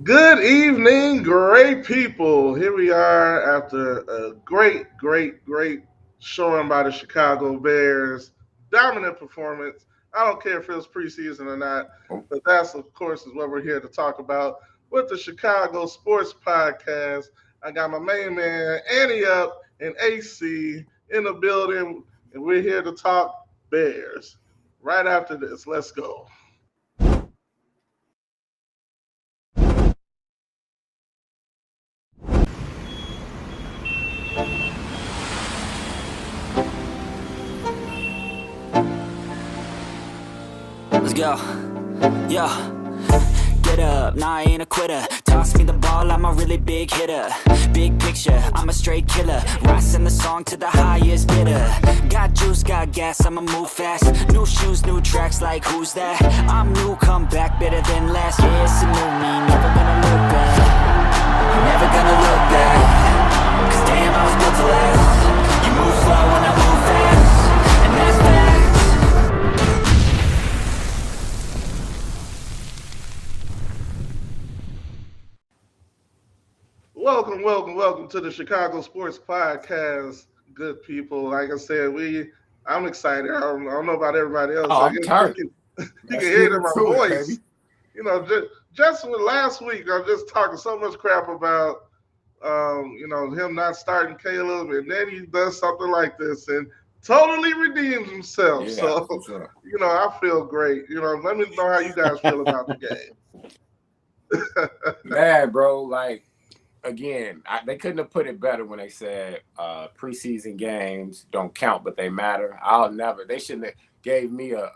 Good evening, great people. Here we are after a great showing by the Chicago Bears. Dominant performance. I don't care if it was preseason or not, Oh, but that's, of course, is what we're here to talk about with the Chicago Sports Podcast. I got my main man, Annie up, and AC in the building, and we're here to talk Bears. Right after this, let's go. Let's go. Yo. Get up, nah, I ain't a quitter. Toss me the ball, I'm a really big hitter. Big picture, I'm a straight killer. Rising the song to the highest bidder. Got juice, got gas, I'ma move fast. New shoes, new tracks, like who's that? I'm new, come back better than last. Yeah, it's a new me, never gonna look back. Never gonna look back. Cause damn, I was built to last. You move slow and I move fast. And that's facts. Welcome to the Chicago Sports Podcast. Good people, like I said, I'm excited. I don't know about everybody else. oh, I'm You turned. can, you can Let's hear get it in my into it, voice. baby. Just with last week, I'm just talking so much crap about, him not starting Caleb, and then he does something like this and totally redeems himself. Yeah, So, for sure. I feel great. Let me know how you guys feel about the game. Man, bro, like again, they couldn't have put it better when they said preseason games don't count, but they matter. I'll never. They shouldn't have gave me a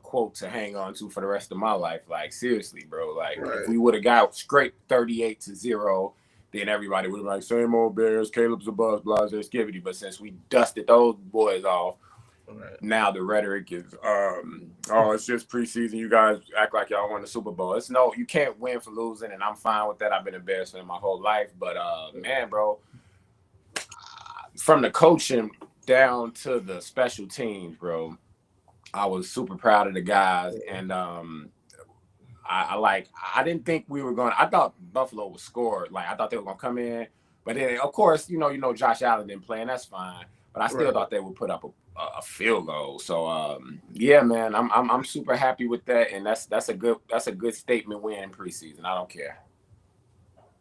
quote to hang on to for the rest of my life. Like seriously, bro. Like if Right. we would have got straight 38-0, then everybody would have like same old Bears. Caleb's a buzz, blah, skivity. But since we dusted those boys off. Right. Now the rhetoric is, oh, it's just preseason. You guys act like y'all won the Super Bowl. It's no, you can't win for losing, and I'm fine with that. I've been embarrassed in my whole life, but man, bro, from the coaching down to the special teams, bro, I was super proud of the guys, and I didn't think we were going. I thought Buffalo would score. Like I thought they were gonna come in, but then of course Josh Allen didn't play, and that's fine. But I still Right. thought they would put up a field goal. So yeah, man, I'm super happy with that, and that's a good statement win in preseason. I don't care.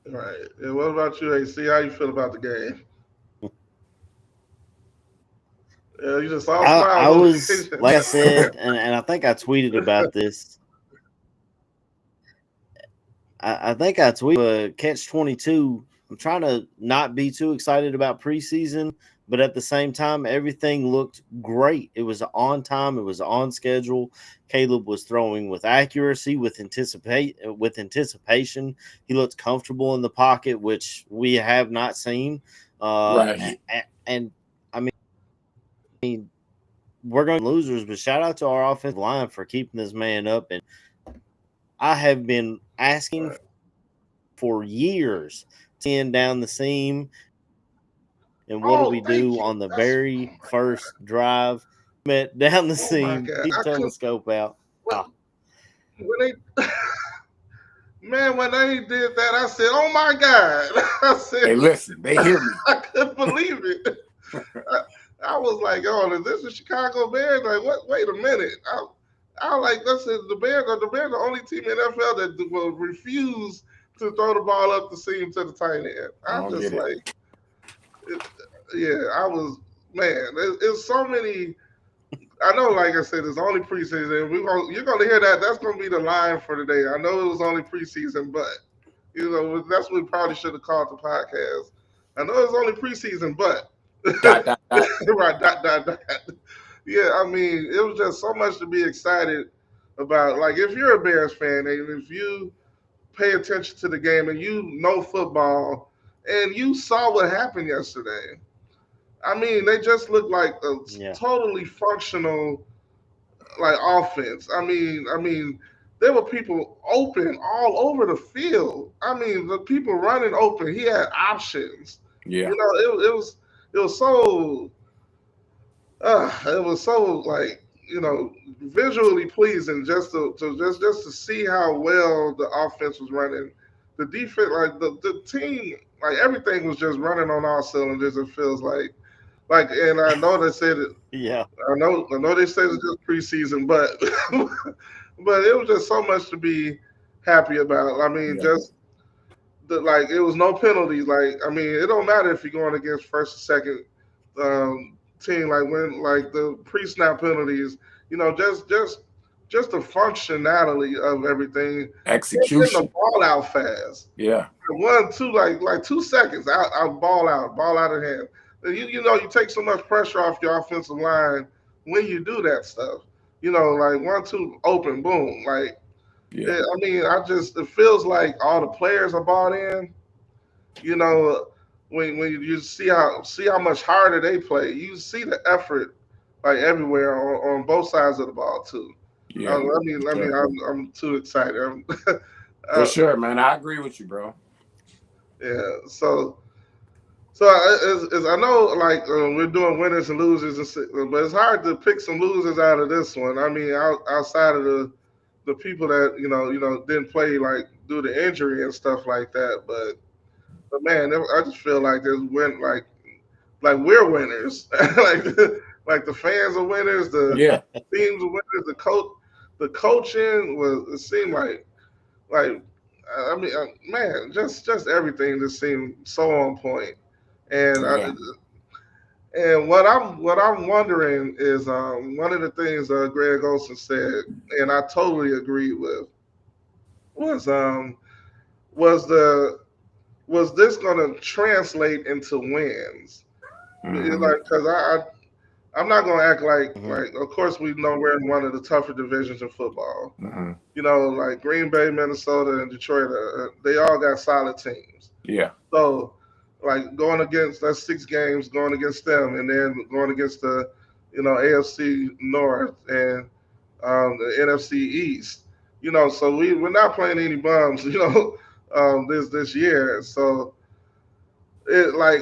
Right. And what about you, AC? How you feel about the game? Yeah, you just all I smiles. was like I said, and I think I tweeted about this. I think I tweeted catch 22. I'm trying to not be too excited about preseason, but at the same time, everything looked great. It was on time. It was on schedule. Caleb was throwing with accuracy, with anticipation. He looked comfortable in the pocket, which we have not seen. Right. And I mean, we're going to be losers, but shout out to our offensive line for keeping this man up. And I have been asking Right. for years to end down the seam. And what do Oh, we thank do you. on the That's very first drive? Met down the oh my seam, god. keep I could telescope out. when, Ah, when they man when they did that, I said, "Oh my god!" I said, Hey, listen, they hear me. I couldn't believe it. I, I was like, "Oh, is this the Chicago Bears?" Like, what? Wait a minute. I like listen. The Bears are the only team in the NFL that will refuse to throw the ball up the seam to the tight end. I I'm don't just get it. like, it, yeah, I was man. It's so many. I know, like I said, it's only preseason. You're gonna hear that. That's gonna be the line for today. I know it was only preseason, but that's what we probably should have called the podcast. I know it's only preseason, but Dot dot dot. right, dot. Yeah, I mean, it was just so much to be excited about. Like, if you're a Bears fan and if you pay attention to the game and you know football and you saw what happened yesterday, I mean, they just looked like a yeah. totally functional like offense. I mean, there were people open all over the field. I mean, the people running open. He had options. Yeah. It was so it was so like visually pleasing just to see how well the offense was running. the defense, like the team, like everything was just running on all cylinders. It feels like, and I know they said it. Yeah. I know they said it's just preseason, but but it was just so much to be happy about. I mean, Yeah. just like it was no penalties. Like I mean, it don't matter if you're going against first or second team. Like when like the pre-snap penalties, just the functionality of everything. Getting the Execution. ball out fast. Yeah. One, two, like 2 seconds, out ball out of hand. You take so much pressure off your offensive line when you do that stuff. Like 1, 2, open, boom. Like Yeah. I mean, it feels like all the players are bought in. You know, when you see how much harder they play, you see the effort like everywhere on both sides of the ball too. Yeah. I mean, Sure. I'm too excited. For uh, sure, man. I agree with you, bro. yeah. So as I know, like we're doing winners and losers, but it's hard to pick some losers out of this one. I mean, outside of the people that didn't play like due to injury and stuff like that. But man, I just feel like there's win like we're winners, like the fans are winners, the Yeah. teams are winners, the coaching was it seemed like I mean man, just everything just seemed so on point. And I, Yeah. and what I'm wondering is one of the things Greg Olson said, and I totally agree with, was was the was this going to translate into wins? Hmm. Like, because I'm not going to act Mhm. like. Of course, we know we're in one of the tougher divisions in football. Hmm. Like Green Bay, Minnesota, and Detroit, they all got solid teams. Yeah. So, like going against that's 6 games, going against them, and then going against the, AFC North and the NFC East. So we're not playing any bums. This year. So like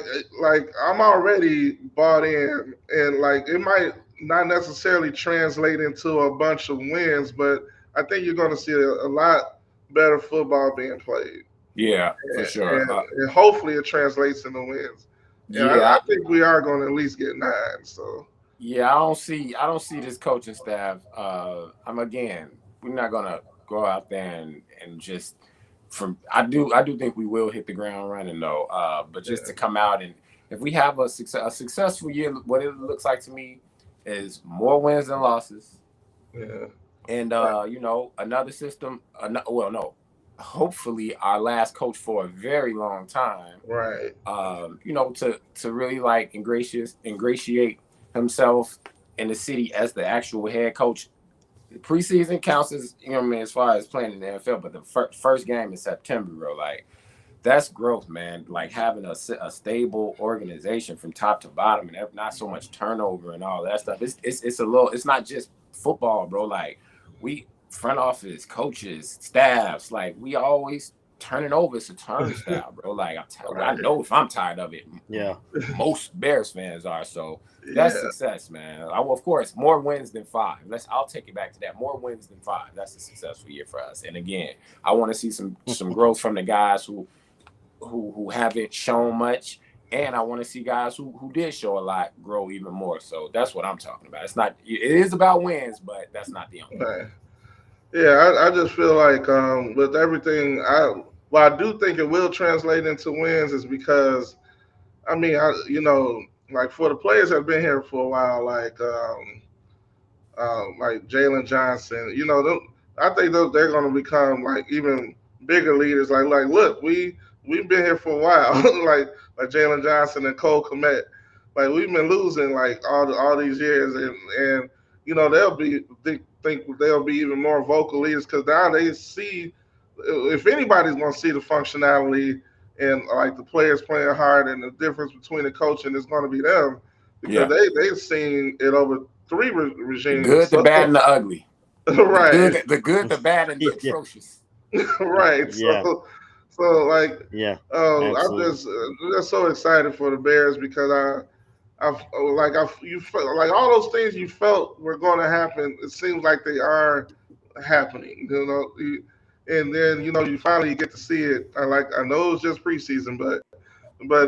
I'm already bought in, and like it might not necessarily translate into a bunch of wins, but I think you're going to see a lot better football being played, Yeah. For and, sure. and, and hopefully it translates into wins. And I Yeah. think we are going to at least get 9. So Yeah. I don't see this coaching staff. I'm again. We're not gonna go out there and just from. I do think we will hit the ground running though. But just to yeah, come out and if we have a successful year, what it looks like to me is more wins than losses. yeah, And another system. Well, no, hopefully our last coach for a very long time. right, To really like ingratiate himself in the city as the actual head coach. Preseason counts as what I mean, as far as playing in the NFL, but the first game in September, bro. Like that's growth, man. Like having a stable organization from top to bottom, and not so much turnover and all that stuff. It's a little. It's not just football, bro. Like we front office, coaches, staffs, like we always turning over. It's a turnstile, bro. Like I right, know if I'm tired of it, Yeah. most Bears fans are. So that's yeah. success, man. Of course, more wins than 5. I'll take it back to that. More wins than 5. That's a successful year for us. And again, I want to see some growth from the guys who haven't shown much, and I want to see guys who did show a lot grow even more. So that's what I'm talking about. It is about wins, but that's not the only one. Right. Yeah, I just feel like with everything, I do think it will translate into wins is because I mean, like for the players that have been here for a while, like Jalen Johnson, I think they're going to become like even bigger leaders. Look, we've been here for a while, like Jalen Johnson and Cole Komet. Like we've been losing like all these years, and they'll think they'll be even more vocal leaders because now they see if anybody's going to see the functionality and like the players playing hard and the difference between the coaching is going to be them because Yeah, they've seen it over 3 the regimes. good, the So bad, and the ugly. right, The good, the bad, and the Yeah. atrocious. right. Yeah. So like, Yeah. I'm Absolutely. just so excited for the Bears because you felt like all those things you felt were going to happen. It seems like they are happening. and then you finally get to see it. I know it's just preseason, but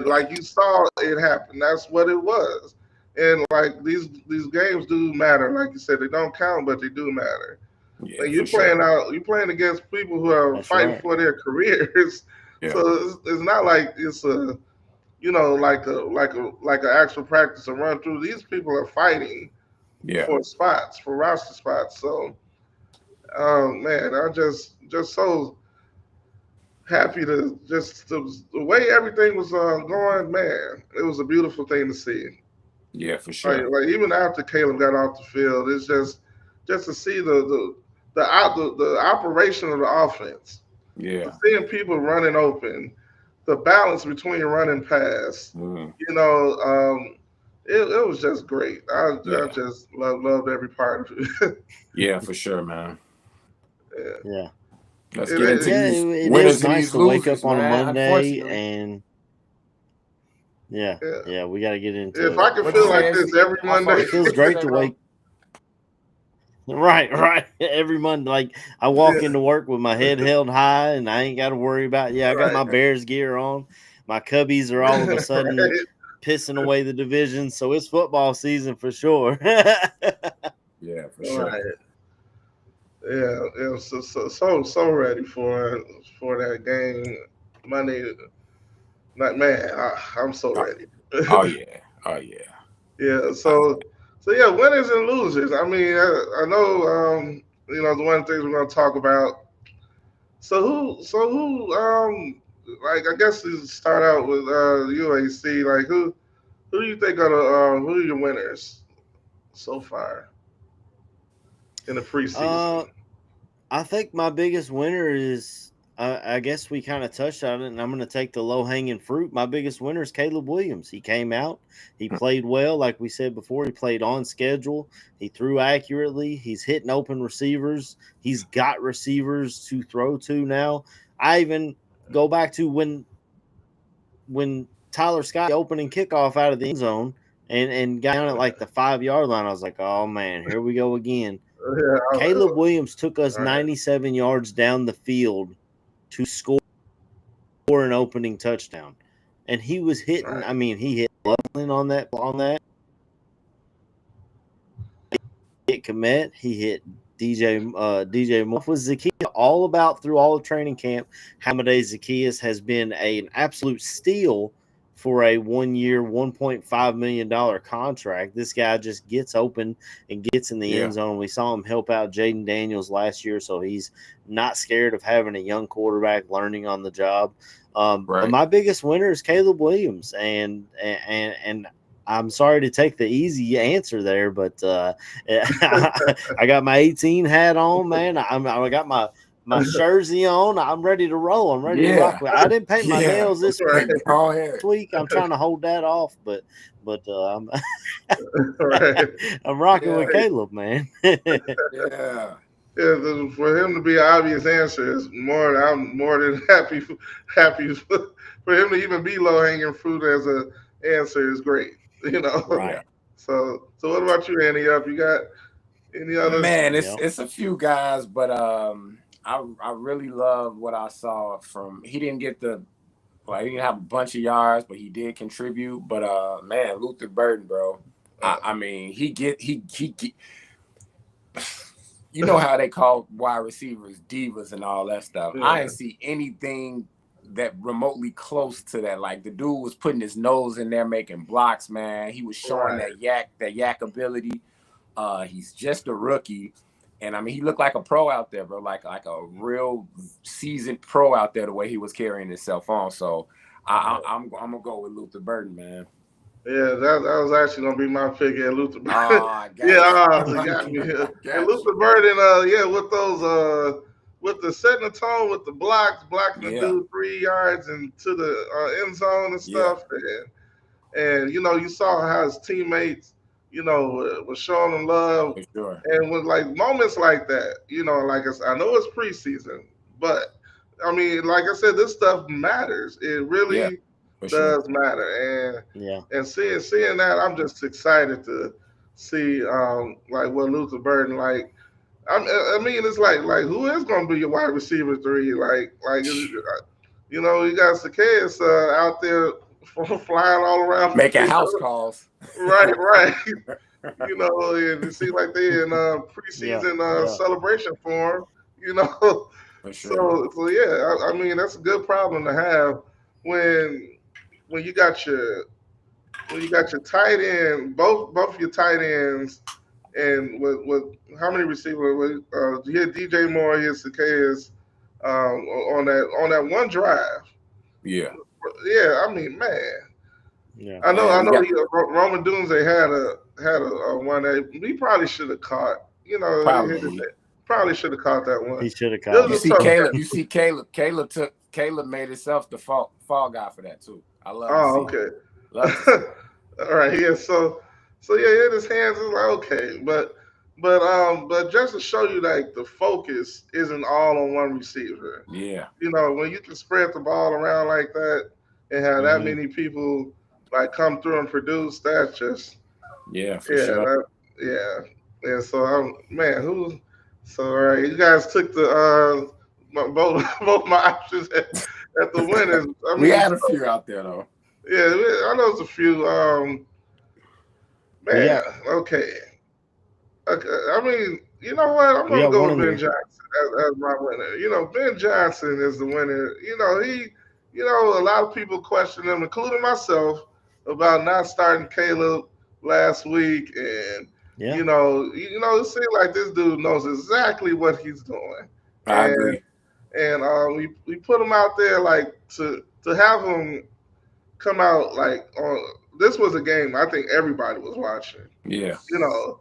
like you saw it happen. That's what it was. And like these games do matter. Like you said, they don't count, but they do matter. Yeah, Like for sure. you're playing against people who are That's fighting right. for their careers. Yeah, So it's not like it's a like an actual practice to run through. These people are fighting yeah, for spots, for roster spots. So man, I just so happy to just the way everything was going. Man, it was a beautiful thing to see. yeah, for Like, sure. like even after Caleb got off the field, it's just to see the operation of the offense, Yeah. seeing people running open, the balance between run and pass. Mm, You know, it was just great. I yeah. just loved every part of it. Yeah, for sure, man. Yeah. Yeah. Let's get into It, Yeah, these it is winners and nice these to wake losers, up on a man. Monday Unfortunately. and yeah, yeah. yeah, we got to get into If it. I could What you feel like saying, this C? every My Monday, fault, It C. feels What you great say, to bro? wake right. Every Monday, like I walk yeah, into work with my head held high, and I ain't got to worry about. Yeah, I got right, my Bears gear on. My Cubbies are all of a sudden right, pissing away the division, so it's football season for sure. Yeah, for sure. right. Yeah. So ready for that game Monday. Like man, I'm so Oh, ready. oh yeah. Oh yeah. Yeah. Uh, So yeah, winners and losers. I mean, I know the one of the things we're gonna talk about. So who like I guess we start out with UAC. Like who do you think are who are your winners so far in the uh, preseason? I think my biggest winner is. I guess we kind of touched on it, and I'm going to take the low hanging fruit. My biggest winner is Caleb Williams. He came out, he played well, like we said before. He played on schedule, he threw accurately, he's hitting open receivers, he's got receivers to throw to now. I even go back to when Tyler Scott opening kickoff out of the end zone and got down at like the 5 yard line. I was like, oh man, here we go again. Yeah, Caleb Williams took us right. 97 yards down the field to score an opening touchdown. And he was hitting, Right. I mean, he hit Loveland on that. He hit Komet, he hit DJ Moore was Zacchaeus all about through all of training camp. Hamade Zacchaeus has been an absolute steal for a 1 year, $1.5 million contract. This guy just gets open and gets in the yeah. end zone. We saw him help out Jaden Daniels last year, so he's not scared of having a young quarterback learning on the job. But Right. my biggest winner is Caleb Williams, and I'm sorry to take the easy answer there, but I got my 18 hat on, man. I got my jersey on. I'm ready to roll. I'm ready to rock. Yeah. I didn't paint my Yeah. nails this Right. Go ahead. week. I'm trying to hold that off, but Right. I'm rocking with Yeah. Caleb, man. Yeah. Yeah, for him to be an obvious answer is more. I'm more than happy for him to even be low hanging fruit as a answer is great. You know. Yeah. Right. So what about you, Andy? Up? You got any others? Man, it's Yep. it's a few guys, but I really love what I saw from. He didn't get he didn't have a bunch of yards, but he did contribute. But man, Luther Burden, bro. I mean, he you know how they call wide receivers divas and all that stuff. I Yeah. didn't see anything that remotely close to that. Like the dude was putting his nose in there making blocks, man. He was showing Right. that yak ability. He's just a rookie. And I mean, he looked like a pro out there, bro. Like a real seasoned pro out there. The way he was carrying himself on. So I'm gonna go with Luther Burden, man. Yeah, that was actually gonna be my pick. Yeah, Luther. I Yeah, got you. you got me. I And got you. Luther Burden, yeah, with those, with the setting the tone, with the blocking the Yeah, dude 3 yards and to the end zone and yeah, stuff, and you saw how his teammates, was showing him love, for sure. and with like moments like that, like I know it's preseason, but I mean, like I said, this stuff matters. It Yeah, really for sure. does matter, Yeah. and seeing that, I'm just excited to see like what Luther Burden like. I mean, it's like who is going to be your wide receiver three? You know, you got Zacchaeus out there flying all around the Making house field. calls. Right. You know, and it seems like they in Yeah, preseason yeah. celebration form. You know, For sure. so yeah, I mean that's a good problem to have when when you got your when you got your tight end, both your tight ends, and with how many receivers? You had DJ Moore, you had Zacchaeus on that one drive. Yeah. Yeah, I mean, man, Yeah. I Man, we know. got Roman Dunze had a one that he probably should have caught. You know, he hit probably. it. Probably should have caught that one. He should have It caught You was it. a see tough Yeah. Caleb. catch. You see Caleb made himself the fall guy for that too. I love to Oh, see it. okay. Love to see it. All right, yeah. So yeah, he hit his hands. It's like okay, but just to show you like the focus isn't all on one receiver. Yeah. You know, when you can spread the ball around like that and have that Hmm. many people like come through and produce, that's just Yeah, for yeah, sure. yeah. And so man, who? So all right, you guys took the both my options at the winners. I We mean, had a few out there though. yeah, I know it's a few. We Man, got okay. Okay, I mean, you know what? I'm we gonna got go one with in Ben there. Johnson as my winner. You know, Ben Johnson is the winner. You know, you know, a lot of people question him, including myself, about not starting Caleb last week, and Yeah. it seems like this dude knows exactly what he's doing, I and agree. we put him out there like to have him come out like on. This was a game I think everybody was watching. Yeah. you know,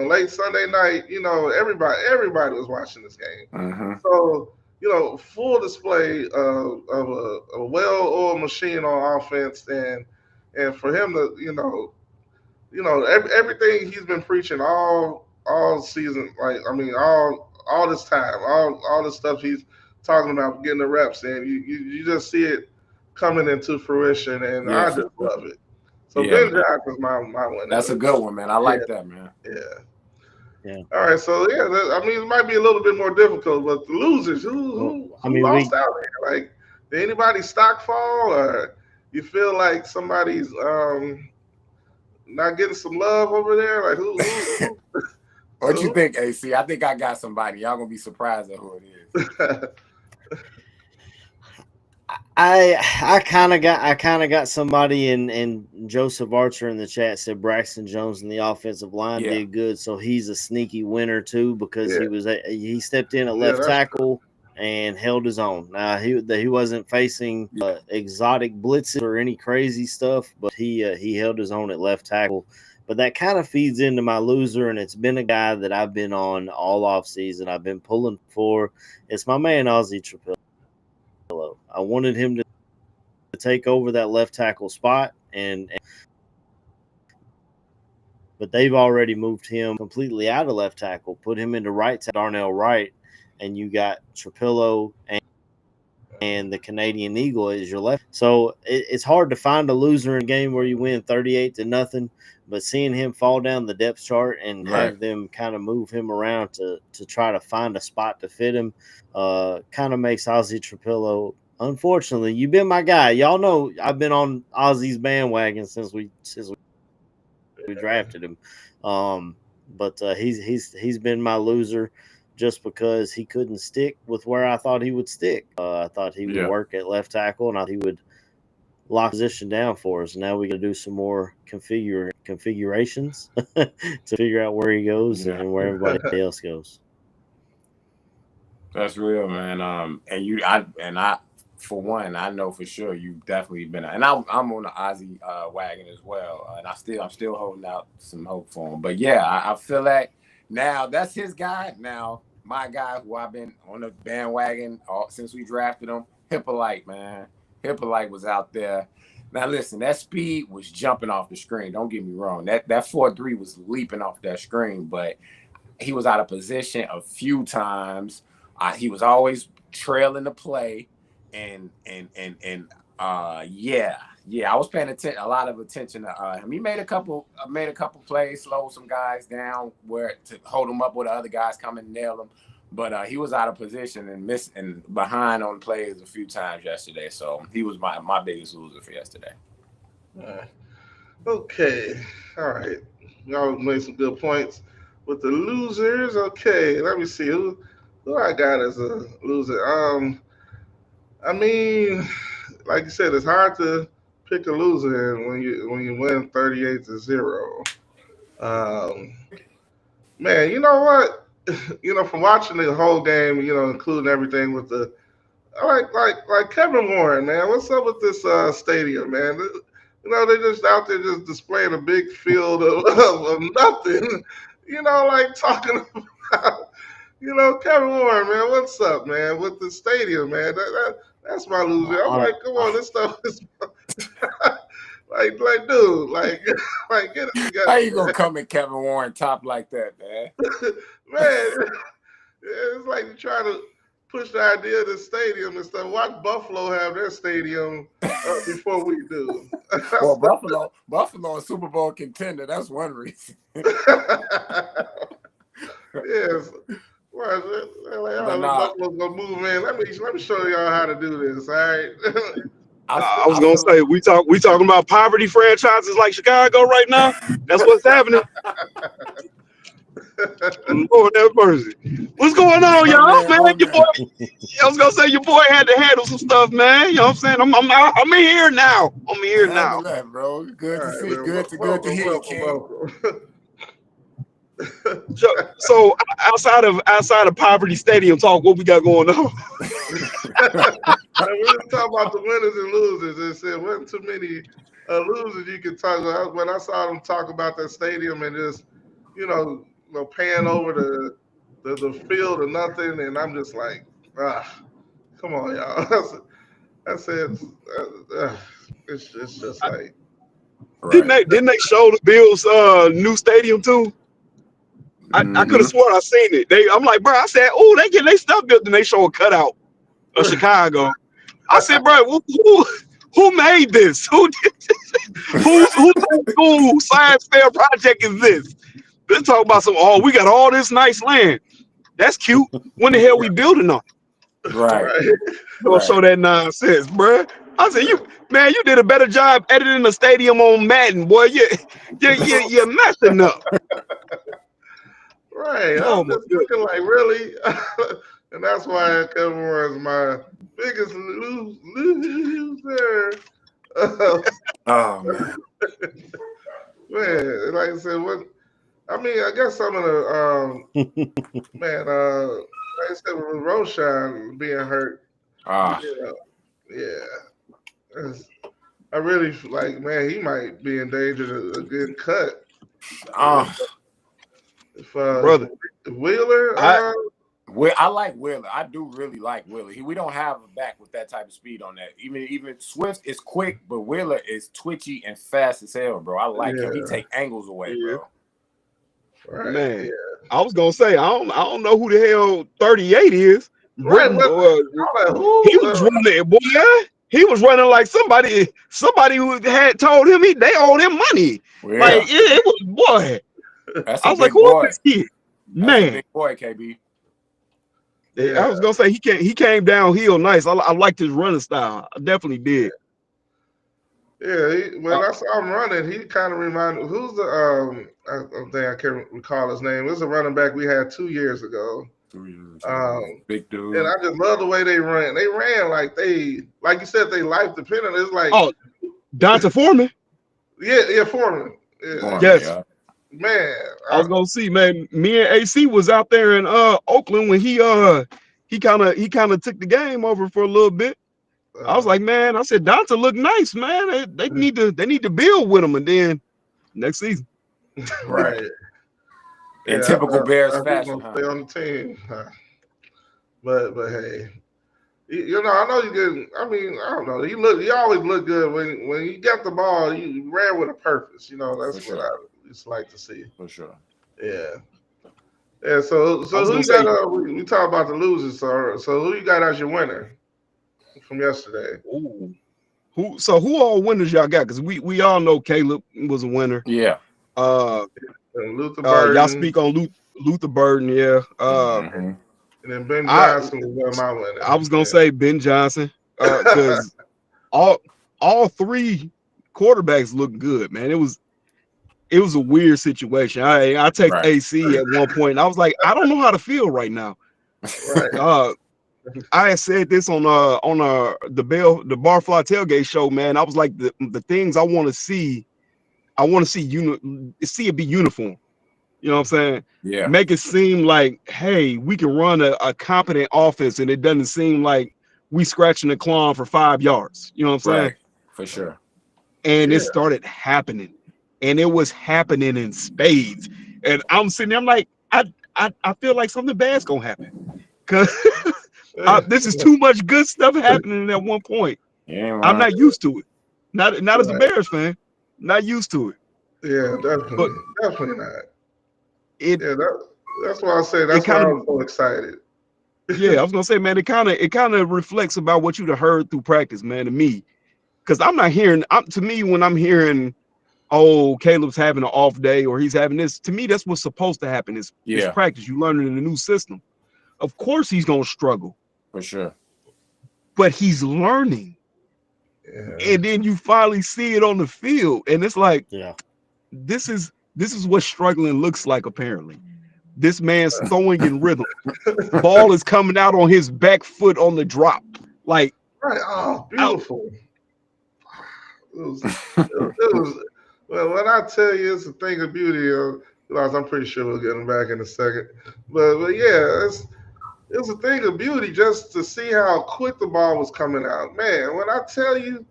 late Sunday night, everybody was watching this game. Mm-hmm. So, full display of a well-oiled machine on offense, and for him to, everything he's been preaching all season, like I mean, all this time, all the stuff he's talking about getting the reps in, you just see it coming into fruition, and Yeah, I for just sure. love it. So Yeah, Ben man. Johnson's my That's winner. a good one, man. I Yeah, like that, man. yeah. Yeah. All right, so yeah, I mean, it might be a little bit more difficult, but the losers, Well, I who mean, lost out here? Like, did anybody stock fall, or you feel like somebody's not getting some love over there? Like, What you who think, AC? I think I got somebody. Y'all gonna be surprised at who it is. I kind of got somebody in Joseph Archer in the chat said Braxton Jones and the offensive line Yeah. did good, so he's a sneaky winner too because Yeah, he stepped in at yeah, left that's true. tackle and held his own. Now he wasn't facing Yeah. exotic blitzes or any crazy stuff, but he held his own at left tackle. But that kind of feeds into my loser, and it's been a guy that I've been on all off season. I've been pulling for. It's my man Ozzie Trapillo. I wanted him to take over that left tackle spot, but they've already moved him completely out of left tackle, put him into right tackle, Darnell Wright, and you got Trapillo and the Canadian Eagle as your left. So it's hard to find a loser in a game where you win 38-0, but seeing him fall down the depth chart and Right. have them kind of move him around to try to find a spot to fit him kind of makes Ozzie Trapillo. Unfortunately, you've been my guy. Y'all know I've been on Ozzie's bandwagon since we drafted him. But he's been my loser just because he couldn't stick with where I thought he would stick. I thought he would Yeah. work at left tackle, and I thought he would lock position down for us. Now we got to do some more configurations to figure out where he goes Yeah. and where everybody else goes. That's real, man. I for one, I know for sure you've definitely been, and I'm on the Ozzy wagon as well, and I'm still holding out some hope for him. But yeah, I feel like now that's his guy. Now my guy, who I've been on the bandwagon since we drafted him, Hippolyte, man. Hippolyte was out there. Now listen, that speed was jumping off the screen. Don't get me wrong. That 4.3 was leaping off that screen, but he was out of position a few times. He was always trailing the play, and Yeah. I was paying a lot of attention to him. He made a couple plays, slowed some guys down where to hold them up where the other guys come and nail them. But he was out of position and missing behind on plays a few times yesterday. So he was my biggest loser for yesterday. Okay, all right. Y'all made some good points with the losers. Okay, let me see who I got as a loser. I mean, like you said, it's hard to pick a loser when you win 38-0. Um, man, you know what? From watching the whole game, including everything with the like Kevin Warren, man. What's up with this stadium, man? They just out there just displaying a big field of nothing. Like talking about, Kevin Warren, man. What's up, man? With the stadium, man. That's my loser. I'm like, come on, this stuff is dude, like get it together. How you gonna come at Kevin Warren top like that, man? Man, it's like you try to push the idea of the stadium and stuff. Watch Buffalo have their stadium before we do. Well, Buffalo a Super Bowl contender. That's one reason. Yes. Well, Buffalo's gonna move, man. Let me show y'all how to do this. All right. I was gonna say we talking about poverty franchises like Chicago right now. That's what's happening. Lord have mercy. What's going on, y'all? Man, your boy. I was gonna say your boy had to handle some stuff, man. You know what I'm saying? I'm in here now. I'm here now, that, bro. Good to see. Man, Good to hear you, King. So outside of poverty stadium talk, what we got going on? We were talking about the winners and losers. It said wasn't too many losers you could talk about. When I saw them talk about that stadium and just paying over the field or nothing, and I'm just like, come on, y'all. I said, it's just like. Right. Didn't they show the Bills new stadium too? I could have sworn I seen it. I'm like, bro. I said, oh, they get their stuff built, and they show a cutout of Chicago. I said, bro, who made this? Who did this? Whose school science fair project is this? They're talking about we got all this nice land. That's cute. When the hell we building on? Right. Don't show that nonsense, bro. I said, you did a better job editing the stadium on Madden, boy. You're messing up. Right. I'm just looking like, really? And that's why Kevin Warren is my biggest loser. Oh, man. Man, like I said, I guess some of the like I said, with Roshan being hurt. I really like, man, he might be in danger of getting cut. If brother, Wheeler, I like Wheeler. I do really like Wheeler. We don't have a back with that type of speed on that. Even Swift is quick, but Wheeler is twitchy and fast as hell, bro. I like him. He take angles away, bro. Right. Man, yeah. I was gonna say I don't know who the hell 38 is. Right. He was running, boy. He was running like somebody who had told him they owed him money. Yeah. Like it was boy. I was like, who is he? Man, big boy, KB. Yeah. I was gonna say he came downhill nice. I liked his running style. I definitely did. Yeah, when I saw him running, he kind of reminded who's the I can't recall his name. It was a running back we had 2 years ago. 2 years. Big dude. And I just love the way they ran. They ran like you said, they life dependent. It's like Donta Foreman. Yeah, Foreman. Yeah. Yes. Yeah. Man, I was gonna see, man. Me and AC was out there in Oakland when he kind of took the game over for a little bit. I was like, man, I said Donta look nice, man. They need to build with him, and then next season, right? In typical Bears fashion, stay on the team. But hey, I know you good. I mean, I don't know. You always look good when you got the ball. You ran with a purpose. That's what I just like to see. For sure. Yeah. Yeah. So who you got? We talk about the losers. So who you got as your winner from yesterday? Ooh. Who all winners y'all got? Because we all know Caleb was a winner. Yeah. Luther Y'all Burden, speak on Luther Burden, yeah. Mhm. and then Ben I Johnson was one of my winners. I was gonna say Ben Johnson, because all three quarterbacks looked good, man. It was a weird situation. I texted Right. AC at one point, and I was like, I don't know how to feel right now. Right. I had said this on the Barfly Tailgate show, man. I was like, the things I want to see see it be uniform. You know what I'm saying? Yeah. Make it seem like, hey, we can run a competent offense, and it doesn't seem like we scratching the claw for 5 yards. You know what I'm saying? Right. For sure. And Yeah. it started happening, and it was happening in spades. And I'm sitting there, I'm like, I feel like something bad's gonna happen, because this is too much good stuff happening at one point. Yeah, I'm right. not used to it. Not as a Bears fan, not used to it. Yeah, But definitely not. it Yeah, that's why I say that's why I was so excited. yeah, I was gonna say, man, it kind of reflects about what you'd have heard through practice, man, to me. Because I'm not hearing, to me, when I'm hearing, oh, Caleb's having an off day or he's having this, to me, that's what's supposed to happen is practice. You learn it in a new system. Of course he's gonna struggle. For sure. But he's learning. Yeah. And then you finally see it on the field. And it's like, Yeah. this is what struggling looks like, apparently. This man's throwing in rhythm. Ball is coming out on his back foot on the drop. Like, right. Oh, beautiful. It was well, when I tell you it's a thing of beauty, because I'm pretty sure we'll get him back in a second. But yeah, it was a thing of beauty just to see how quick the ball was coming out. Man, when I tell you,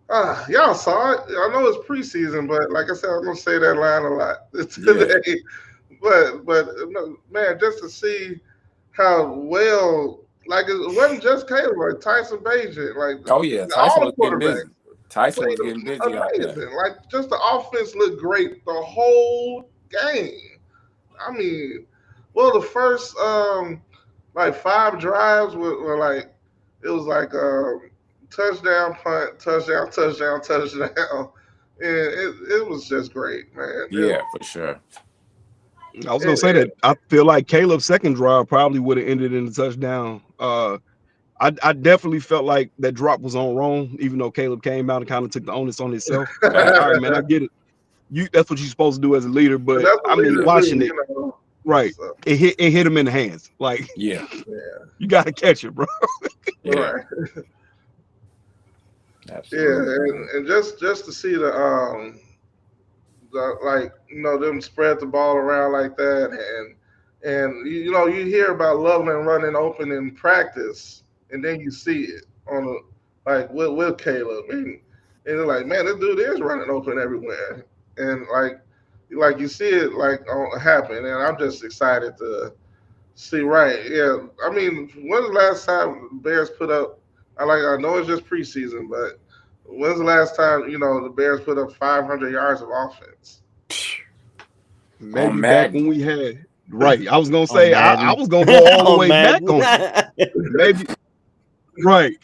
y'all saw it. I know it's preseason, but like I said, I'm gonna say that line a lot today. Yeah. But no, man, just to see how well, like it wasn't just Caleb, like Tyson Bagent, like Oh yeah, Tyson was getting busy. Tyson was played getting busy out there. amazing. Like just the offense looked great the whole game. I mean, well, the first like 5 drives were like it was like touchdown, punt, touchdown, touchdown, touchdown, and it was just great, man. Yeah, for sure. I was gonna say that I feel like Caleb's second drive probably would have ended in a touchdown. I definitely felt like that drop was on wrong, even though Caleb came out and kind of took the onus on himself. Like, all right, man, I get it. That's what you're supposed to do as a leader. But I mean, watching it, right? So. It hit him in the hands. Like, yeah. You gotta catch it, bro. Yeah. Right. Absolutely. Yeah, and just to see the like, you know, them spread the ball around like that, and you know, you hear about Loveland running open in practice, and then you see it on a like with Caleb, and they're like, man, this dude is running open everywhere, and like you see it like happen, and I'm just excited to see. Right? Yeah, I mean, when's the last time the Bears put up? I know it's just preseason, but when's the last time, you know, the Bears put up 500 yards of offense? Maybe back when we had, right. I was going to say, I was going to go all the way back on it. Maybe, right.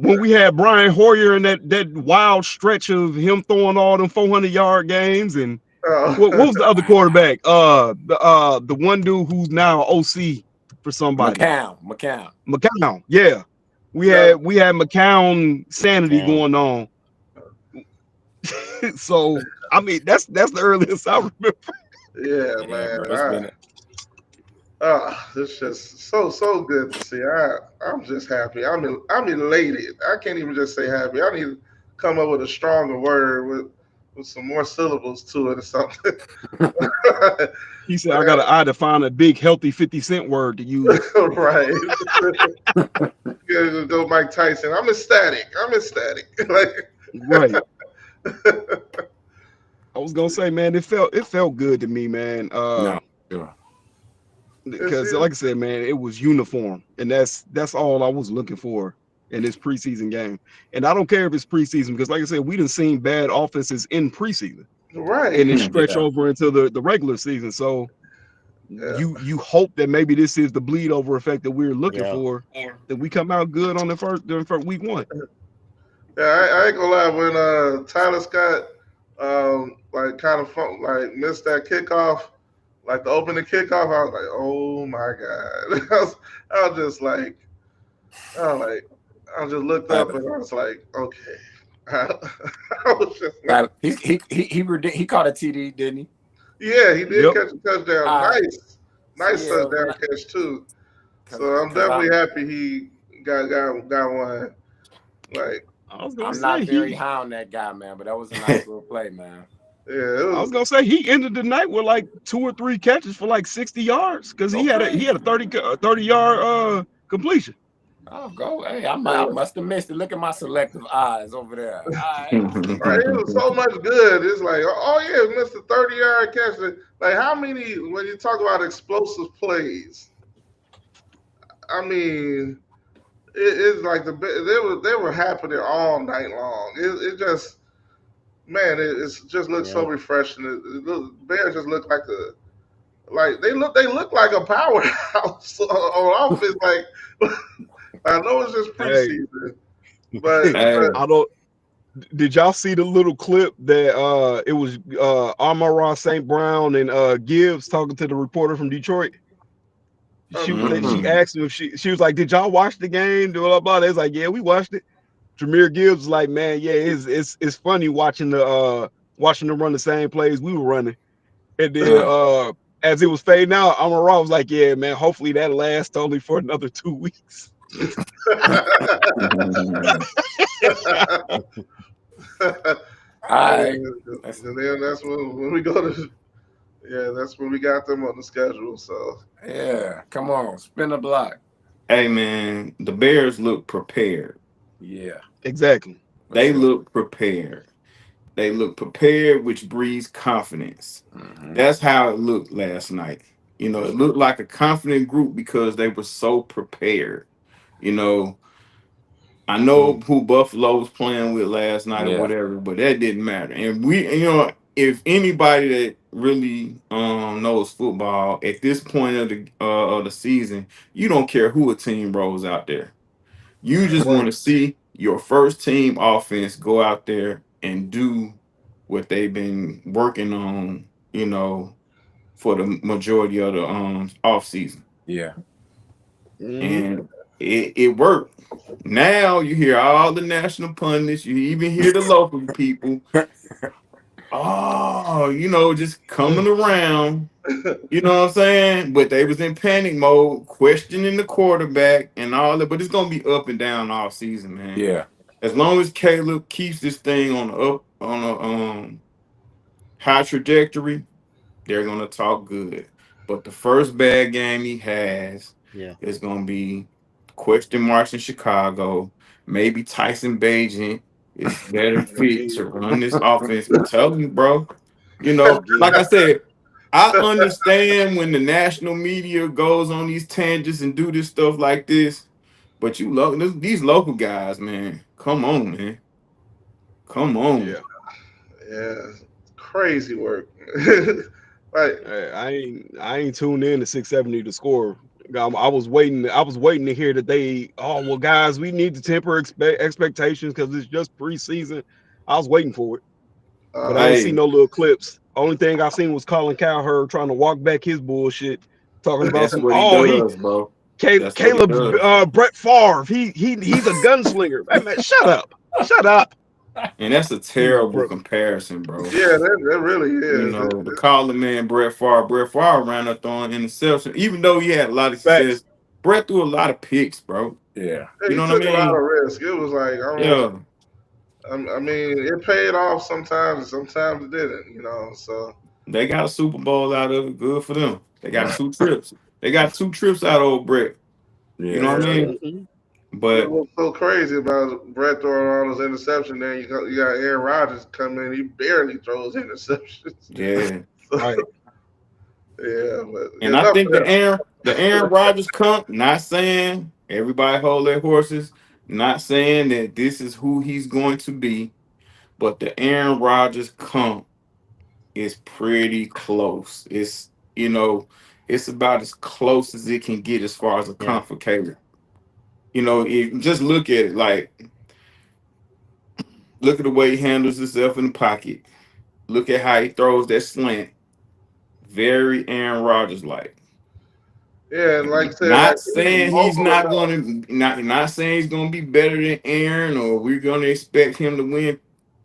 When we had Brian Hoyer and that wild stretch of him throwing all them 400-yard games. And what was the other quarterback? The one dude who's now OC for somebody. McCown. Yeah. We had McCown sanity going on. So I mean, that's the earliest I remember. Yeah, man. It's just so good to see. I'm just happy. I'm elated. I can't even just say happy. I need to come up with a stronger word with some more syllables to it or something. He said, I to find a big healthy 50-cent word to use. Right. Go Mike Tyson. I'm ecstatic. Like, right. I was gonna say, man, it felt good to me, man. No, sure. Because like I said, man, it was uniform, and that's all I was looking for in this preseason game. And I don't care if it's preseason, because like I said, we done seen bad offenses in preseason, right? And it stretch over into the regular season. So you hope that maybe this is the bleed over effect that we're looking for, that we come out good on the first week 1. Yeah, I ain't gonna lie. When Tyler Scott like kind of like missed that kickoff, like the opening kickoff, I was like, oh my god. I was just like, I was like, I just looked up Tyler. and I was like, okay. I was just like, Tyler. He caught a TD, didn't he? yeah, he did Yep. catch a touchdown. All right. Nice Yeah, touchdown catch too. So I'm because definitely happy he got one. Like, I was gonna I'm not say very he. high on that guy, man, but that was a nice little play, man. yeah, it I was. was gonna say he ended the night with like 2 or 3 catches for like 60 yards because he had a Okay. he had a 30 yard completion. Oh, go. Hey, I Yeah. must have missed it. Look at my selective eyes over there. All right. Right, it was so much good. It's like, oh yeah, Mr. 30-yard catch. Like, how many? When you talk about explosive plays, I mean, it's like they were happening all night long. It just, man, it's just looks so Yeah. refreshing. Bears just look like they look like a powerhouse on offense. Like, I know it's just Hey, preseason, but Hey, I don't. Did y'all see the little clip that it was Amon-Ra St. Brown and Gibbs talking to the reporter from Detroit? She mm-mm. asked him if she was like, "Did y'all watch the game?" Blah blah blah. They was like, "Yeah, we watched it." Jameer Gibbs was like, "Man, yeah, it's funny watching them run the same plays we were running." And then as it was fading out, Amon-Ra was like, "Yeah, man, hopefully that lasts only for another 2 weeks." All right. and then that's when we go to, yeah, that's when we got them on the schedule. So Yeah. Come on. Spin the block. Hey man, the Bears look prepared. Yeah. Exactly. For They sure. look prepared. They look prepared, which breeds confidence. Mm-hmm. That's how it looked last night. You know, it looked like a confident group because they were so prepared. You know, I know who Buffalo was playing with last night or Yeah. whatever, but that didn't matter. And if anybody that really knows football at this point of the season, you don't care who a team rolls out there. You just want Right. to see your first team offense go out there and do what they've been working on, for the majority of the off season. Yeah. Mhm. And it worked. Now you hear all the national pundits, you even hear the local people, just coming around. You know what I'm saying? But they was in panic mode, questioning the quarterback and all that. But it's gonna be up and down all season, man. Yeah. As long as Caleb keeps this thing on a high trajectory, they're gonna talk good. But the first bad game he has Yeah. is gonna be question marks in Chicago. Maybe Tyson Bagent is better fit to Again. run this offense. I'm telling you, bro. Like Again. I said, I understand when the national media goes on these tangents and do this stuff like this, but these local guys, man. Come on, man. Come on. Yeah. yeah, crazy work. Like, Hey, I ain't tuned in to 670 to score. I was waiting to hear that well, guys, we need to temper expectations because it's just preseason. I was waiting for it, but I ain't uh, seen Hey, no little clips. Only thing I seen was Colin Cowherd trying to walk back his bullshit, talking about that's some. what he Oh, does, bro. That's what he Caleb's does. Brett Favre. He's a gunslinger. Hey, man, shut up, And that's a you terrible bro. comparison, bro. yeah, that really is. To call the man Brett Favre ran up throwing interception, even though he had a lot of success. Facts. Brett threw a lot of picks, bro. Yeah. You He know what I took a lot mean? of risk. It was like almost. Yeah. I mean, it paid off sometimes, and sometimes it didn't. So They got a Super Bowl out of it. Good for them. They got Right. 2 trips. They got 2 trips out of old Brett. You know Yeah. what I yeah, mean? Mhm. But what's so crazy about Brett throwing all those interceptions? Then you got Aaron Rodgers come in. He barely throws interceptions. yeah. Right. Yeah, but And I enough think of the Aaron that. Rodgers comp, not saying everybody hold their horses, not saying that this is who he's going to be, but the Aaron Rodgers comp is pretty close. It's about as close as it can get as far as a Yeah. complicated. Just look at it like Look at the way he handles himself in the pocket. Look at how he throws that slant. Very Aaron Rodgers like. Yeah, and like I said, like Not he's saying he's mobile not enough. going to not saying he's going to be better than Aaron or we're going to expect him to win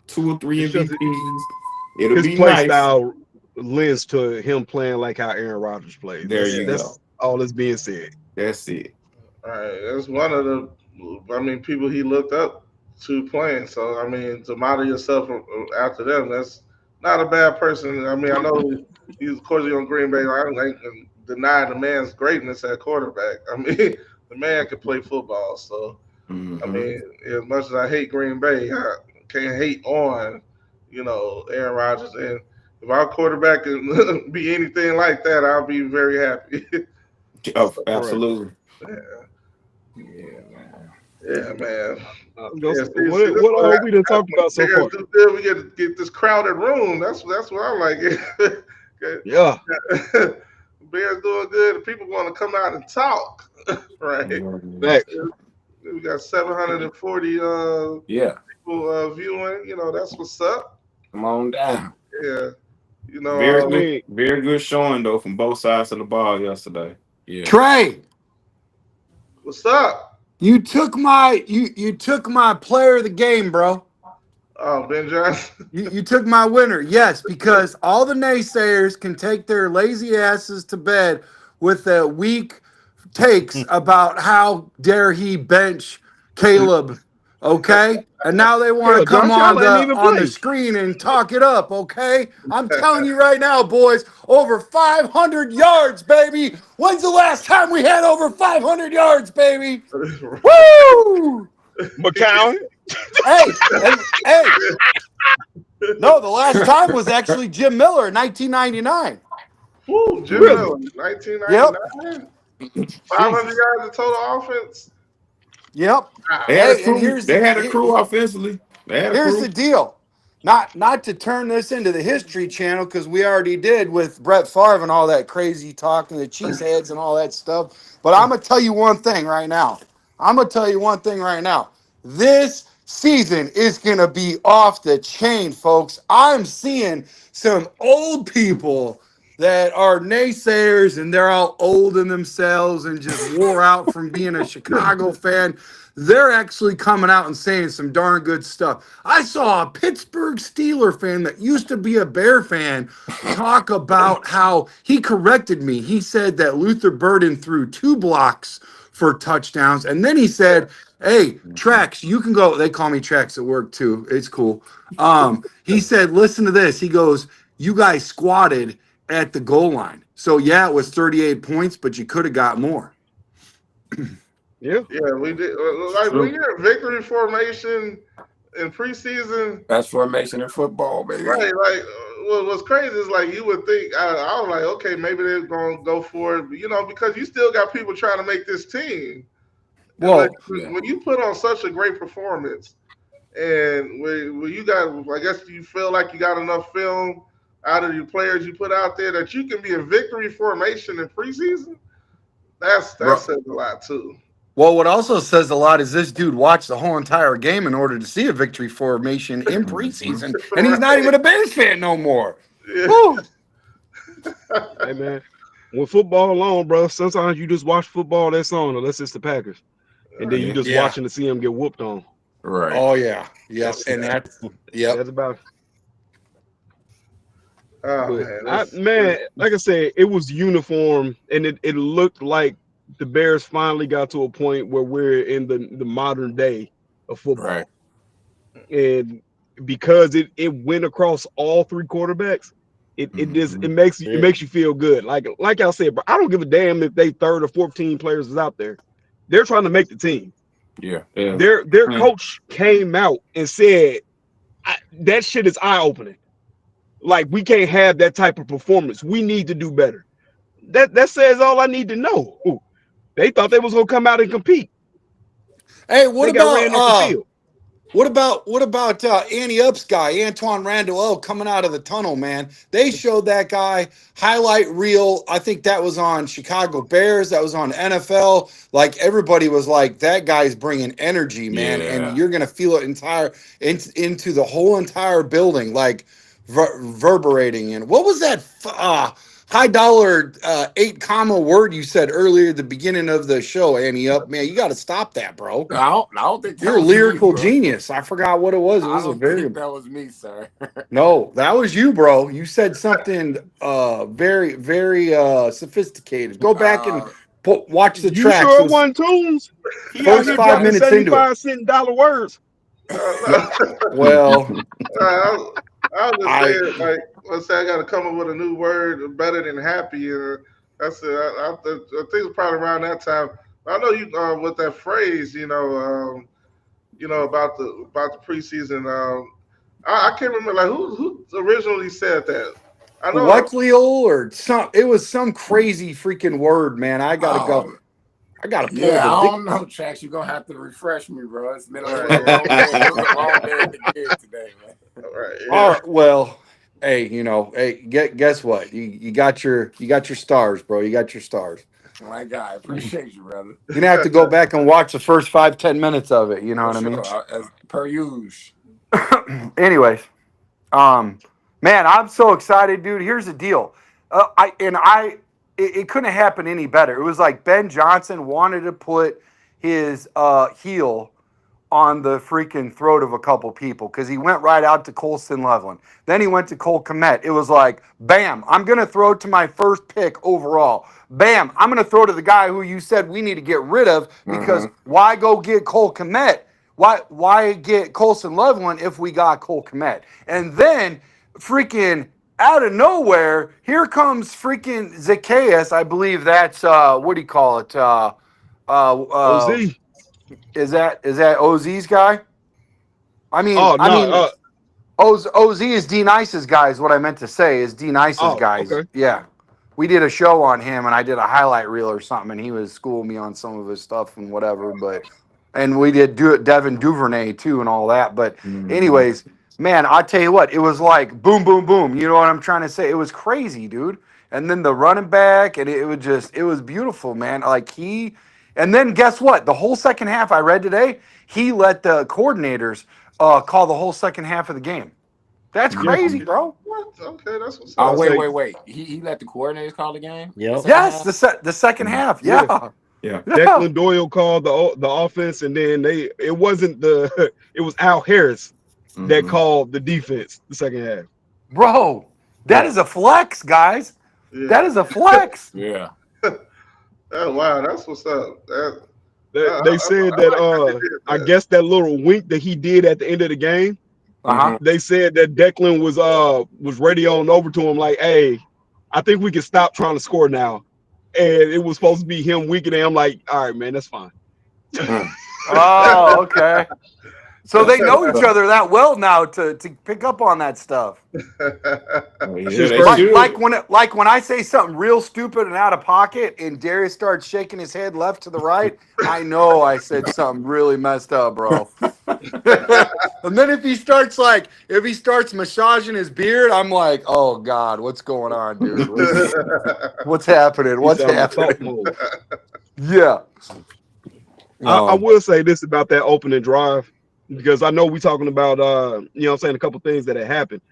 2 or 3 It's just MVPs. It'll his be play nice. style lends to him playing like how Aaron Rodgers plays. There you That's go. all that's being said. That's it. All right, that's one of the, I mean, people he looked up to playing. So I mean, to model yourself after them, that's not a bad person. I mean, I know he's of course he's on Green Bay. I ain't denying the man's greatness at quarterback. I mean, the man can play football. So I Mm-hmm. mean, as much as I hate Green Bay, I can't hate on, Aaron Rodgers. And if our quarterback can be anything like that, I'll be very happy. Oh, Correct. absolutely. Yeah, man. Yeah, man. Yeah, see, What this what what all we done happens talked when about so Bears far? do good. We get this crowded room. That's what I like. Yeah. Bears doing good, and people want to come out and talk. Right? Facts. We got 740 Yeah, people viewing. That's what's up. come on down. Yeah. Very I Um, good, mean, very good showing though from both sides of the ball yesterday. Yeah. Trey, what's up? you took my player of the game, bro. Oh, Ben Johnson. You took my winner. Yes, because all the naysayers can take their lazy asses to bed with the weak takes about how dare he bench Caleb, okay? And now they want to hell, come Josh Allen ain't even on the play. screen and talk it up, okay? I'm telling you right now, boys, over 500 yards, baby. When's the last time we had over 500 yards, baby? Woo! McCown. Hey, and hey, no, the last time was actually Jim Miller in 1999. Woo, Jim Really? Miller, Yep. 1999. 500 Jesus. yards of total offense. Yep. They Wow. had a Hey, and crew. They had a crew offensively. They had a here's crew. the deal. Not to turn this into the History Channel because we already did with Brett Favre and all that crazy talk and the cheeseheads and all that stuff. But I'm gonna tell you one thing right now. This season is gonna be off the chain, folks. I'm seeing some old people that are naysayers and they're all old in themselves and just wore out from being a Chicago fan. They're actually coming out and saying some darn good stuff. I saw a Pittsburgh Steeler fan that used to be a Bear fan talk about how he corrected me. He said that Luther Burden threw 2 blocks for touchdowns. And then he said, "Hey, Trex, you can go." They call me Trex at work too. It's cool. He said, "Listen to this." He goes, "You guys squatted at the goal line. So yeah, it was 38 points, but you could have got more." Yeah. Yeah, we did. It's Like when true. you're in victory formation in preseason, That's formation in football, baby. right? Like, what's crazy is like you would think. I was like, okay, maybe they're gonna go for it, because you still got people trying to make this team. And like, Well, Yeah. when you put on such a great performance, and when you got, I guess you feel like you got enough film out of your players you put out there that you can be in victory formation in preseason. That bro. says a lot too. Well, what also says a lot is this dude watched the whole entire game in order to see a victory formation in Mhm. preseason, and he's not Right? even a Bears fan no more. Yeah. Woo. Hey man. With football alone, bro, sometimes you just watch football that's on, unless it's the Packers. And then you Yeah. just Yeah. watching to see them get whooped on. Right. Oh yeah. Yep. That's And that's yep. that's about it. Oh But man, like I said, it was uniform and it looked like the Bears finally got to a point where we're in the modern day of football. Right. And because it went across all 3 quarterbacks, it just Mhm. it makes you feel good. Like I said, bro, I don't give a damn if they 3rd or 4th team players is out there. They're trying to make the team. Yeah. Yeah. Their Mm. coach came out and said that shit is eye opening. Like we can't have that type of performance. We need to do better. That says all I need to know. They thought they was gonna come out and compete. Hey, what They got ran off the about field. What about Annie Up's guy, Antoine Randall coming out of the tunnel, man? They showed that guy highlight reel. I think that was on Chicago Bears. That was on NFL. Like everybody was like, that guy's bringing energy, man, and Yeah. you're gonna feel it into the whole entire building, like reverberating. And what was that high dollar 8 comma word you said earlier at the beginning of the show, Annie Up? Man, you got to stop that, bro. I don't think that You're a was me, lyrical bro. genius. I forgot what it was. It I was a don't very think that was me, sir. no, that was you, bro. You said something very, very sophisticated. Go back and uh, watch the You tracks. sure It it was wasn't Tunes? He out first here five dropping minutes into it. 75-cent dollar words. Well, I was just I saying, like, let's say I got to come up with a new word better than happy. That's it. I think it's probably around that time. I know you with that phrase, about the preseason. I can't remember like who originally said that. I know. Weckleel or some it was some crazy freaking word, man. I gotta go. um, I gotta pull yeah, the I dick. don't know, Trax. You're gonna have to refresh me, bro. It was a Right, long day. It was a long day at the gig today, man. right, All yeah. right, well, hey, hey, guess what? You got your stars, bro. You got your stars. My guy, appreciate you, brother. You're gonna have to go back and watch the first 5-10 minutes of it. You know For what I mean? sure, as per usual. Anyways, um, man, I'm so excited, dude. Here's the deal. It couldn't happen any better. It was like Ben Johnson wanted to put his heel on the freaking throat of a couple people because he went right out to Colston Loveland. Then he went to Cole Kmet. It was like, bam, I'm going to throw to my first pick overall. Bam, I'm going to throw to the guy who you said we need to get rid of because Mm-hmm. why go get Cole Kmet? Why get Colston Loveland if we got Cole Kmet? And then freaking out of nowhere, here comes freaking Zacchaeus. I believe that's what do you call it? Uh, uh, OZ. is that OZ's guy? I mean, Oh I no. mean, OZ is D Nice's guy. Is what I meant to say. Is D Nice's guys? Okay. Yeah, we did a show on him, and I did a highlight reel or something, and he was schooling me on some of his stuff and whatever. But and we did do it Devin Duvernay too and all that. But Mm-hmm. anyways, man, I tell you what, it was like boom, boom, boom. You know what I'm trying to say? It was crazy, dude. And then the running back, and it was beautiful, man. And then guess what? The whole second half I read today, he let the coordinators call the whole second half of the game. That's Yeah. crazy, bro. What? Okay, that's what's Oh, I up. wait, say, wait, wait. He let the coordinators call the game. The Yep. second Yes, half. the second half. yeah. Yeah, Yeah. yeah, Declan Doyle called the offense, and then it wasn't it was Al Harris that Mm-hmm. called the defense the second half. bro. That Yeah. is a flex, guys. That Yeah. is a flex. Yeah. Oh, wow, that's what's up. They said I that like that they did I that. guess that little wink that he did at the end of the game, Uh huh. Mm-hmm. they said that Declan was radioing over to him like, hey, I think we can stop trying to score now. And it was supposed to be him winking at him like, all right, man, that's fine. Mm. Oh, okay. So they That's know what's each up. other that well now to pick up on that stuff. Oh, yeah, Shit's they crazy. Like should. when I say something real stupid and out of pocket, and Darius starts shaking his head left to the right, I know I said something really messed up, bro. And then if he starts massaging his beard, I'm like, oh God, what's going on, dude? What's happening? He What's said I'm a thought happening? mode. Yeah. I will say this about that opening drive, because I know we're talking about what I'm saying, a couple things that had happened.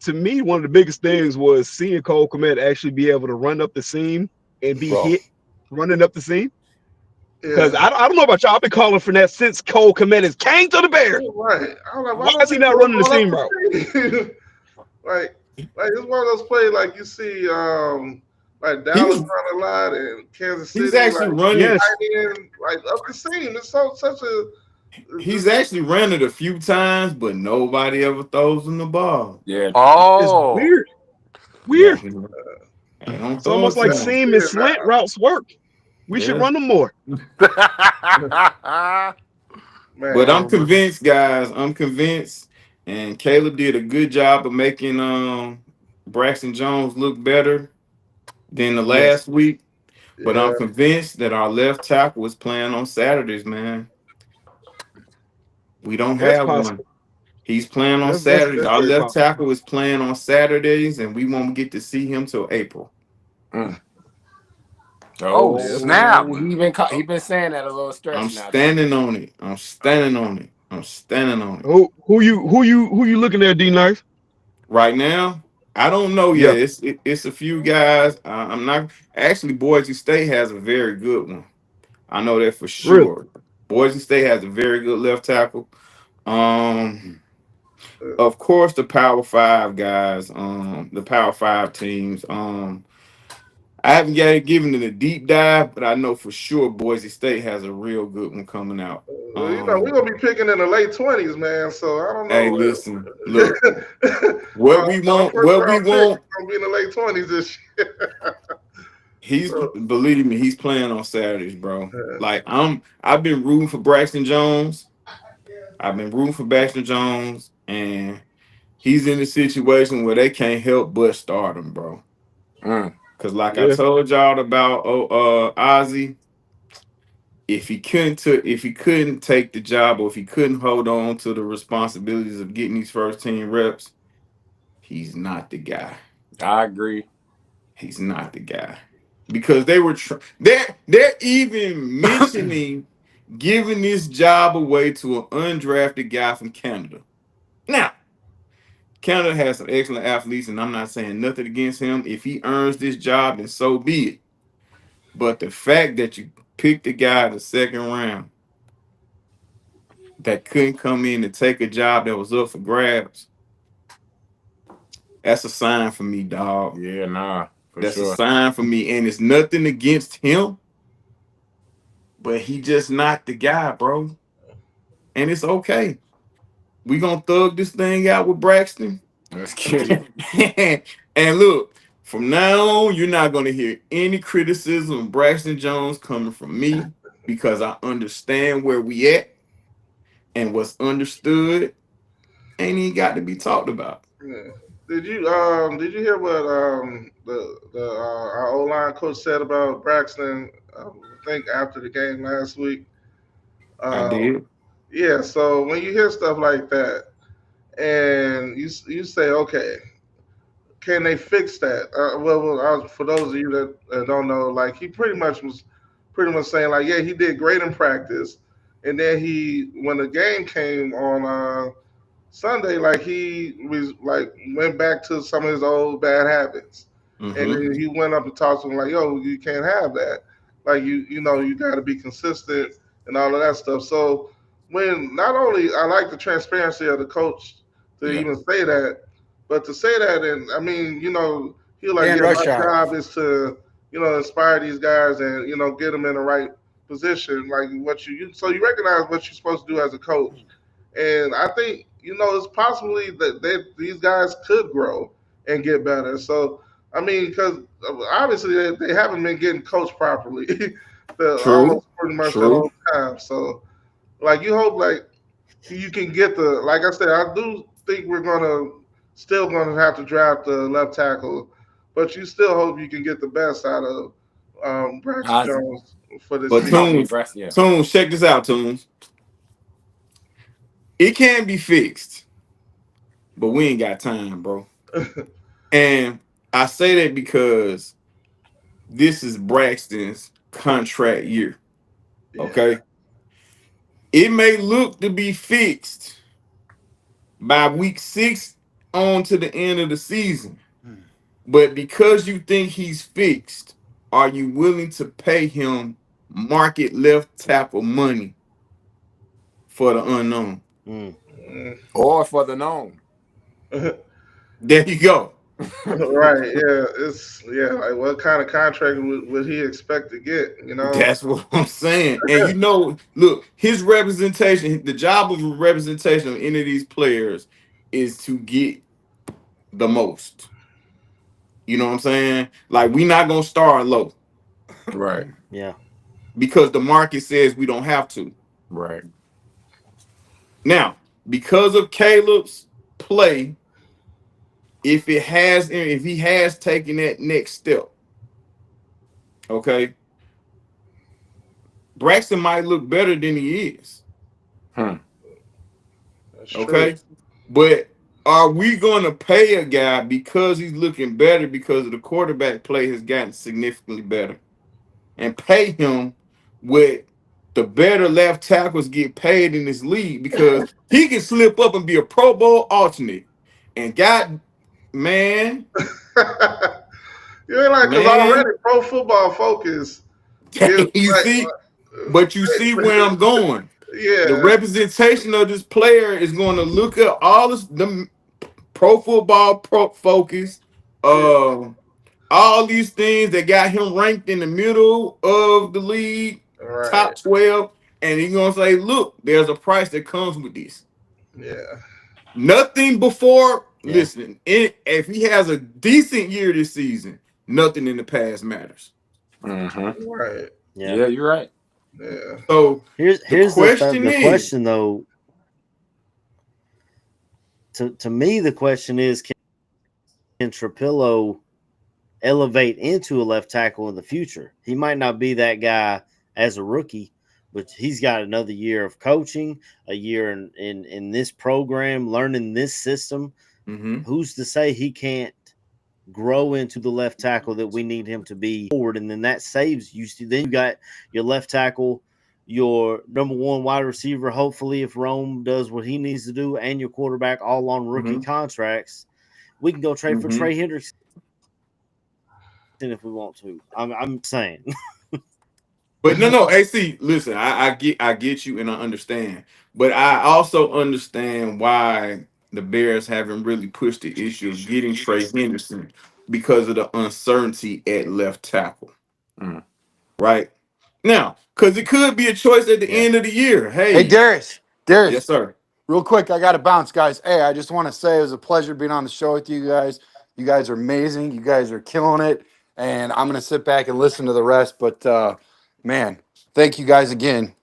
To me, one of the biggest things was seeing Cole Kmet actually be able to run up the seam and be Bro. hit running up the seam. Because Yeah. I don't know about y'all, I've been calling for that since Cole Kmet has came to the Bears. You're right. I was like, why Why don't is he they not throw the running the ball up seam route? the field? like it's one of those plays like you see, like Dallas He's run a lot and Kansas he's City, actually like running. Yes, tight end, like up the seam. It's such a He's just actually ran it a few times, but nobody ever throws him the ball. Yeah. it's Oh. weird. Yeah, Weird. I don't It's throw almost it to like that's him. seam and weird. slant routes work. We should Yeah, run them more. but Man, I'm um, convinced, guys. I'm convinced, and Caleb did a good job of making Braxton Jones look better than the Yes. last week. But I'm yeah, convinced that our left tackle was playing on Saturdays, man. We don't That's have one. possible. He's playing on Saturdays. That's Our very left possible. tackle is playing on Saturdays, and we won't get to see him till April. Mm. Oh Yeah, that's possible. snap! Oh, he been saying that a little I'm stretch now too. standing on it. I'm standing on it. I'm standing on it. Who you looking at, D Nice? Right now, I don't know Yeah, yet. It's a few guys. I'm not actually. Boise State has a very good one. I know that for really. sure. Boise State has a very good left tackle. Um, of course, the Power Five guys. The Power Five teams. I haven't yet given it a deep dive, but I know for sure Boise State has a real good one coming out. We're gonna be picking in the late 20s, man. So I don't Hey, know. listen, look, Our first what we round pick want. gonna be in the late 20s this year. He's So believe me, he's playing on Saturdays, bro. Like I've been rooting for Braxton Jones. I've been rooting for Braxton Jones, and he's in a situation where they can't help but start him, bro. Mm. Cause like I Yeah, told y'all about Ozzy, if he couldn't take the job, or if he couldn't hold on to the responsibilities of getting these first team reps, he's not the guy. I agree. He's not the guy. Because they were they're even mentioning giving this job away to an undrafted guy from Canada. Now, Canada has some excellent athletes, and I'm not saying nothing against him. If he earns this job, then so be it. But the fact that you picked a guy in the second round that couldn't come in and take a job that was up for grabs, that's a sign for me, dog. Yeah, nah, for That's a sure. sign for me. And it's nothing against him, but he just not the guy, bro. And it's okay. We gonna thug this thing out with Braxton. Let's get it. And look, from now on, you're not gonna hear any criticism of Braxton Jones coming from me because I understand where we at, and what's understood ain't even got to be talked about. yeah. Did you hear what the our O line coach said about Braxton? I think after the game last week. I Um, did. yeah. So when you hear stuff like that, and you say, okay, can they fix that? For those of you that don't know, like he pretty much was pretty much saying like, yeah, he did great in practice, and then when the game came on Sunday, like he was like went back to some of his old bad habits, and Mm-hmm. then he went up and talked to him like, "Yo, you can't have that. Like you got to be consistent and all of that stuff." So when not only I like the transparency of the coach to Yeah. even say that, but to say that, and I mean, he's like, And "Yeah, rush my hour. job is to inspire these guys and get them in the right position, like so you recognize what you're supposed to do as a coach." And I think it's possibly that these guys could grow and get better. So I mean, because obviously they haven't been getting coached properly, True. almost pretty much the True. whole time. So like you hope like you can get like I said, I do think we're still gonna have to draft the left tackle, but you still hope you can get the best out of Braxton Ozzy. Jones for this But I season. mean, Tunes, Braxton. Yeah. Tunes, check this out, Tunes. It can be fixed, but we ain't got time, bro. And I say that because this is Braxton's contract year. Yeah, Okay. It may look to be fixed by week 6 on to the end of the season. But because you think he's fixed, are you willing to pay him market left tackle money for the unknown? Mm. Or for the known. There you go. right. Yeah, like what kind of contract would he expect to get? That's what I'm saying. And look, his representation, the job of a representation of any of these players is to get the most. You know what I'm saying? Like, we not gonna start low Right. Yeah. because the market says we don't have to. Right. Now, because of Caleb's play, if he has taken that next step, okay, Braxton might look better than he is. Hmm. That's true. Okay, but are we going to pay a guy because he's looking better because of the quarterback play has gotten significantly better, and pay him what the better left tackles get paid in this league because he can slip up and be a Pro Bowl alternate, and God, man, You ain't like because man, already Pro Football Focus is you see, but you see where I'm going. The yeah, representation of this player is going to look at all this, the Pro Football Pro Focus, yeah, all these things that got him ranked in the middle of the league, right, top 12, and he's gonna say, "Look, there's a price that comes with this. yeah, Nothing before. Yeah. Listen, if he has a decent year this season, nothing in the past matters. Mm-hmm. right, Yeah. Yeah, you're right. yeah, So the Here's question the is, question though. To me, the question is, can Trapillo elevate into a left tackle in the future? He might not be that guy as a rookie, but he's got another year of coaching, a year in this program, learning this system. mhm, Who's to say he can't grow into the left tackle that we need him to be forward? And then that saves you. Then you got your left tackle, your number one wide receiver, hopefully, if Rome does what he needs to do, and your quarterback all on rookie mhm, contracts. We can go trade for mhm. Trey Hendrickson if we want to. I'm saying. But no, AC. Listen, I get you, and I understand. But I also understand why the Bears haven't really pushed the issue of getting Trey Henderson because of the uncertainty at left tackle. Mm. Right now, because it could be a choice at the Yeah. end of the year. Hey, Hey, Darius. yes, Darius, sir. real quick, I got to bounce, guys. Hey, I just want to say it was a pleasure being on the show with you guys. You guys are amazing. You guys are killing it. And I'm going to sit back and listen to the rest. But, man, thank you guys again.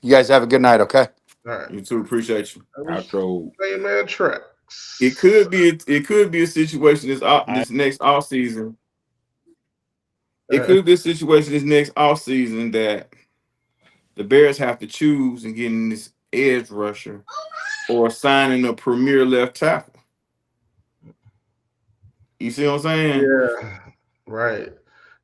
You guys have a good night, okay? all right. You too. Appreciate you. That was Outro. same man It tracks. could be. It could be a situation I this next off season. It Uh, could be a situation this next off season that the Bears have to choose and getting this edge rusher or signing a premier left tackle. You see what I'm saying? yeah, right.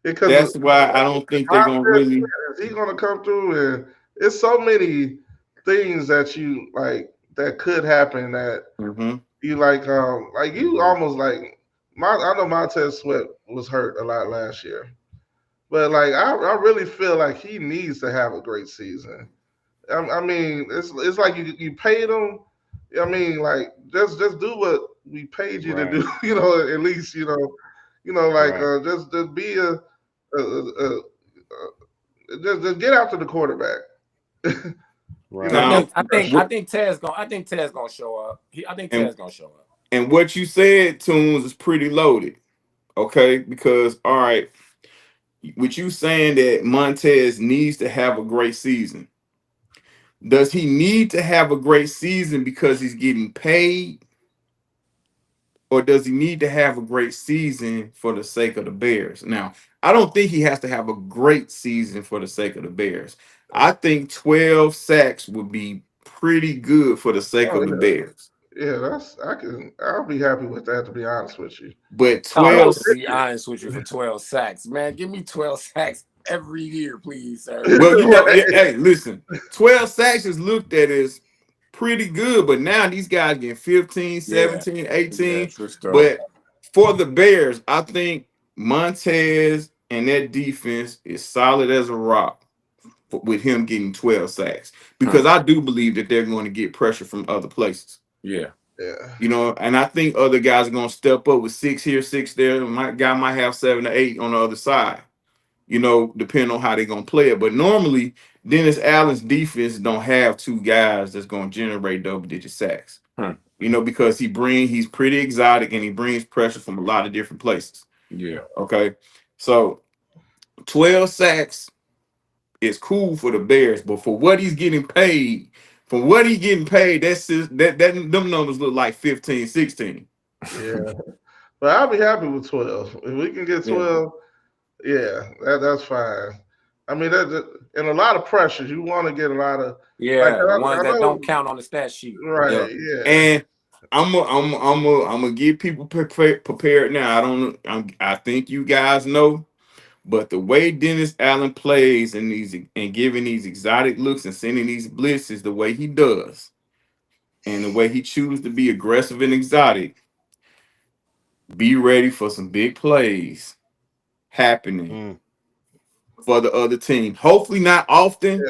Because That's why I don't think they're gonna Mindset, really. is he gonna come through? And it's so many things that you like that could happen that Mhm, you like you almost like my I know Montez Sweat was hurt a lot last year. But like I really feel like he needs to have a great season. I mean, it's like you paid him. I mean, like just do what we paid you to right, do. You know, at least like right, just be just get after the quarterback. You I right. know, think now, I think I what think Ted's gonna show up. I think and Ted's gonna show up. and what you said, Tunes, is pretty loaded. Okay, because all right, with you saying that Montez needs to have a great season, does he need to have a great season because he's getting paid, or does he need to have a great season for the sake of the Bears? Now, I don't think he has to have a great season for the sake of the Bears. I think 12 sacks would be pretty good for the sake of the oh Bears. yeah, I'll be happy with that to be honest with you. But I'm not 12, gonna be honest with you for 12 sacks, man. Give me 12 sacks every year, please, sir. well, Right. hey, listen, 12 sacks is looked at as pretty good, but now these guys getting 15, Yeah, 17, yeah, 18. true story. But for the Bears, I think Montez and that defense is solid as a rock with him getting 12 sacks because I do believe that they're going to get pressure from other places. Yeah, Yeah. And I think other guys are going to step up with 6 here, 6 there. My guy might have 7 or 8 on the other side, depending on how they're going to play it. But normally, Dennis Allen's defense don't have 2 guys that's going to generate double-digit sacks. Hmm. Because he's pretty exotic and he brings pressure from a lot of different places. yeah. Okay. So 12 sacks is cool for the Bears, but for what he's getting paid, them numbers look like 15, 16. Yeah. But I'll be happy with 12. If we can get Yeah. 12, yeah, that's fine. I mean, and a lot of pressures. You want to get a lot of like Yeah, the ones I that know, don't count on the stat sheet. right? Yeah. Yeah, And I'm gonna get people prepared now. I think you guys know, but the way Dennis Allen plays and giving these exotic looks and sending these blitzes the way he does, and the way he chooses to be aggressive and exotic, be ready for some big plays happening Mm. for the other team. Hopefully not often,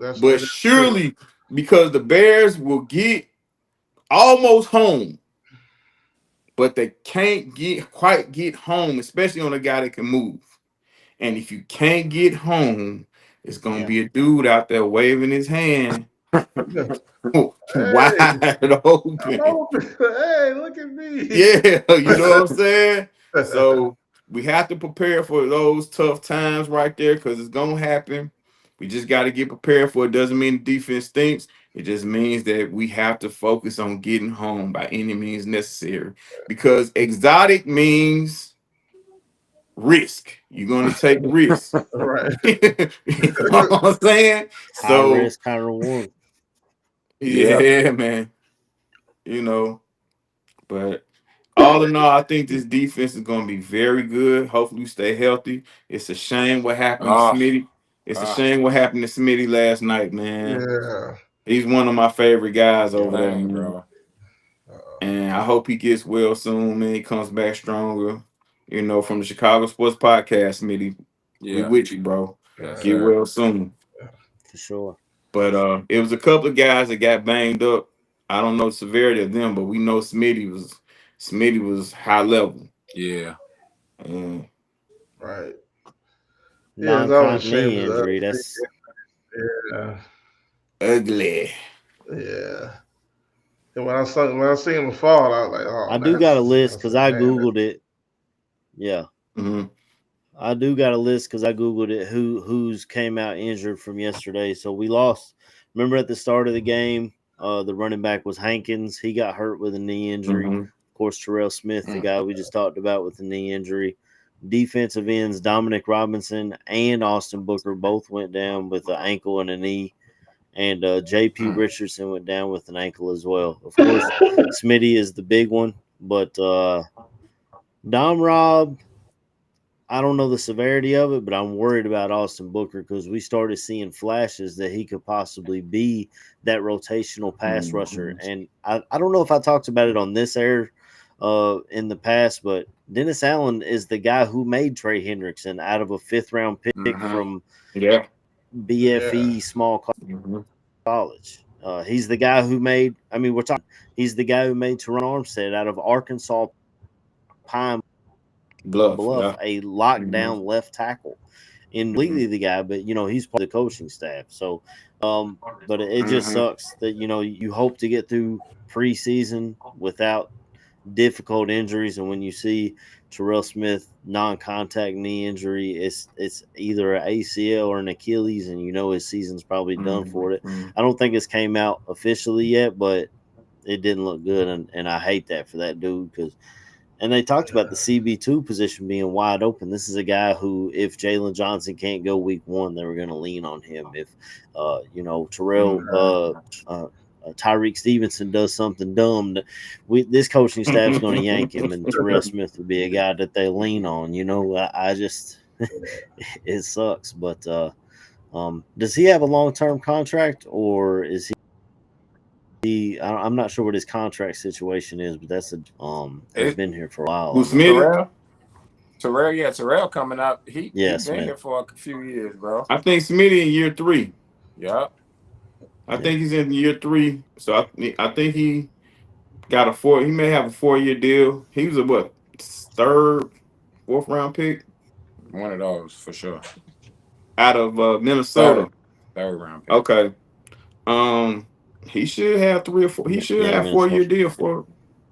that's but very true. surely, because the Bears will get almost home, but they can't quite get home, especially on a guy that can move. And if you can't get home, it's gonna Yeah. be a dude out there waving his hand Hey, wide I'm open. open. Hey, look at me. Yeah, you know what I'm saying? So we have to prepare for those tough times right there because it's gonna happen. We just got to get prepared for it. Doesn't mean the defense stinks. It just means that we have to focus on getting home by any means necessary. Because exotic means risk. You're gonna take risks. Right. You know what I'm saying? High So risk, high reward. Yeah. yeah, man. You know, but all in all, I think this defense is going to be very good. Hopefully, we stay healthy. It's a shame what happened to Oh, Smitty. It's a shame what happened to Smitty last night, man. Yeah. He's one of my favorite guys over there, dang, man. bro. And I hope he gets well soon, man. He comes back stronger. You know, from the Chicago Sports Podcast, Smitty. We Yeah. with you, bro. Yes, Get sir. well soon. For sure. But it was a couple of guys that got banged up. I don't know the severity of them, but we know Smitty was high level. Yeah. And Right. Yeah, it's always a Non-con shame knee to injury. That's yeah. ugly. Yeah. And when I seen him fall, I was like, I oh, do got a list I because said, I man, googled it. Yeah, Mhm. I do got a list because I googled it. Who's came out injured from yesterday? So we lost. Remember at the start of the game, the running back was Hankins. He got hurt with a knee injury. Mhm. Of course, Terrell Smith, the guy we just talked about with the knee injury. Defensive ends Dominic Robinson and Austin Booker both went down with an ankle and a knee. And J.P. Richardson went down with an ankle as well. Of course, Smitty is the big one, but Dom Rob, I don't know the severity of it, but I'm worried about Austin Booker because we started seeing flashes that he could possibly be that rotational pass rusher. Mhm. And I don't know if I talked about it on this air in the past, but Dennis Allen is the guy who made Trey Hendrickson out of a 5th round pick Mm-hmm. from Yeah. yeah, BFE small Mhm. college. He's the guy who made, I mean, we're talking, he's the guy who made Teron Armstead out of Arkansas Pine Bluff. Bluff Yeah. a Mhm. lockdown left tackle. In Mhm. completely the guy, but he's part of the coaching staff. So, but it just Mm-hmm. sucks that you hope to get through preseason without difficult injuries, and when you see Terrell Smith non-contact knee injury, it's either an ACL or an Achilles, and his season's probably done for it. Mhm. I don't think it's came out officially yet, but it didn't look good, and I hate that for that dude because. And they talked about the CB2 position being wide open. This is a guy who, if Jalen Johnson can't go week 1, they were going to lean on him. If, Terrell, Tyreek Stevenson does something dumb, this coaching staff is going to yank him, and Terrell Smith would be a guy that they lean on. I just, it sucks. But does he have a long term contract, or is I'm not sure what his contract situation is, but he's It been here for a while. Who, I know. Smitty? Terrell coming up. He Yeah, been Smith. here for a few years, bro. I think Smitty in year 3. Yep. I Yeah. think he's in year 3. So I think he got he may have a 4-year deal. He was a what, 3rd, 4th round pick One of those for sure. out of Minnesota. Third. Third round pick. Okay. Um, he should have 3 or 4. He should Yeah, have 4-year Minnesota. deal for.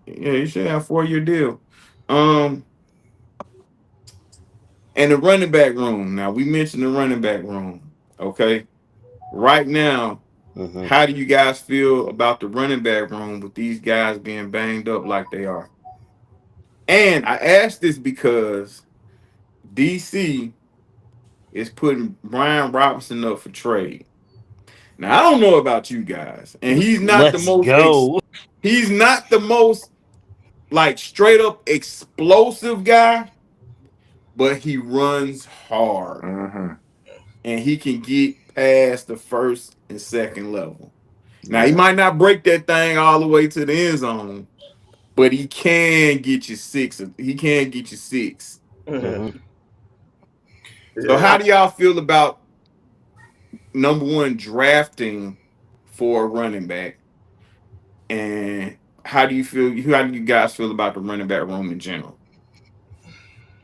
Yeah, he should have 4-year deal. Um, and the running back room. Now we mentioned the running back room. Okay. Right now, Mm-hmm. how do you guys feel about the running back room with these guys being banged up like they are? And I asked this because DC is putting Brian Robinson up for trade. Now I don't know about you guys, and Let's go. he's not the most like straight up explosive guy, but he runs hard Mm-hmm. and he can get past the first and second level. Now he Yeah. might not break that thing all the way to the end zone, but he can get you six. He can get you six. Mhm. So Yeah. how do y'all feel about number one drafting for a running back, and how do you guys feel about the running back room in general?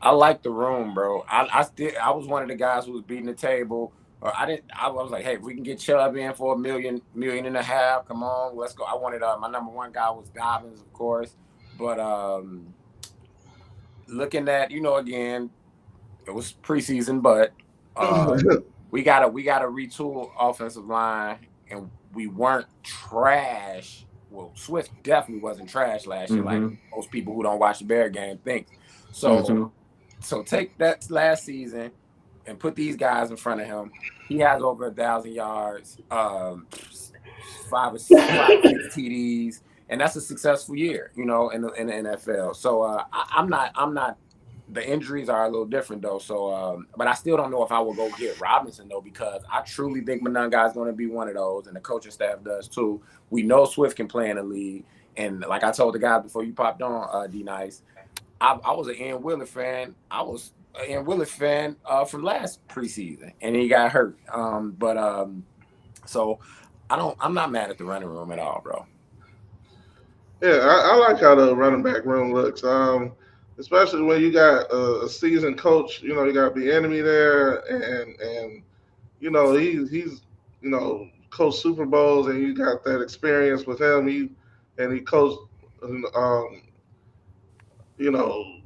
I like the room, bro. I was one of the guys who was beating the table. Or I was like, hey, if we can get Chubb in for million and a half, come on, let's go. I wanted my number one guy was Dobbins, of course. But looking at, again, it was preseason, but we gotta retool offensive line, and we weren't trash. Well, Swift definitely wasn't trash last year, like Mm-hmm. most people who don't watch the Bear game think. So Mm-hmm. so take that last season and put these guys in front of him. He has over 1,000 yards, five or six TDs, and that's a successful year, in the NFL. So I'm not. The injuries are a little different though. So, but I still don't know if I will go get Robinson though, because I truly think Monanga is going to be one of those, and the coaching staff does too. We know Swift can play in the league, and like I told the guys before you popped on, D Nice, I was an Ian Wheeler fan. I was an Ian Wheeler fan from last preseason, and he got hurt. So I'm not mad at the running room at all, bro. Yeah, I like how the running back room looks. Especially when you got a seasoned coach. You got the enemy there, and he's coached Super Bowls, and you got that experience with him. He coached, um,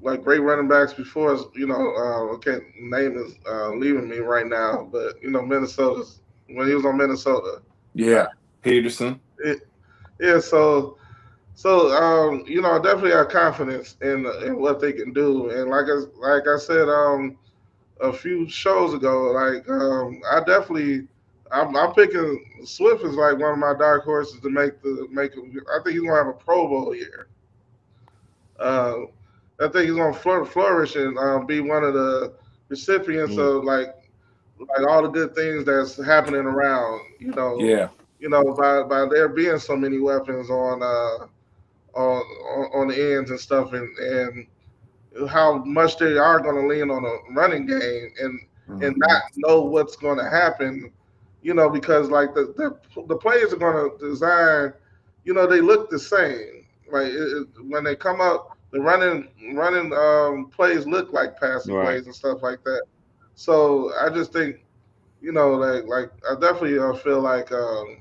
like great running backs before. I can't name is leaving me right now, but Minnesota's when he was on Minnesota. Yeah, Peterson. It, yeah, so I definitely have confidence in what they can do, and like I said a few shows ago, like I definitely I'm picking Swift as like one of my dark horses to make. I think he's gonna have a Pro Bowl year. Uh, I think he's gonna flourish and be one of the recipients Mm. of like all the good things that's happening around. yeah, By there being so many weapons on the ends and stuff, and how much they are going to lean on a running game and Mm-hmm. not know what's going to happen, because like the players are going to design, they look the same. Like when they come up, the running plays look like passing Right. plays and stuff like that. So I just think, like I definitely feel like by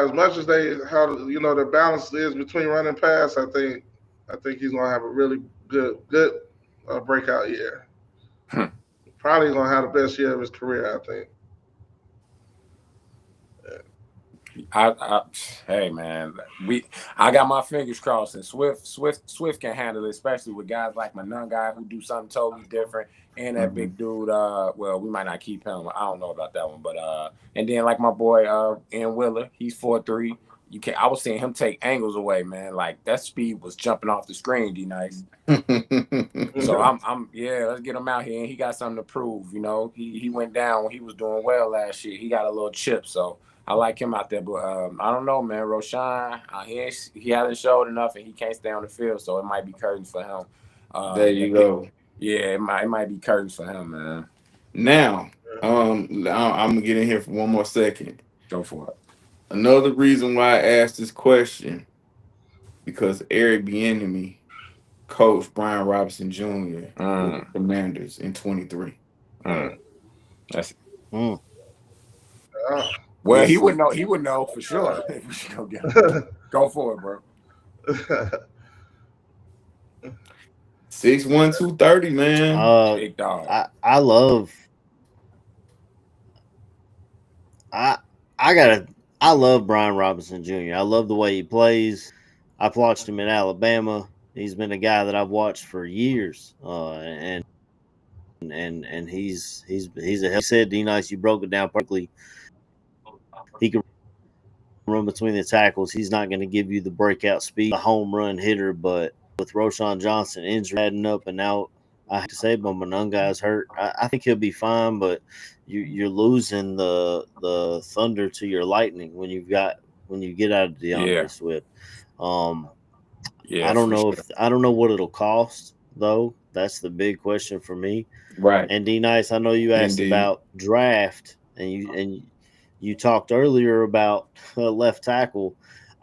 as much as they how the balance is between run and pass, I think he's gonna have a really good breakout year. Hmm. Probably gonna have the best year of his career, I think. I hey man, I got my fingers crossed, and Swift can handle it, especially with guys like my nun guy who do something totally different, and that Mm-hmm. big dude. Well, we might not keep him. I don't know about that one, but and then like my boy Ian Willer, he's 4'3". I was seeing him take angles away, man. Like that speed was jumping off the screen. D Nice. So yeah, let's get him out here, and he got something to prove. He went down when he was doing well last year. He got a little chip, so I like him out there. But I don't know, man. Roshan, he hasn't showed enough, and he can't stay on the field, so it might be curtains for him. There Yeah, you go. yeah, it might be curtains for him, man. Now, I'm gonna get in here for one more second. Go for it. Another reason why I asked this question because Eric Bieniemy coached Brian Robinson Jr. with the Mm, Commanders in 23. mm. That's Mm. Yeah. well, he Yes, would know. He would know for sure if we should go get him. Go for it, bro. 6'1", 230, man. Big dog. I love I I love Brian Robinson Jr. I love the way he plays. I've watched him in Alabama. He's been a guy that I've watched for years, and and he's a hell. He said, D Nice, you broke it down perfectly. He can run between the tackles. He's not going to give you the breakout speed, the home run hitter, but with Roshan Johnson injury adding up, and now I have to say, but Monunga is hurt. I think he'll be fine, but you're losing the thunder to your lightning when you get out of DeAndre Swift. Yeah, I don't know sure. if I don't know what it'll cost though. That's the big question for me. Right. And D Nice, I know you asked Indeed. about draft, and you talked earlier about left tackle.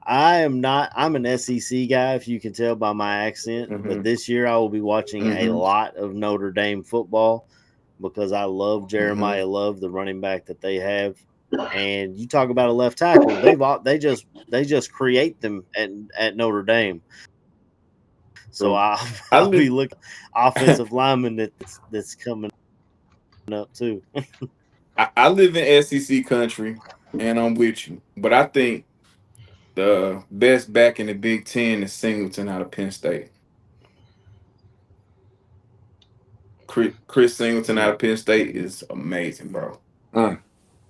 I'm an SEC guy, if you can tell by my accent. Mhm. But this year I will be watching a lot of Notre Dame football because I love Jeremiah Love, the running back that they have. And you talk about a left tackle, they just create them at Notre Dame. So I'll be looking offensive lineman that's coming up too. I live in SEC country, and I'm with you. But I think the best back in the Big Ten is Singleton out of Penn State. Chris Singleton out of Penn State is amazing, bro.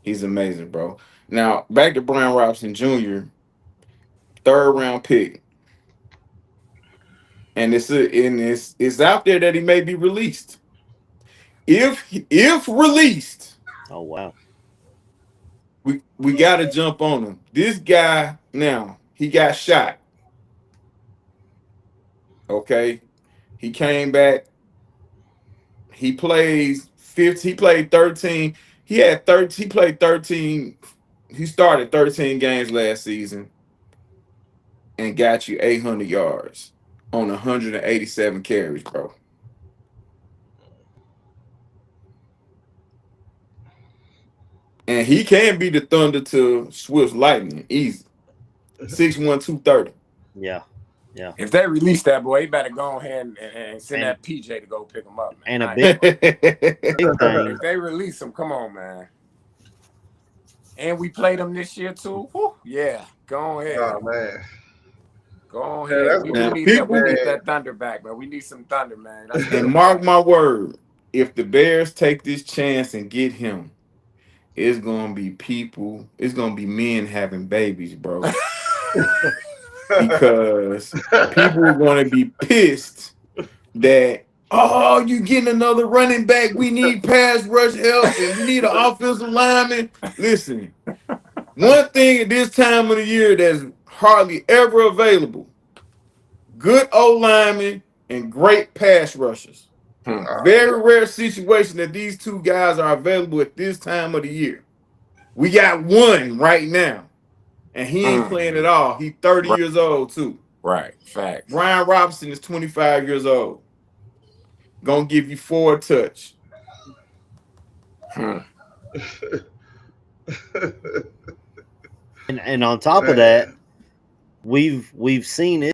He's amazing, bro. Now back to Brian Robinson Jr., 3rd-round pick, and it's out there that he may be released. If released, Oh wow. we got to jump on him. This guy now, he got shot. Okay, he came back. He plays 50. He played 13. He had 13. He played 13. He started 13 games last season and got you 800 yards on 187 carries, bro. And he can be the thunder to Swift's lightning easy. 6'1", 230. Yeah. Yeah. If they release that boy, he better go ahead and send that PJ to go pick him up, man. And a big thing. If they release him, come on, man. And we played him this year too. Woo, yeah, go ahead. Oh man. Go Yeah, ahead. that's We gonna need be that. We big. need that thunder back, man. We need some thunder, man. That's And mark my word, if the Bears take this chance and get him, it's gonna be people. It's gonna be men having babies, bro. Because people are gonna be pissed that you getting another running back. We need pass rush help and we need an offensive lineman. Listen, one thing at this time of the year that's hardly ever available: good O linemen and great pass rushers. Very rare situation that these two guys are available at this time of the year. We got one right now, and he ain't playing at all. He's 30 years old too. Right, facts. Brian Robinson is 25 years old. Gonna give you 4 touch. And on top of that, we've seen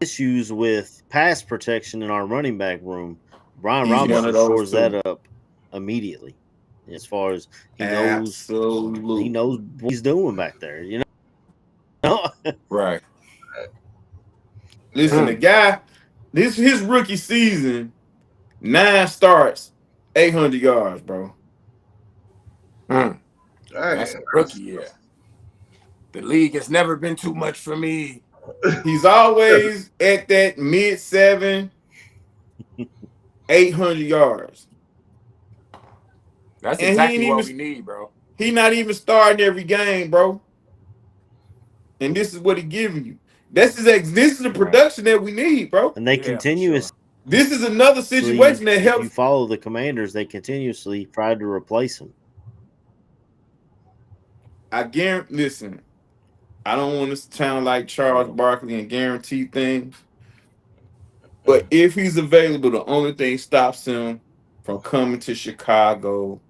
issues with pass protection in our running back room. Brian Robinson shores that up immediately. As far as he knows what he's doing back there, you know. Right. Listen, the guy, this his rookie season, 9 starts, 800 yards, bro. That's a rookie year. The league has never been too much for me. He's always at that mid-7, 800 yards. That's exactly what we need, bro. He not even starting every game, bro. And this is what he giving you. This is the production that we need, bro. And they continuously. This is another situation that helps. If you follow the Commanders, they continuously tried to replace him. I guarantee. Listen, I don't want to sound like Charles Barkley and guarantee things, but if he's available, the only thing stops him from coming to Chicago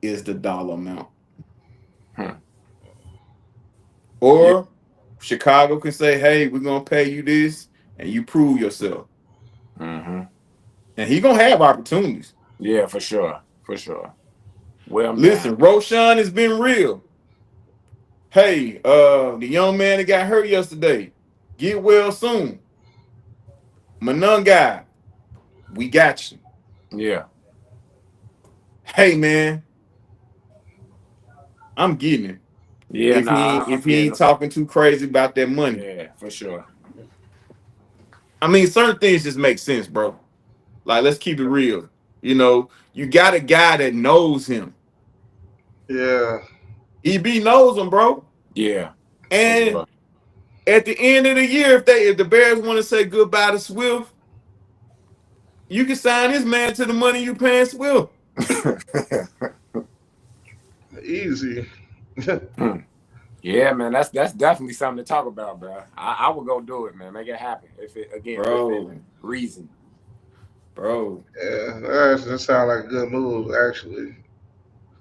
is the dollar amount. Or Chicago can say, "Hey, we're gonna pay you this, and you prove yourself." And he gonna have opportunities. Yeah, for sure, for sure. Well, listen, Roshan has been real. Hey, the young man that got hurt yesterday, get well soon. Monunga, we got you. Yeah. hey man, I'm getting him. Yeah, nah, I'm If he getting ain't him. talking too crazy about that money. Yeah, for sure. I mean, certain things just make sense, bro. Like, let's keep it real. You know, you got a guy that knows him. Yeah. EB knows him, bro. Yeah, for And sure. at the end of the year, if the Bears want to say goodbye to Swift, you can sign this man to the money you paying Swift. Easy. Yeah, man, that's definitely something to talk about, bro. I would go do it, man. Make it happen. If it again within Bro, reason. bro, Yeah, that sounds like a good move, actually.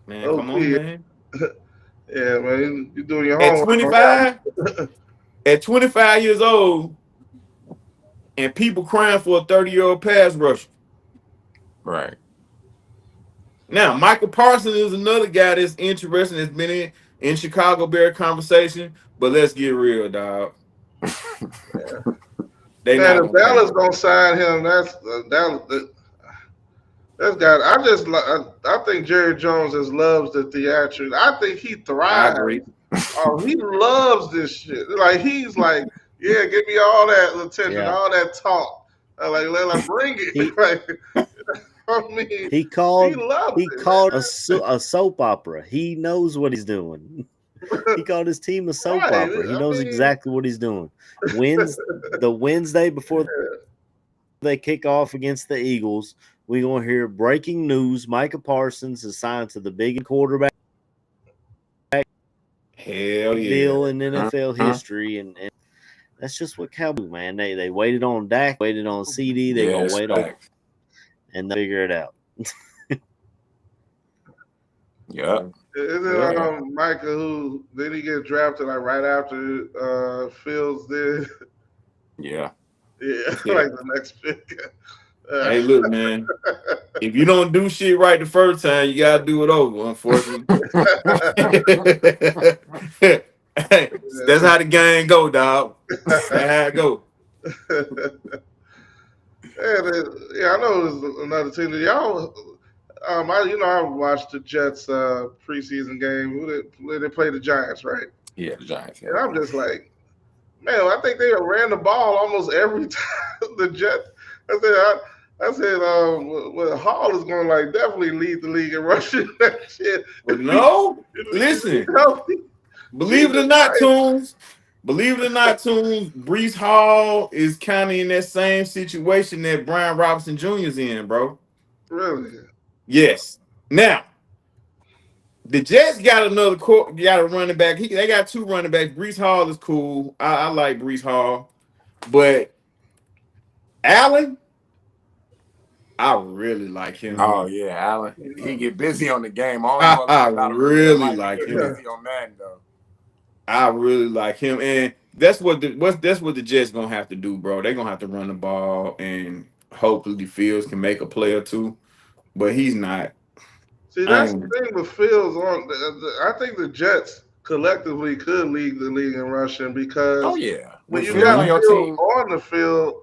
man, come on, OP, man. yeah, man, you doing your At homework on 25, that. at 25 years old, and people crying for a 30-year-old pass rusher. Right. Now, Michael Parsons is another guy that's interesting, that's been in Chicago Bear conversation. But let's get real, dog. They Man, not if gonna pay Dallas him. gonna sign him, that's got. I think Jerry Jones just loves the theatrics. I think he I thrives. agree. Oh, he loves this shit. Like he's like, yeah, give me all that attention, Yeah. all that talk. Like bring it. He Like, I mean, he he called loves he it, called a soap opera. He knows what he's doing. man. He called his team a soap Right. opera. He I knows mean, exactly what he's doing. The Wednesday before they kick off against the Eagles, we're gonna hear breaking news. Micah Parsons is signed to the biggest quarterback Hell yeah. deal in NFL Mhm. history, and that's just what Cowboys do, man. They waited on Dak, waited on CD. They're Yeah, gonna it's wait on facts. and they figure it out. Yep. isn't Yeah. Micah who did he get drafted like right after Fields did? Yeah. Yeah, Yeah. like the next pick. Uh, Hey, look, man. If you don't do shit right the first time, you gotta do it over, unfortunately. That's how the game go, dog. That's how it go. yeah, I know there's another team. That y'all, I watched the Jets preseason game. They played the Giants, right? Yeah, the Giants. And Yeah. I'm just like, man, I think they ran the ball almost every time. The Jets. I said, Hall is going to like definitely lead the league in rushing that shit. But no, If he's listen. healthy, Believe it or Jesus not, Christ, Tunes. Believe it or not, Tunes. Brees Hall is kind of in that same situation that Brian Robinson Jr. is in, bro. really? Yes. Now, the Jets got got a running back. They got two running backs. Brees Hall is cool. I like Brees Hall. But Allen, I really like him. Oh yeah, Allen. He get busy on the game. I don't know a I lot about him in real really life. He like get him. busy on Madden though. I really like him, and that's what the Jets gonna have to do, bro. They're gonna have to run the ball, and hopefully Fields can make a play or two. But he's not. See, I that's ain't. the thing with Fields. I think the Jets collectively could lead the league in rushing Oh because yeah. when With you Fields got on your Fields team. on the field,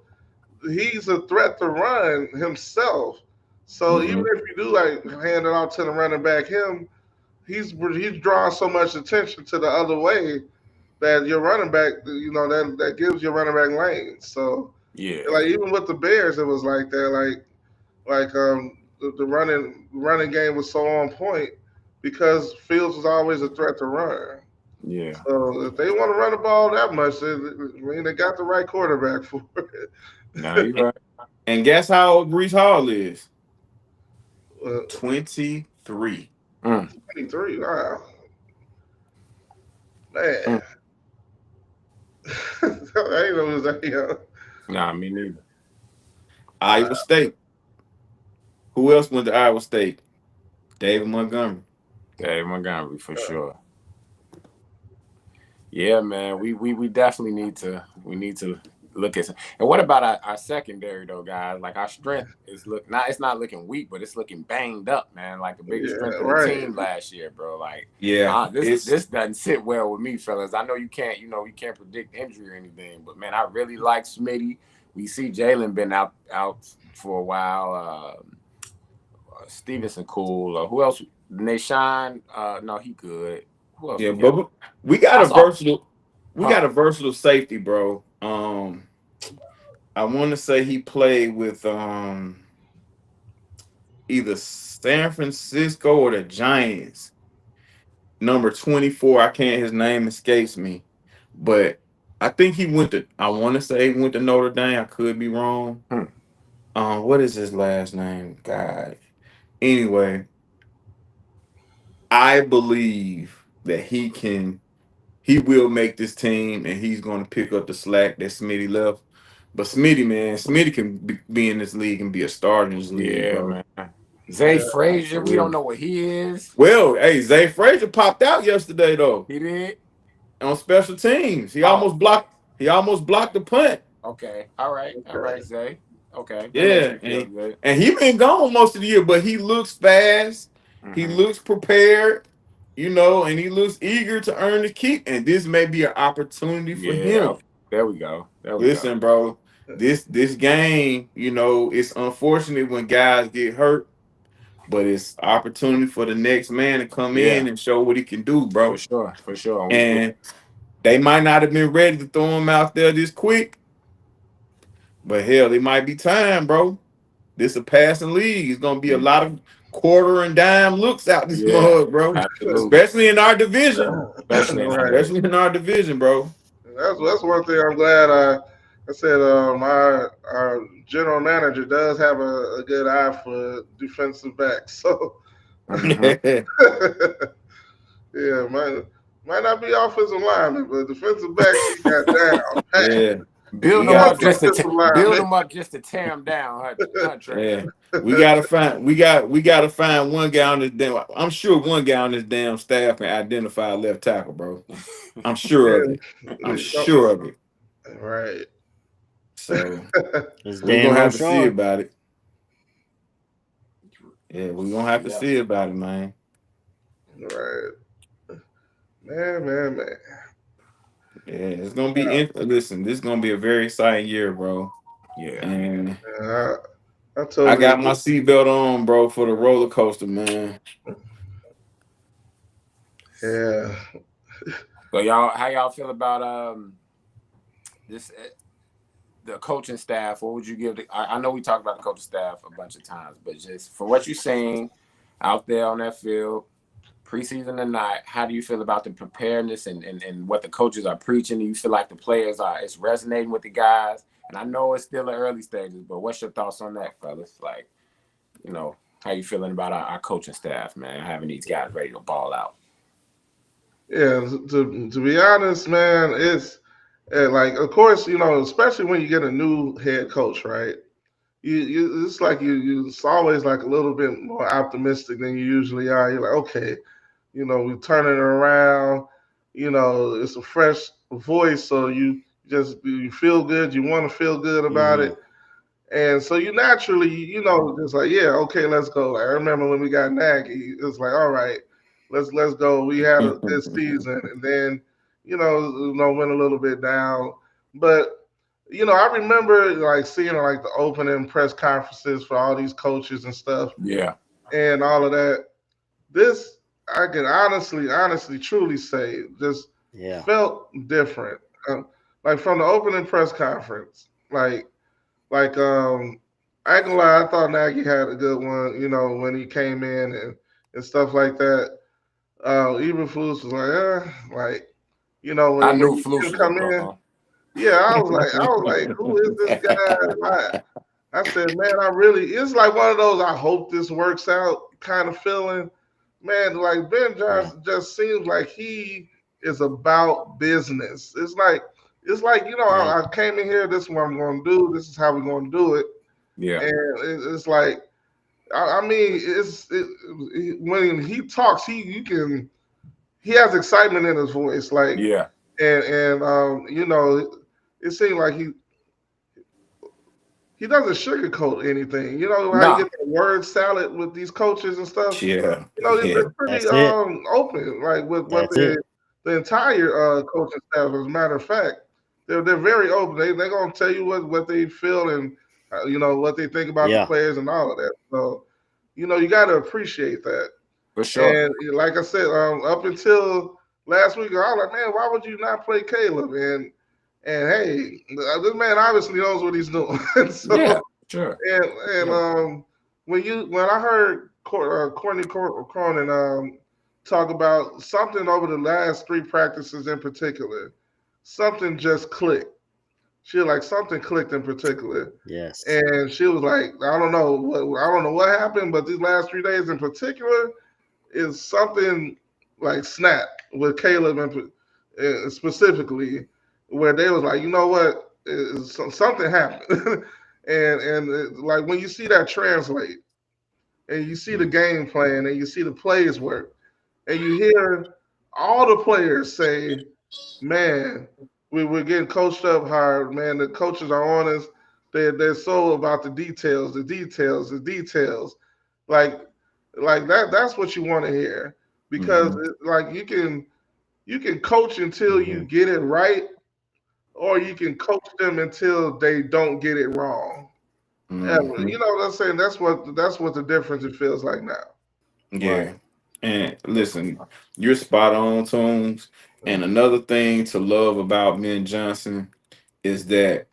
he's a threat to run himself. So even Mhm. if you do like hand it off to the running back, he's drawing so much attention to the other way that your running back, that gives your running back lanes. So like Yeah. even with the Bears, it was like that. The running game was so on point because Fields was always a threat to run. Yeah. So if they want to run the ball that much, they got the right quarterback for it. Now you right. And guess how old Brees Hall is? uh, 23. Mm, 23, wow, man. mm. I didn't know it was that young. Nah, me neither. Iowa State. Who else went to Iowa State? David Montgomery. Dave Montgomery for sure. Yeah, man. We definitely need to look at some. And what about our secondary though, guys? Like our strength is it's not looking weak, but it's looking banged up, man. Like the biggest Yeah, strength of the right. team last year, bro. Like Yeah, it's this doesn't sit well with me, fellas. I know you can't predict injury or anything, but man, I really like Smitty. We see Jalen been out for a while. Stevenson cool. Who else? Nashawn. No, he good. Who else Yeah, we got? but we got I a saw. versatile, Huh. safety, bro. I want to say he played with either San Francisco or the Giants. Number 24, I can't. His name escapes me, but I think he went to. I want to say he went to Notre Dame. I could be wrong. Hmm. What is his last name? God. Anyway, I believe that he can. He will make this team, and he's going to pick up the slack that Smitty left. But Smitty, man, Smitty can be in this league and be a starter in this league, Yeah, bro. man. Zay Yeah. Frazier. For We don't real. know what he is. Well, hey, Zay Frazier popped out yesterday though He did. on special teams. He Oh, almost blocked. He almost blocked the punt. okay. All right. All right, Zay. Okay, that makes Yeah, me feel good. and he been gone most of the year, but he looks fast. He Hmm. looks prepared, and he looks eager to earn the keep. And this may be an opportunity for Yeah. him. Okay. There we go. There we go. Listen, bro, this game, it's unfortunate when guys get hurt, but it's opportunity for the next man to come Yeah, in and show what he can do, for bro. sure. For sure. And we And they might not have been ready to throw him out there this quick, but hell, it might be time, bro. This a passing league. It's gonna be a lot of quarter and dime looks out this yeah, mug, bro. absolutely. Especially in our division. Especially in our Right. Especially in our division, bro. That's one thing I'm glad I said my our general manager does have a good eye for defensive backs. So hmm yeah, might not be offensive lineman, but defensive backs he got down. Pat. Yeah. build We them gotta up find, just to Offensive build lineman. them up just to tear them down, huh, Trey? yeah. We gotta find one guy on this damn. I'm sure one guy on this damn staff can identify a left tackle, bro. I'm sure of it. I'm Yeah. sure of it. Right. So It's we're Dan gonna have to see Rochon. about it. Yeah, we're gonna have to Yeah. see about it, man. Right. Man. Yeah, it's gonna be listen, this is gonna be a very exciting year, bro. Yeah. And Yeah, I I totally got my agree. seatbelt on, bro, for the roller coaster, man. Yeah. So y'all, how y'all feel about this the coaching staff? What would you give? I know we talked about the coaching staff a bunch of times, but just for what you're seeing out there on that field, preseason or not, how do you feel about the preparedness and what the coaches are preaching? Do you feel like the players it's resonating with the guys? And I know it's still the early stages, but what's your thoughts on that, fellas? Like, how you feeling about our coaching staff, man, having these guys ready to ball out? Yeah, to be honest, man, it's like, of course, especially when you get a new head coach, right? You it's like it's always like a little bit more optimistic than you usually are. You're like, okay, we're turning it around. It's a fresh voice, so you feel good. You want to feel good about Hmm. it. And so you naturally, just like, yeah, okay, let's go. I remember when we got Nagy, it was like, all right, let's go. We had a good season, and then, went a little bit down. But I remember like seeing like the opening press conferences for all these coaches and stuff, Yeah. and all of that. This I can honestly, truly say, just Yeah. felt different. Like from the opening press conference, like I ain't gonna lie, I thought Nagy had a good one, when he came in and stuff like that. Even Flus was like, like, I when knew he Flus didn't was gonna come go in, on. yeah, I was like, who is this guy? I said, man, it's like one of those I hope this works out kind of feeling. Man, like Ben Yeah. Johnson just seems like he is about business. It's like Yeah. I came in here. This is what I'm going to do. This is how we're going to do it. Yeah. And it's like I mean, when he talks, he has excitement in his voice, like Yeah. and it seems like he doesn't sugarcoat anything. You know how you Nah. get the word salad with these coaches and stuff. Yeah, yeah. They're pretty That's it. open, like with what That's it. the entire coaching staff. As a matter of fact, they're very open. They're gonna tell you what they feel and what they think about the Yeah. players and all of that. So you got to appreciate that. For sure. And like I said, up until last week, I was like, man, why would you not play Caleb? And hey, this man obviously knows what he's doing. Yeah, So sure. and when I heard Courtney Cronin talk about something over the last three practices in particular, something just clicked. She was like something clicked in particular, Yes. and she was like, I don't know what happened, but these last 3 days in particular is something like snap with Caleb and specifically, where they was like, you know what, something happened, like when you see that translate, and you see the game plan, and you see the plays work, and you hear all the players say, man, we're getting coached up hard, man. The coaches are on us. They're so about the details, the details, the details. Like that's what you want to hear because Mm-hmm. like you can coach until you Mm-hmm. get it right, or you can coach them until they don't get it wrong. Ever. Mm-hmm. You know what I'm saying? That's what the difference it feels like now. Right. Yeah. And listen, you're spot on, Tunes. And another thing to love about Ben Johnson is that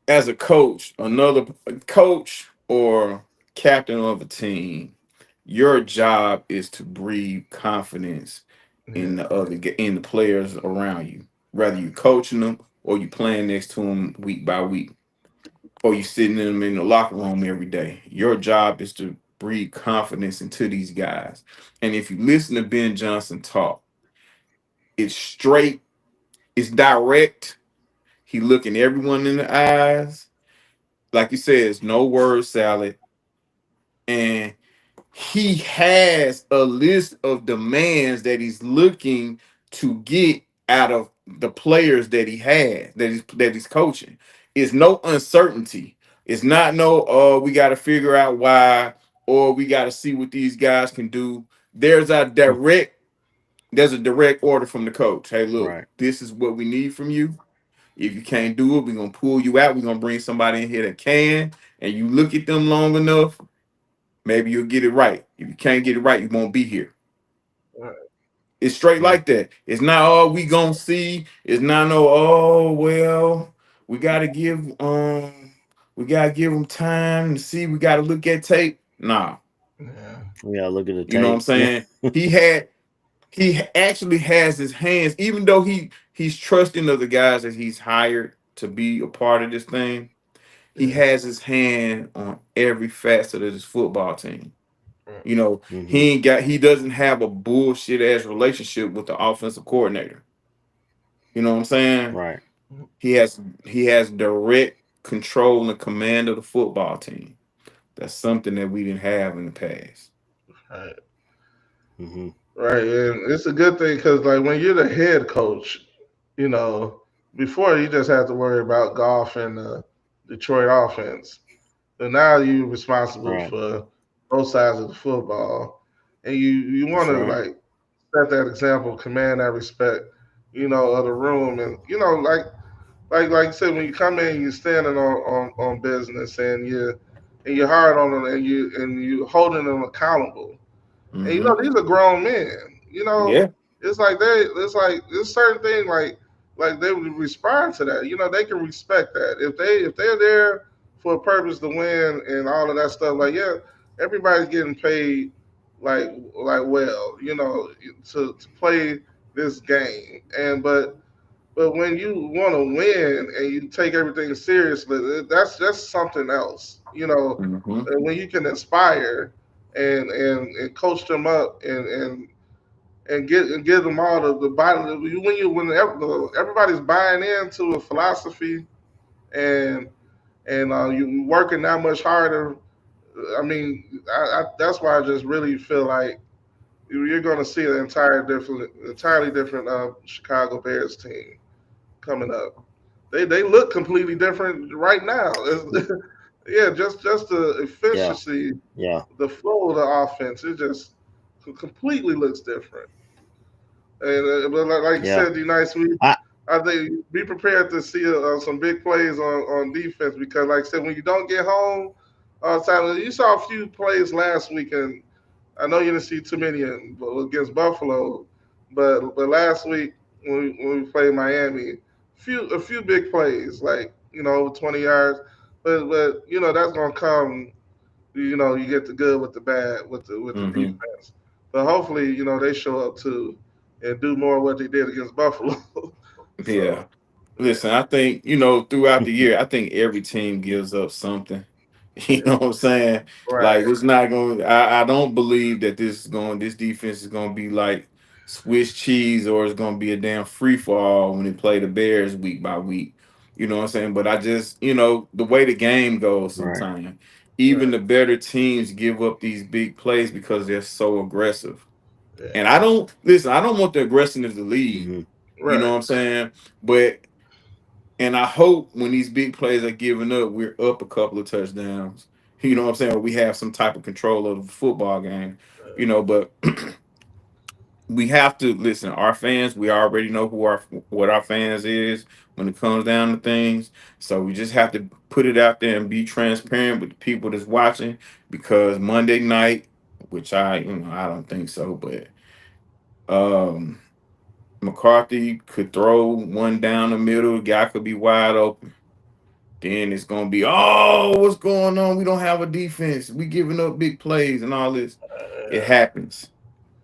as a coach, another coach or captain of a team, your job is to breed confidence in Yeah. in the players around you. Whether you coaching them or you playing next to them week by week, or you sitting them in the locker room every day. Your job is to breed confidence into these guys. And if you listen to Ben Johnson talk, it's straight, it's direct. He looking everyone in the eyes. Like you said, it's no word salad. And he has a list of demands that he's looking to get out of the players that he has, that he's coaching. It's no uncertainty. It's not no, oh, we got to figure out why, or we got to see what these guys can do. There's a direct order from the coach. Hey, look, Right. this is what we need from you. If you can't do it, we're gonna pull you out. We're gonna bring somebody in here that can, and you look at them long enough, maybe you'll get it right. If you can't get it right, you won't be here. Right. It's straight Yeah. like that. It's not all we gonna see. It's not no, oh well, we gotta give we gotta give them time to see. We gotta look at tape. Nah, Yeah. We gotta look at the you know what I'm tape. saying? He actually has his hands, even though he's trusting of the guys that he's hired to be a part of this thing, he Yeah. has his hand on every facet of this football team. Right. You know, Mm-hmm. he doesn't have a bullshit ass relationship with the offensive coordinator. You know what I'm saying? Right. He has direct control and command of the football team. That's something that we didn't have in the past. Right. Mm-hmm. Right. And it's a good thing because like when you're the head coach, you know, before you just had to worry about golf and the Detroit offense. But now you're responsible Right. for both sides of the football, and you want That's to right. like set that example, command that respect, of the room, and like you said, when you come in, you're standing on business, and you're hard on them, and you holding them accountable. And Hmm. these are grown men. Yeah. It's certain thing like they would respond to that. They can respect that if they're there for a purpose to win and all of that stuff. Like yeah, everybody's getting paid like to play this game. But when you want to win and you take everything seriously, that's something else. Hmm. And when you can inspire and coach them up and give them all the body when everybody's buying into a philosophy and you working that much harder. I mean, that's why I just really feel like you're going to see an entirely different Chicago Bears team coming up. They look completely different right now. Yeah, just the Yeah. efficiency, Yeah. the flow of the offense, it just completely looks different. And but like you Yeah. said, the nice week, I I think be prepared to see some big plays on defense because, like I said, when you don't get home, Tyler, you saw a few plays last week, and I know you didn't see too many against Buffalo, but last week when we played Miami, a few big plays like over 20 yards, but that's gonna come. You get the good with the bad with the Hmm. defense, but hopefully they show up too and do more of what they did against Buffalo. So Yeah. Listen, I think, throughout the year, I think every team gives up something. You yeah, know what I'm saying? Like right, it's not going I don't believe that this defense is gonna be like Swiss cheese or it's gonna be a damn free for all when they play the Bears week by week. You know what I'm saying? But I just, the way the game goes Right. sometimes, even right, the better teams give up these big plays because they're so aggressive. And yeah, I don't want the aggressiveness to lead. Hmm. You know right. what I'm saying? But and I hope when these big plays are given up, we're up a couple of touchdowns. You know what I'm saying? Or we have some type of control of the football game. But we have to listen. Our fans, we already know what our fans is when it comes down to things. So we just have to put it out there and be transparent with the people that's watching. Because Monday night, which I don't think so, but um, McCarthy could throw one down the middle. Guy could be wide open. Then it's gonna be, oh, what's going on? We don't have a defense. We giving up big plays and all this. It Yeah, happens.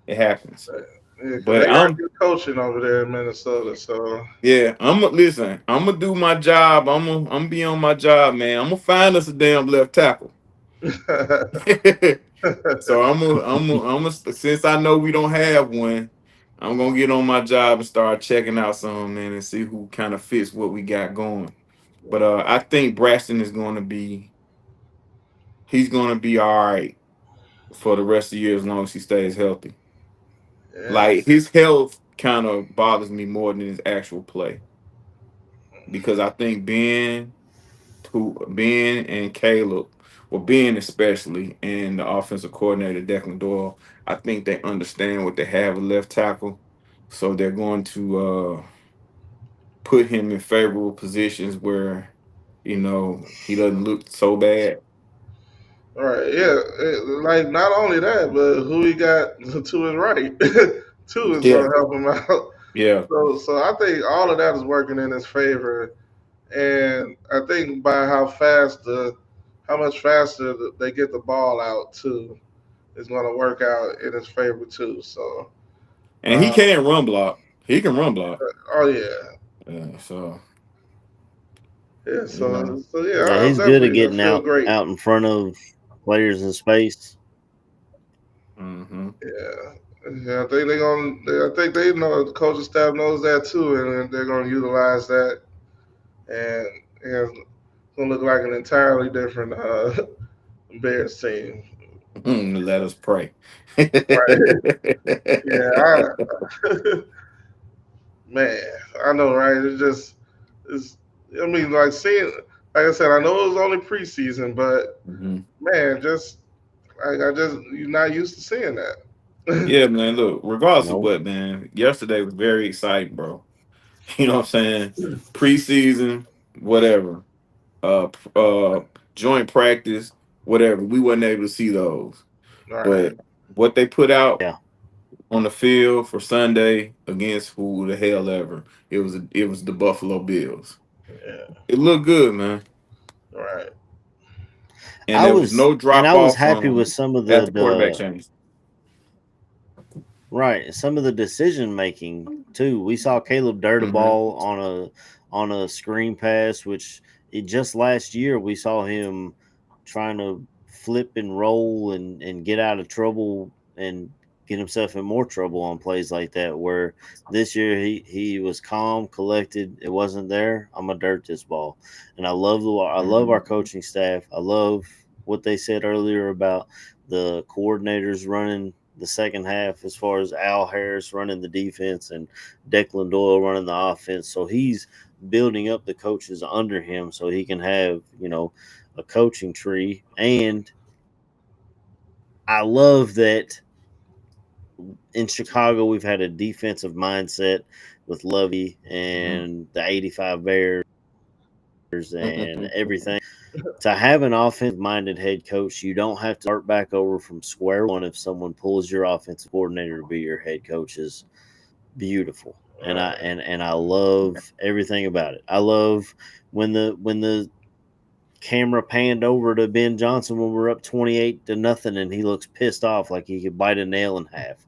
It happens. yeah, because they But got good coaching over there in Minnesota. So listen. I'm gonna do my job. I'm be on my job, man. I'm gonna find us a damn left tackle. So since I know we don't have one, I'm gonna get on my job and start checking out some, man, and see who kind of fits what we got going. But I think Braxton is gonna be he's gonna be all right for the rest of the year as long as he stays healthy. yeah, Like his health kind of bothers me more than his actual play because I think Ben and Caleb, well Ben especially, and the offensive coordinator Declan Doyle, I think they understand what they have at left tackle, so they're going to put him in favorable positions where he doesn't look so bad. all right, yeah. Like not only that, but who he got to his right, too, is Yeah, gonna help him out. yeah, So I think all of that is working in his favor, and I think by how much faster they get the ball out too, is gonna work out in his favor too. So, and he uh, can run block. He can run block. oh yeah, So yeah. you know. So yeah, Yeah, I'll he's good at definitely getting feel great. out in front of players in space. Hmm. Yeah. Yeah, I think I think they know the coaching staff knows that too, and they're gonna utilize that, and it's gonna look like an entirely different Bears team. Let us pray. Right. Yeah. Man, I know, right? It's. I mean, like seeing, like I said, I know it was only preseason, but Mhm. man, just like you're not used to seeing that. Yeah, man. Look, regardless of No. what, man, yesterday was very exciting, bro. You know what I'm saying? Preseason, whatever. Joint practice, whatever. We wasn't able to see those. Right. But what they put out Yeah. on the field for Sunday against who the hell ever, it was the Buffalo Bills. Yeah. It looked good, man. Right. And there was no I drop was off happy with from some of after quarterback change. some of the decision making too. We saw Caleb dirt a Hmm. ball on a screen pass, which just last year we saw him trying to flip and roll and get out of trouble and get himself in more trouble on plays like that. Where this year he was calm, collected. It wasn't there. I'm gonna dirt this ball, and I love our Hmm. coaching staff. I love what they said earlier about the coordinators running the second half as far as Al Harris running the defense and Declan Doyle running the offense. So he's building up the coaches under him so he can have, a coaching tree. And I love that in Chicago we've had a defensive mindset with Lovey Hmm. and the 85 Bears. and everything. To have an offensive-minded head coach, you don't have to start back over from square one if someone pulls your offensive coordinator to be your head coach is beautiful. And I love everything about it. I love when the camera panned over to Ben Johnson when we're up 28-0 and he looks pissed off like he could bite a nail in half.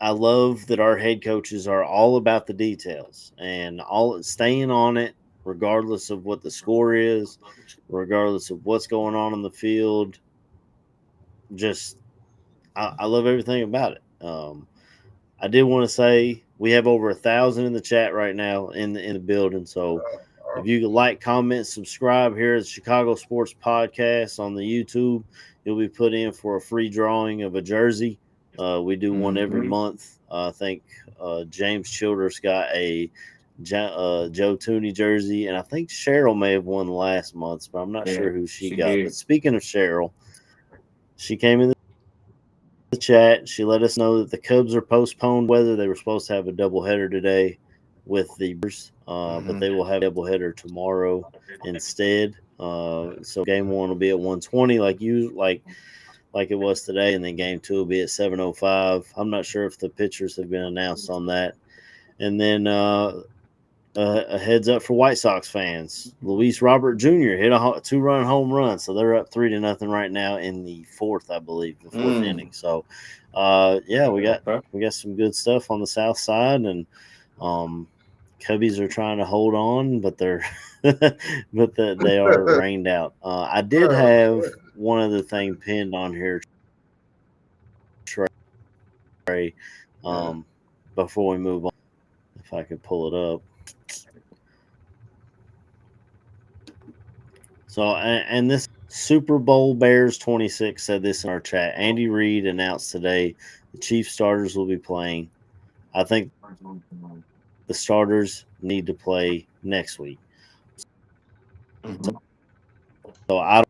I love that our head coaches are all about the details and all staying on it, regardless of what the score is, regardless of what's going on in the field. I love everything about it. I did want to say we have over 1,000 in the chat right now in the building. So if you could like, comment, subscribe here at the Chicago Sports Podcast on the YouTube, you'll be put in for a free drawing of a jersey. We do one every month. I think James Childers got a Joe Tooney jersey, and I think Cheryl may have won last month, but I'm not sure who she got. did. But speaking of Cheryl, she came in the chat. She let us know that the Cubs are postponed weather. They were supposed to have a doubleheader today with the Brewers, but they will have a doubleheader tomorrow instead. So game one will be at 1:20 like it was today, and then game two will be at 7:05. I'm not sure if the pitchers have been announced on that. And then a heads up for White Sox fans. Luis Robert Jr. hit a 2-run home run, so they're up 3-0 right now in the fourth, I believe, the fourth inning. So, we got some good stuff on the south side, and Cubbies are trying to hold on, but they are rained out. I did have one other thing pinned on here, Trey, before we move on, if I could pull it up. So, and this Super Bowl Bears 26 said this in our chat. Andy Reid announced today the Chiefs starters will be playing. I think the starters need to play next week. So I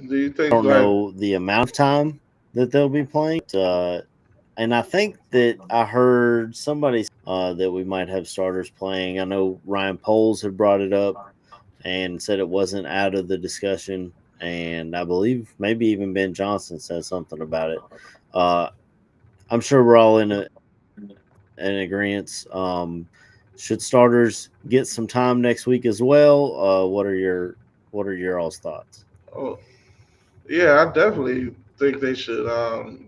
don't know the amount of time that they'll be playing. And I think that I heard somebody that we might have starters playing. I know Ryan Poles had brought it up and said it wasn't out of the discussion. And I believe maybe even Ben Johnson said something about it. I'm sure we're all in agreement. Should starters get some time next week as well? What are your all's thoughts? Oh, yeah, I definitely think they should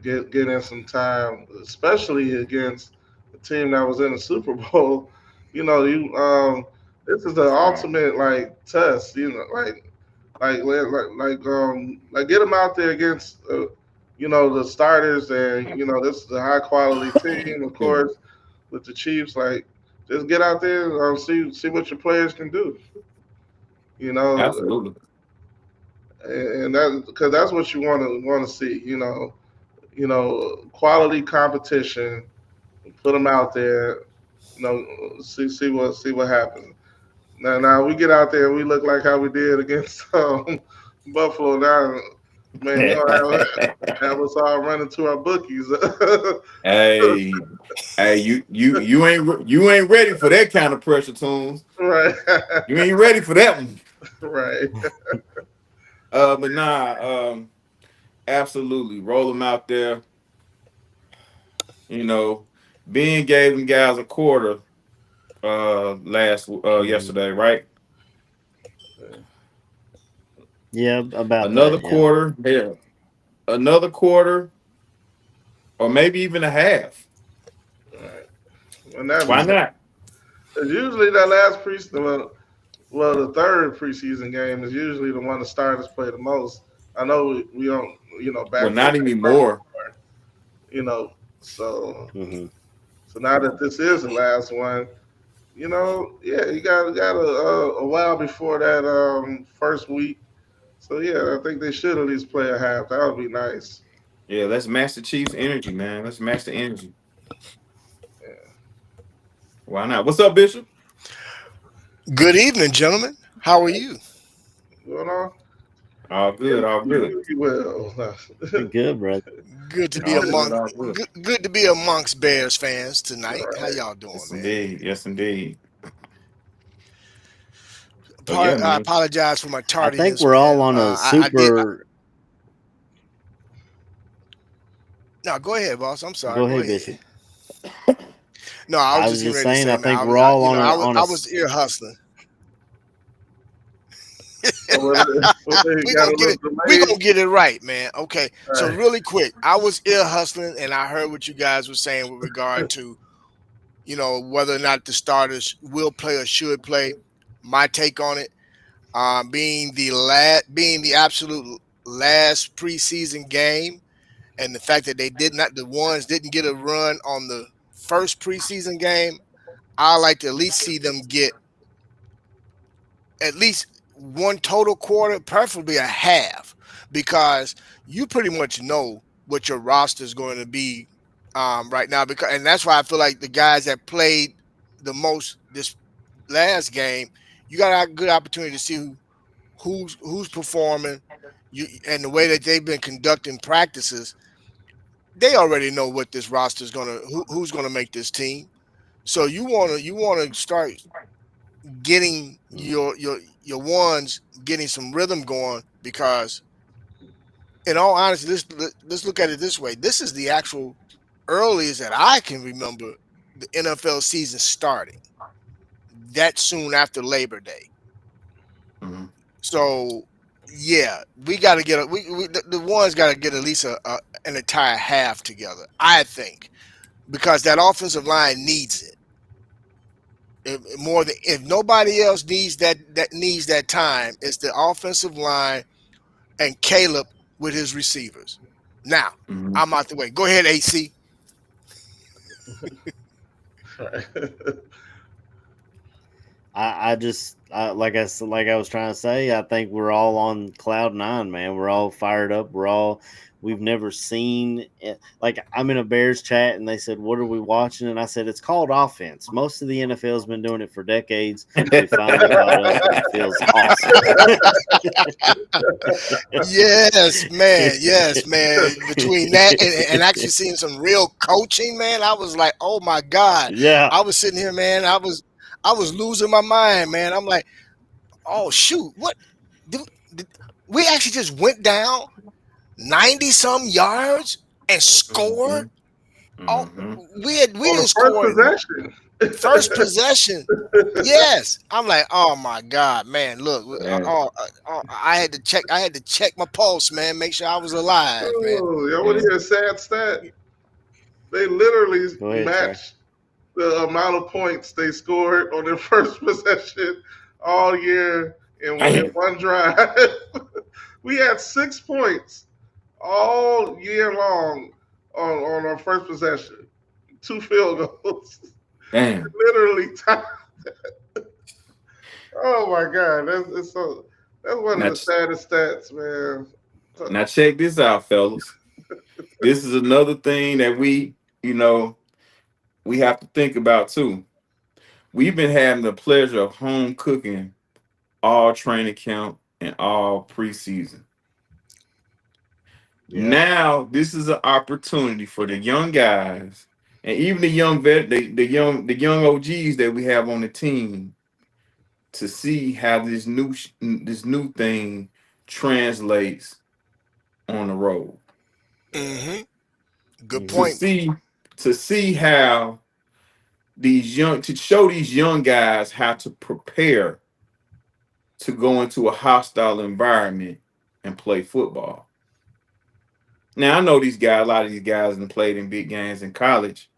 get in some time, especially against a team that was in the Super Bowl. This is the ultimate test. Like get them out there against the starters, and this is a high quality team, of course, with the Chiefs. Like, just get out there and see what your players can do. Absolutely. And that, because that's what you want to see. Quality competition. Put them out there. See what happens. Now we get out there and we look like how we did against Buffalo. Now, man, you don't have us all running to our bookies. Hey, you ain't ready for that kind of pressure, Tunes. Right. You ain't ready for that one. Right. But nah, absolutely roll them out there. Ben gave them guys a quarter yesterday, right? Yeah, about another that, quarter. Yeah, another quarter, or maybe even a half. Right. Why not? Because usually that last preseason, the third preseason game is usually the one the starters play the most. I know we don't, back. Well, not anymore. So now that this is the last one, you got a while before that first week. So yeah, I think they should at least play a half. That would be nice. Yeah, let's match the Chiefs' energy, man. Let's match the energy. Yeah. Why not? What's up, Bishop? Good evening, gentlemen. How are you? Going on? All good, all good. Well, good, brother. Good to be good to be amongst Bears fans tonight. Right. How y'all doing, yes, man? Indeed. Yes, indeed. But yeah, I man. apologize for my I think tardiness, we're all man. on a I did. super. No, go ahead, boss. I'm sorry. Go Go ahead, ahead. Bishop. No, I was I just was getting just ready to saying. say, I man. think we're all on a I was ear hustling. So what they We got gonna a get little it. We delayed. gonna get it right, man. Okay. All So right. really quick, I was ear hustling, and I heard what you guys were saying with regard to whether or not the starters will play or should play. My take on it, being the absolute last preseason game, and the fact that the ones didn't get a run on the first preseason game, I like to at least see them get at least one total quarter, preferably a half, because you pretty much know what your roster is going to be right now. Because and that's why I feel like the guys that played the most this last game, you got a good opportunity to see who's performing. And the way that they've been conducting practices, they already know what this roster is who's gonna make this team. So you wanna start getting your ones getting some rhythm going, because in all honesty, let's look at it this way. This is the actual earliest that I can remember the NFL season starting that soon after Labor Day. Mhm. So yeah, we got to get the ones got to get at least an entire half together, I think, because that offensive line needs it. More than if nobody else needs that time, it's the offensive line and Caleb with his receivers. Now, Mhm. I'm out the way. Go ahead, AC. I just like I was trying to say. I think we're all on cloud nine, man. We're all fired up. We've never seen it. Like I'm in a Bears chat and they said, "What are we watching?" And I said, "It's called offense. Most of the NFL's been doing it for decades. We finally caught up, and it feels awesome." Yes, man. Yes, man. Between that and actually seeing some real coaching, man, I was like, oh my God. Yeah, I was sitting here, man. I was losing my mind, man. I'm like, oh shoot, what? Did, did, we actually just went down 90 some yards and scored. Mhm. Oh, Mhm. we On the didn't first score possession. first possession. Yes, I'm like, oh my God, man! Look, Yeah. I had to check. I had to check my pulse, man. Make sure I was alive, man. Oh, y'all want Yeah. to hear a sad stat? They literally go ahead, sir. matched the amount of points they scored on their first possession all year in Damn. one drive. We had 6 points all year long on our first possession. 2 field goals. Damn. Literally tied. Oh my God. That's one of Now, the saddest stats, man. now check this out, fellas. This is another thing that you know, we have to think about too. We've been having the pleasure of home cooking all training camp and all preseason. Yeah, Now, this is an opportunity for the young guys and even the young the young OGs that we have on the team to see how this new thing translates on the road. Mm-hmm. Good hmm To point. see how to show these young guys how to prepare to go into a hostile environment and play football. Now I know a lot of these guys have played in big games in college,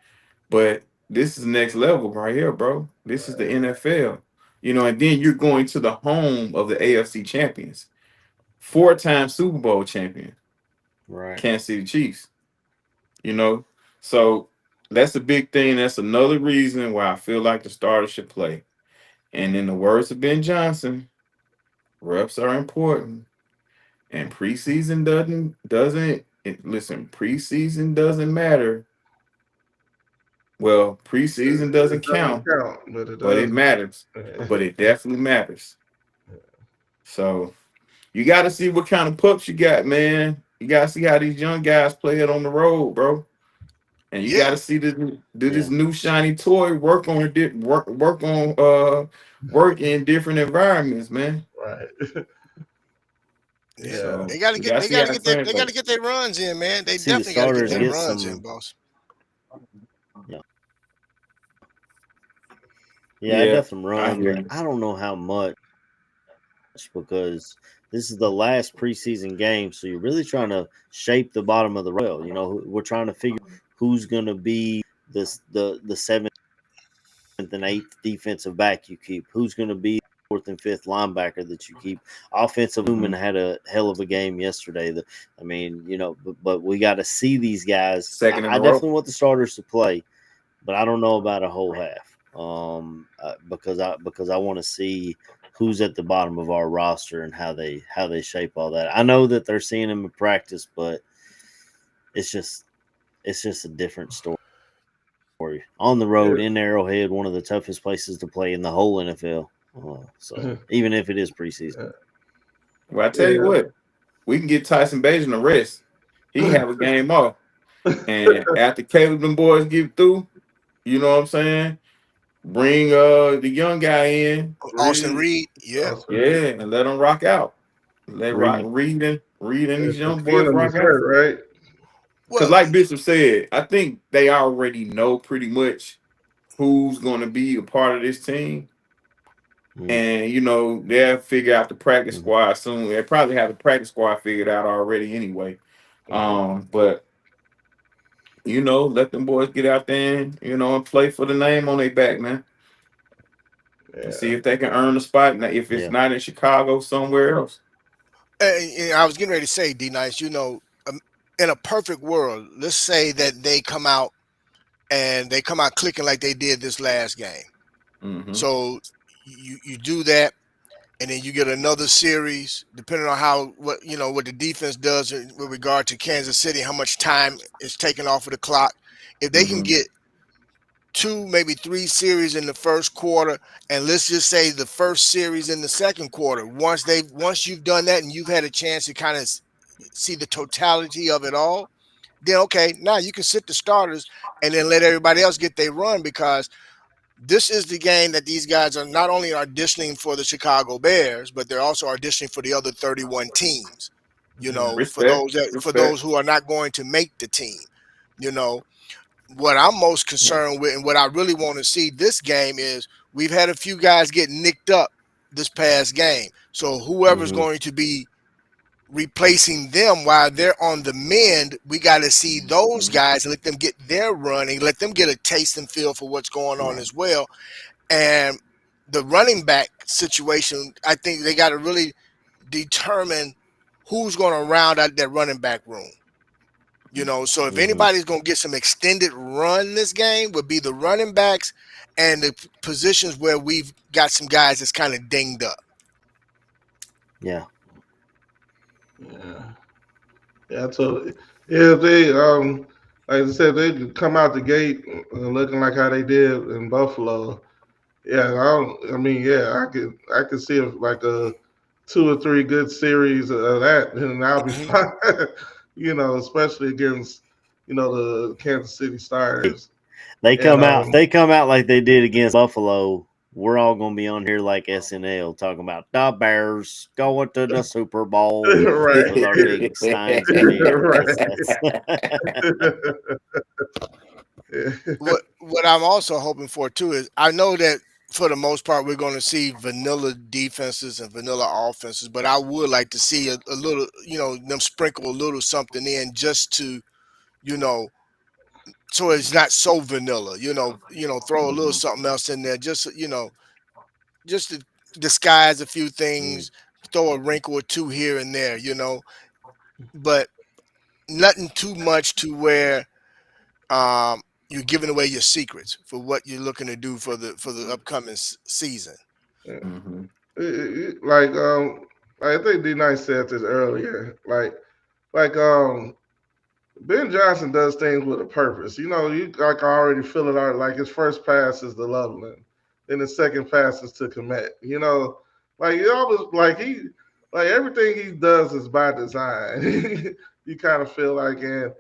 but this is the next level right here, bro. This is the NFL. And then you're going to the home of the AFC champions, four-time Super Bowl champion, right. Kansas City Chiefs. You know, so that's a big thing. That's another reason why I feel like the starter should play. And in the words of Ben Johnson, reps are important, and preseason listen. Preseason doesn't matter. Well, preseason doesn't It doesn't count, count, but it but it does. matters. But it definitely matters. So you got to see what kind of pups you got, man. You got to see how these young guys play it on the road, bro. And you got Yeah. to see this. Do this Yeah. new shiny toy work on work in different environments, man. Right. Yeah. Yeah. So we got to They see how gotta it get their they gotta translates. get their runs in, man. They See the definitely gotta get starters their get runs in, some. boss. Yeah, I Yeah, definitely I run, hear but you. I don't know how much because this is the last preseason game, so you're really trying to shape the bottom of the rail. We're trying to figure who's going to be the seventh and eighth defensive back you keep, who's going to be fourth and fifth linebacker that you keep. Offensive Lumen Mhm. had a hell of a game yesterday. I mean, but we got to see these guys. Second in I a row. definitely want the starters to play, but I don't know about a whole half. Because I want to see who's at the bottom of our roster and how they shape all that. I know that they're seeing them in practice, but it's just a different story. On the road in Arrowhead, one of the toughest places to play in the whole NFL. So Yeah. even if it is preseason, Well, I tell you Yeah. what, we can get Tyson Bagent a rest. He can have a game off, and after Caleb and boys get through, you know what I'm saying? Bring the young guy in, Austin Reed, Reed, yeah. Also, yeah, and let him rock out. Let rock Reed. Reed and yeah, these because young boys Keenum is rock out. hurt, right? Cause Well, like Bishop said, I think they already know pretty much who's going to be a part of this team, Mm, and they'll figure out the practice mhm. squad soon. They probably have the practice squad figured out already anyway. But let them boys get out there and play for the name on their back, man, and see Yeah. if they can earn a spot. Now, if it's Yeah. not in Chicago, somewhere else. and I was getting ready to say, D Nice, in a perfect world, let's say that they come out and they come out clicking like they did this last game. Mm-hmm. So you do that, and then you get another series, depending on how what the defense does with regard to Kansas City, how much time is taken off of the clock. If they can Mm-hmm. get two, maybe three series in the first quarter, and let's just say the first series in the second quarter. Once you've done that and you've had a chance to kind of see the totality of it all, then okay, now you can sit the starters and then let everybody else get their run because this is the game that these guys are not only auditioning for the Chicago Bears, but they're also auditioning for the other 31 teams. For Respect, those for respect. those who are not going to make the team. You know, what I'm most Yeah. concerned with and what I really want to see this game is we've had a few guys get nicked up this past game. So whoever's Hmm. going to be replacing them while they're on the mend, we got to see those guys and let them get their running, let them get a taste and feel for what's going on Right. as well. And the running back situation, I think they got to really determine who's going to round out that running back room. So if Hmm. anybody's going to get some extended run this game, would be the running backs and the positions where we've got some guys that's kind of dinged up. Yeah. Yeah. Yeah. So if they like I said, they could come out the gate looking like how they did in Buffalo. Yeah. I mean, yeah, I could see if like a two or three good series of that, and I'll be Mhm. fine. Especially against the Kansas City Stars. They And come out. They come out like they did against Buffalo. We're all gonna be on here like SNL talking about the Bears going to the Super Bowl right, with our big signs and shit. right. That's Yeah. What I'm also hoping for too is I know that for the most part we're going to see vanilla defenses and vanilla offenses, but I would like to see a little, them sprinkle a little something in just to, you know, so it's not so vanilla. Throw a little Mhm. something else in there, just to disguise a few mm, things, throw a wrinkle or two here and there. But nothing too much to where um, you're giving away your secrets for what you're looking to do for the upcoming season. Yeah. Mhm. Like I think D Nice said this earlier. Like Ben Johnson does things with a purpose. You like already feel it out. Like his first pass is the Loveland, then the second pass is to Komet. Like you always like everything he does is by design. You kind of feel like, and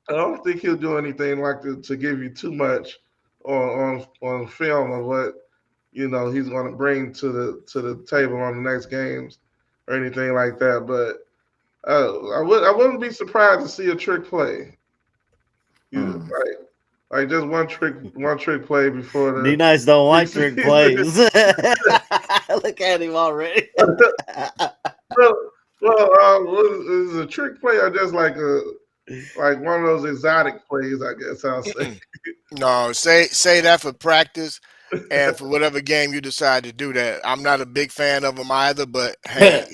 I don't think he'll do anything like to give you too much on film of what he's going to bring to the table on the next games or anything like that. But I wouldn't be surprised to see a trick play. You Mm. like just one trick play before D the Nice don't like trick preseason. plays. Look at him already. well, what is a trick play or just like one of those exotic plays? I guess I'll say. Mm-mm. No, say that for practice and for whatever game you decide to do that. I'm not a big fan of them either, but hey,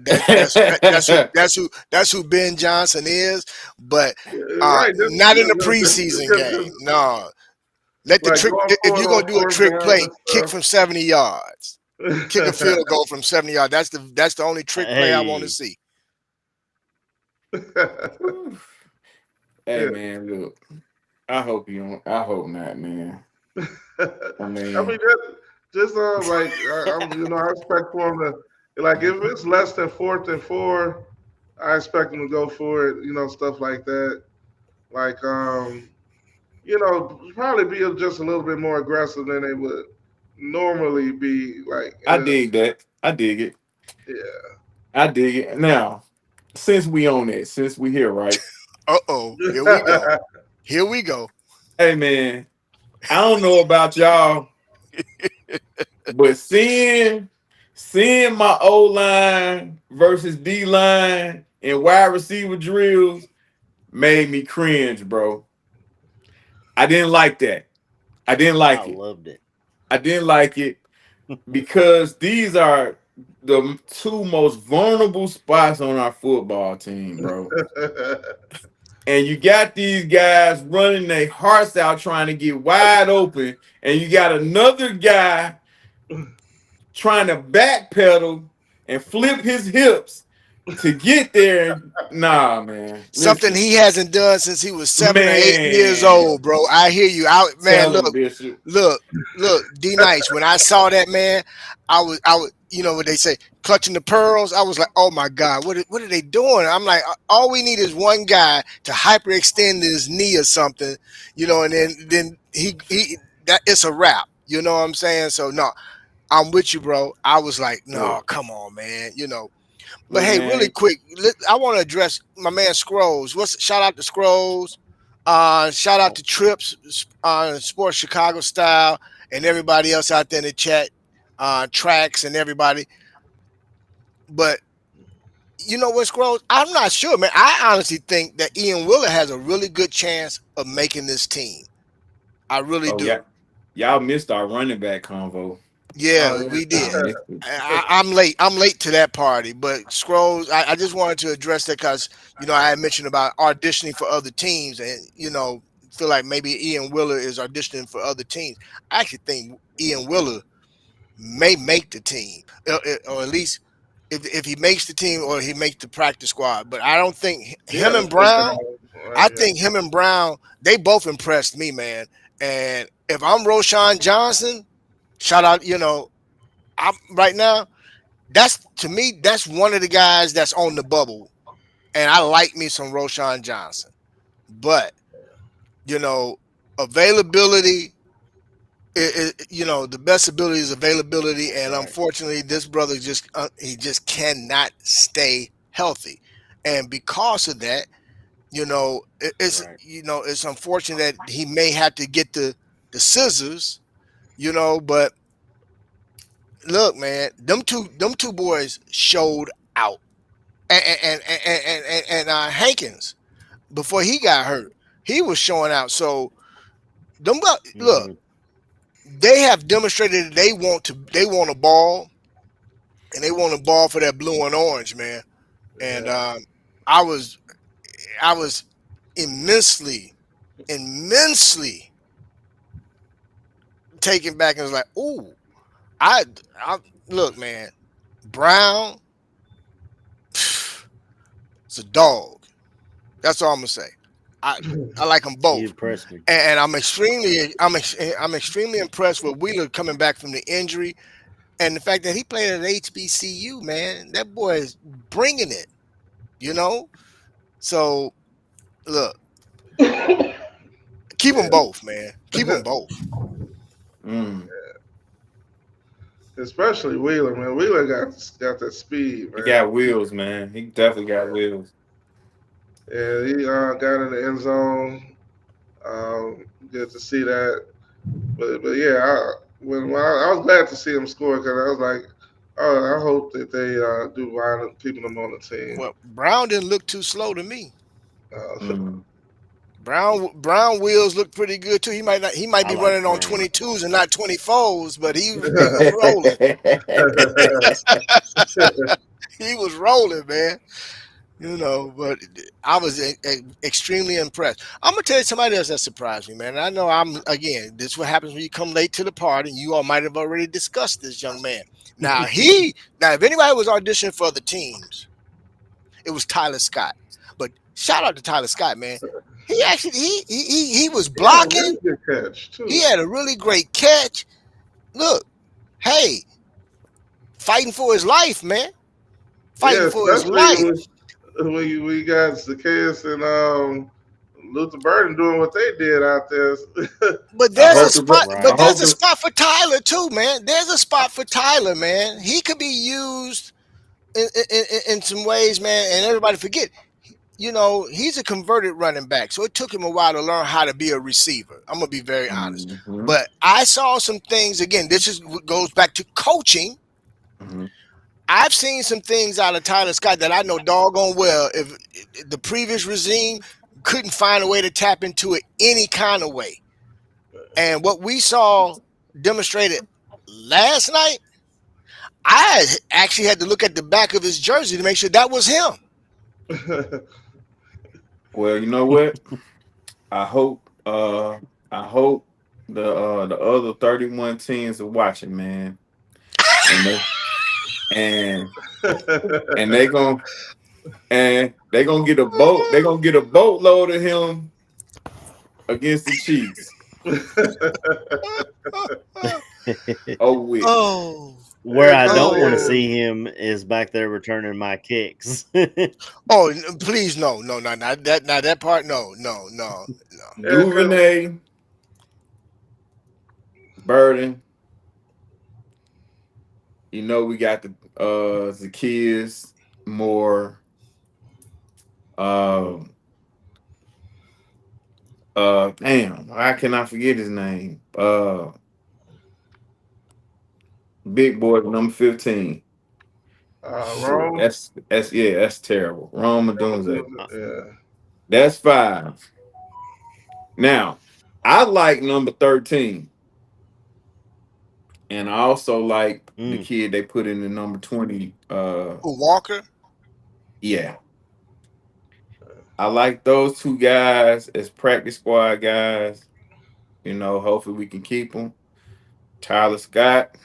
that's who Ben Johnson is. But Right, not in the preseason game. just No, let the like trick. going If for you're it gonna on do a fourth trick down play, and kick from 70 yards. Kick a stuff. field goal from 70 yards. That's the only trick play I want to Hey, see. Hey Yeah. man, look. I hope you don't. I hope not, man. I I mean, mean, just like I expect for him to like if it's less than 4th and 4, I expect him to go for it. Stuff like that. Like probably be just a little bit more aggressive than they would normally be. Like, I dig that. I dig it. yeah. I dig it. Now, since we own it, since we here, right? Uh-oh, here we go. Here we go. Hey man, I don't know about y'all, but seeing my O line versus D line and wide receiver drills made me cringe, bro. I didn't like that. I didn't I like it. loved it. I didn't like it because these are the two most vulnerable spots on our football team, bro. And you got these guys running their hearts out trying to get wide open, and you got another guy trying to backpedal and flip his hips to get there. Nah, man. Something Listen, he hasn't done since he was 7 or 8 years man. old, bro. I hear you out, man. Tell him, Look, Bishop. look, look, D Nice. When I saw that man, I was, you know what they say, clutching the pearls. I was like, oh my God, what are they doing? I'm like, all we need is one guy to hyperextend his knee or something, and then he that it's a wrap. You know what I'm saying? So no, I'm with you, bro. I was like, no, Look, come on, man. But look, hey, really man. quick, I want to address my man Scrolls. Shout out to Scrolls. Shout out to Trips, Sports Chicago Style, and everybody else out there in the chat, Tracks and everybody. But you know what, Scrolls? I'm not sure, man. I honestly think that Ian Willer has a really good chance of making this team. I really Oh yeah, do. y'all missed our running back convo. Yeah, Oh we Y'all did. missed it. I'm late. I'm late to that party. But Scrolls, I just wanted to address that because I had mentioned about auditioning for other teams, and feel like maybe Ian Willer is auditioning for other teams. I actually think Ian Willer may make the team, or at least if he makes the team or he makes the practice squad. But I don't think yeah, him and that's good. Brown. I think him and Brown, they both impressed me, man. And if I'm Roshan Johnson, shout out, I'm right now. That's to me. That's one of the guys that's on the bubble, and I like me some Roshan Johnson. But you know, availability. The best ability is availability, and Right. unfortunately, this brother he just cannot stay healthy, and because of that, Right. it's unfortunate that he may have to get the scissors, but look, man, them two boys showed out, and Hankins before he got hurt, he was showing out. So look, Hmm. they have demonstrated that they want a ball, and they want a ball for that blue and orange, man. And Yeah. I was I was immensely taken back and was like, ooh, I look, man, Brown, it's a dog. That's all I'm gonna say. I I like them He both, impressed me. and I'm extremely impressed with Wheeler coming back from the injury, and the fact that he played at HBCU. Man, that boy is bringing it. You know. So look. Keep them Yeah. both, man. Keep them both. Mm. Especially Wheeler, man. Wheeler got that speed, He man. got wheels, man. He definitely got wheels. Yeah, he got in the end zone. Good to see that. But yeah, when I was glad to see him score because I was like, oh, I hope that they do wind up keeping him on the team. Well, Brown didn't look too slow to me. Uh, Mm. Brown wheels look pretty good too. He might I be like running on Brown. 22s and not 24s, but he was rolling. He was rolling, man. But I was extremely impressed. I'm gonna tell you somebody else that surprised me, man. And I know this is what happens when you come late to the party. And you all might have already discussed this young man. Now if anybody was auditioning for the teams, it was Tyler Scott. But shout out to Tyler Scott, man. He actually he was he had a blocking. really good catch He too. had a really great catch. Look, hey, fighting for his life, man. Fighting Yeah, for his especially life. when you got Zacchaeus and Luther Burden doing what they did out there. But I there's a hope the spot. I But Right. there's hope a the spot for Tyler too, man. There's a spot for Tyler, man. He could be used in some ways, man. And everybody forget, he's a converted running back, so it took him a while to learn how to be a receiver. I'm gonna be very honest. Mhm. But I saw some things. Again, this is what goes back to coaching. Mhm. I've seen some things out of Tyler Scott that I know doggone well if the previous regime couldn't find a way to tap into it any kind of way. And what we saw demonstrated last night, I actually had to look at the back of his jersey to make sure that was him. Well, you know what? I hope I hope the other 31 teams are watching, man. And they and and they gonna get a boatload of him against the Chiefs. Oh with. Oh, Where I Oh don't want to oh, see him is back there returning my kicks. please, no, no, no, not that, not that part. No, no, no, no. yeah. Duvernay, Burden, we got the kids more um damn, I cannot forget his name. Big boy number 15. Shit, Rome. that's terrible. Rome Odunze. Yeah. That's 5. Now, I like number 13. And I also like the Mm, kid they put in the number 20. Who, Walker? Yeah. I like those two guys as practice squad guys. Hopefully we can keep them. Tyler Scott.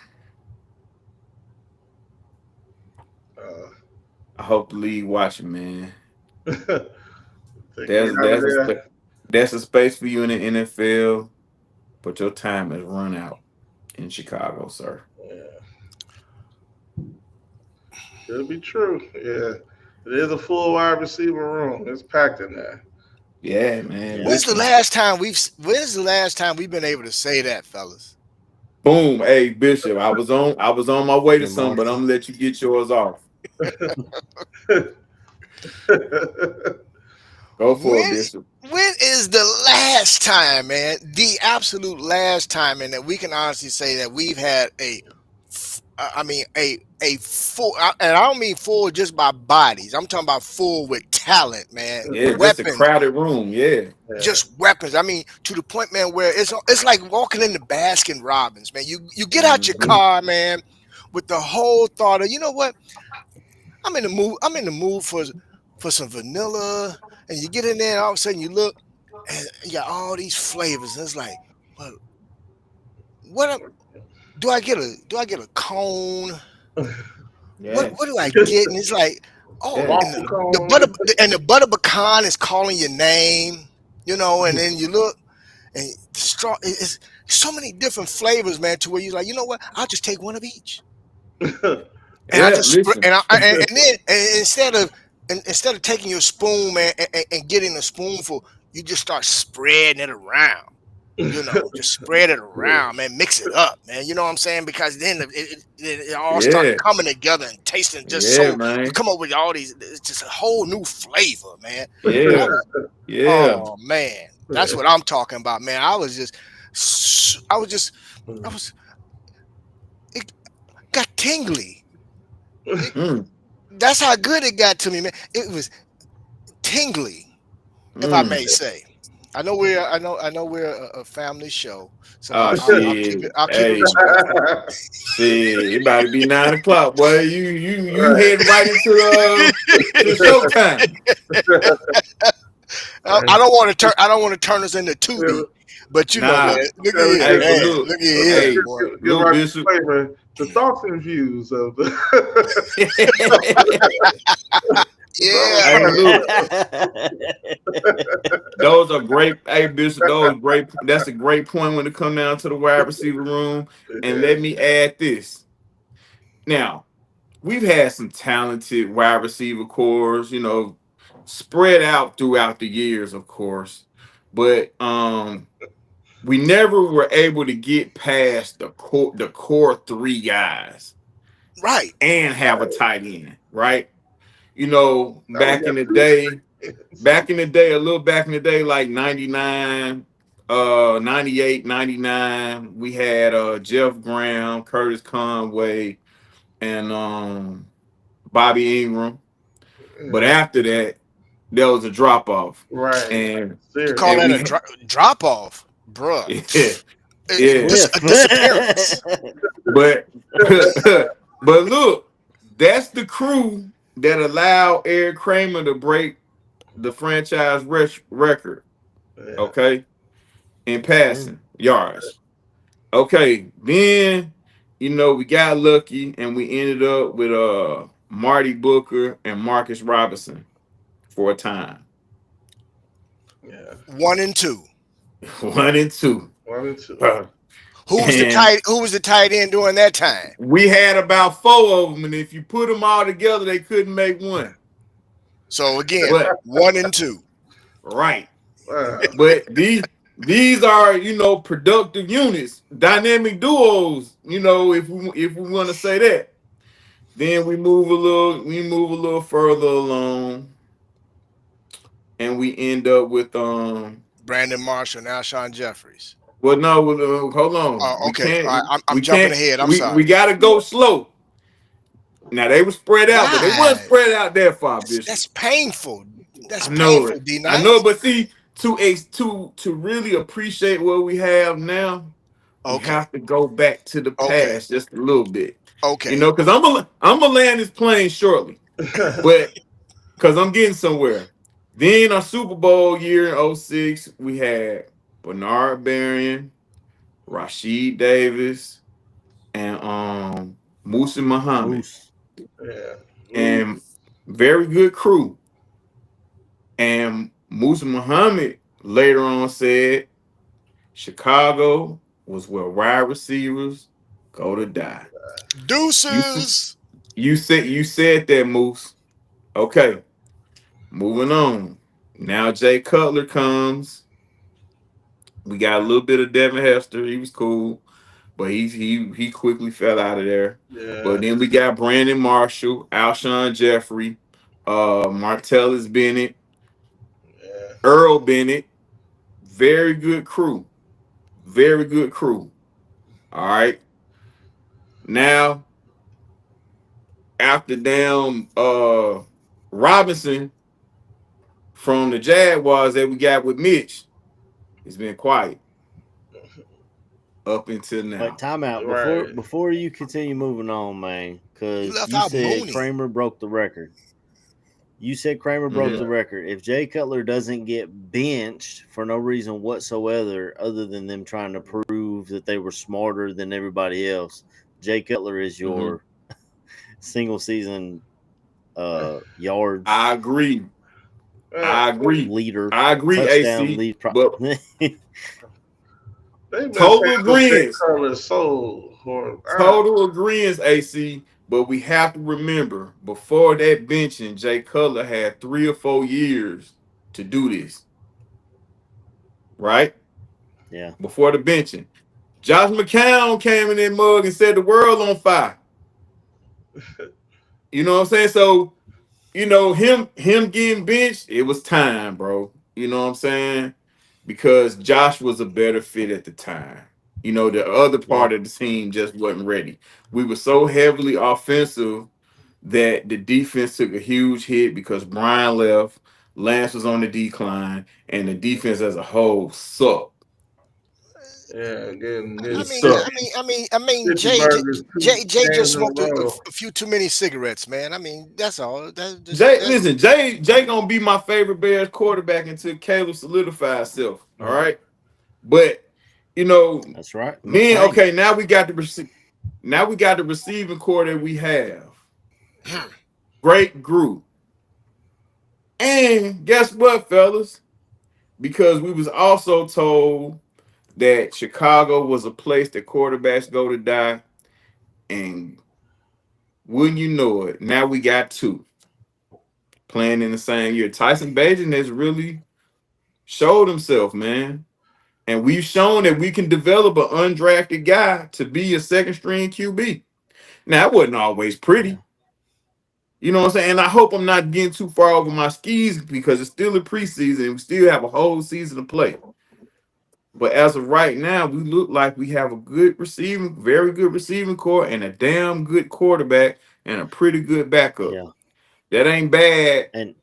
Uh, I hope the league watching, man. Take me There's out of there's a there. spa- there's a space for you in the NFL, but your time has run out in Chicago, sir. Yeah. Could be true. Yeah. It is a full wide receiver room. It's packed in there. Yeah, man. yeah. Listen. When's the last time we've been able to say that, fellas? Boom. Hey, Bishop. I was on my way to Good some, but I'm morning. gonna let you get yours off. Go for it, When Bishop. when is the last time, man? The absolute last time, and that we can honestly say that we've had I mean, a full, and I don't mean full just by bodies. I'm talking about full with talent, man. Yeah, just a Weapons, crowded room. Yeah. Yeah. just weapons. I mean, to the point, man, where it's like walking into Baskin Robbins, man. You get out your Mhm. car, man, with the whole thought of, you know what? I'm in the mood. I'm in the mood for some vanilla, and you get in there, and all of a sudden you look, and you got all these flavors. And it's like, well, what am- do I get a cone? What Yeah. what do I get? And it's like, oh, Yeah. and Waffle the cone. butter and the butter pecan is calling your name, and then you look and straw. It's so many different flavors, man, to where you're like, you know what? I'll just take one of each. And I Yeah. just Listen. and then and instead of taking your spoon, man, and getting a spoonful, you just start spreading it around. Just spread it around, man. Mix it up, man. You know what I'm saying? Because then it all start Yeah, coming together and tasting just yeah, so. You man. come up with all these. It's just a whole new flavor, man. I Yeah, was, yeah. oh man, that's what I'm talking about, man. I was. It got tingly. It, Mm, that's how good it got to me, man. It was tingly, if I may mm. say. I know we're a family show, so Oh shit. I'll keep it Hey, respectful. shit. It about to be 9 o'clock, boy. You Right. heading right into to showtime. I don't want to turn us into Tubi, but man, Nah. look at Yeah, here, Hey, but man, look. look at here, Hey, boy. give look, our Bishop. disclaimer, the thoughts and views of the Yeah, Hey, look. Those are great. Hey, Bishop, those great. That's a great point when it come down to the wide receiver room. And yeah, let me add this. Now, we've had some talented wide receiver cores, spread out throughout the years, of course. But we never were able to get past the core three guys right. and have a tight end, right? now we Back in got the two. day, a little back in the day, like 99, 98, 99, we had Jeff Graham, Curtis Conway, and Bobby Ingram. But Yeah, after that, there was a drop off. right. And You call Serious. and that we a drop off, bruh? yeah, yeah. A Cliff. disappearance. But but look, that's the crew that allowed Eric Kramer to break the franchise record, Yeah, okay, in Mm. passing yards. Okay, then we got lucky and we ended up with Marty Booker and Marcus Robinson for a time. yeah. 1 and 2. 1 and 2. 1 and 2. And Who was the tight end during that time? we had about 4 of them, and if you put them all together, they couldn't make one. So again, But 1 and 2. right, Wow. but these are productive units, dynamic duos. If we want to say that, then we move a little further along, and we end up with Brandon Marshall and Alshon Jeffries. Well, no, hold on. Oh, okay. All right. I'm We jumping can't. ahead. I'm We sorry. got to go slow. Now they were spread out, but they weren't Why? spread out that far, Bishop. That's painful. That's I know it. painful, D I know, Nice. but see, to really appreciate what we have now, we Okay. have to go back to the Okay. past just a little bit. Okay. Because I'm gonna land this plane shortly, but because I'm getting somewhere. Then our Super Bowl year in '06, we had Bernard Berrien, Rashid Davis, and Musa Muhammad, Moose. Yeah. Ooh, and very good crew. And Musa Muhammad later on said Chicago was where wide receivers go to die. You s- Deuces. you said that, Moose. Okay, moving on. Now Jay Cutler comes. We got a little bit of Devin Hester. He was cool, but he quickly fell out of there. yeah. But then we got Brandon Marshall, Alshon Jeffrey, Martellus Bennett, Yeah. Earl Bennett. Very good crew. Very good crew. All right. Now, after damn Robinson from the Jaguars that we got with Mitch, it's been quiet up until Wait, now. timeout Right. before you continue moving on, man, You because left you out said Mooney. Kramer broke the record. You said Kramer broke Mhm. the record. If Jay Cutler doesn't get benched for no reason whatsoever, other than them trying to prove that they were smarter than everybody else, Jay Cutler is Mhm. your single season yards I agree. Man, I agree. leader, I agree, touchdown AC. lead. But they've been total paying them Jay agreement. Cutler so hard. Total agreement, AC. But we have to remember, before that benching, Jay Cutler had 3 or 4 years to do this. right? Yeah. Before the benching. Josh McCown came in that mug and set the world on fire. You know what I'm saying? So, him getting benched, it was time, bro. You know what I'm saying? Because Josh was a better fit at the time. The other Yeah. part of the team just wasn't ready. We were so heavily offensive that the defense took a huge hit because Brian left, Lance was on the decline, and the defense as a whole sucked. Yeah, It I getting mean, 50, sucked. fifty Jay, burgers, two Jay games just in a smoked row. a few too many cigarettes, man. I mean, that's all. Jay, listen, Jay gonna be my favorite Bears quarterback until Caleb solidifies himself. All right, but you know, That's right. then Hey, okay, now we got the receiving core that we have. Great group, and guess what, fellas? Because we was also told that Chicago was a place that quarterbacks go to die, and wouldn't you know it? Now we got two playing in the same year. Tyson Bagent has really showed himself, man. And we've shown that we can develop an undrafted guy to be a second string QB. Now, it wasn't always yeah. pretty. You know what I'm saying? And I hope I'm not getting too far over my skis because it's still a preseason and we still have a whole season to play. But as of right now, we look like we have a very good receiving core and a damn good quarterback and a pretty good backup. Yeah. That ain't bad And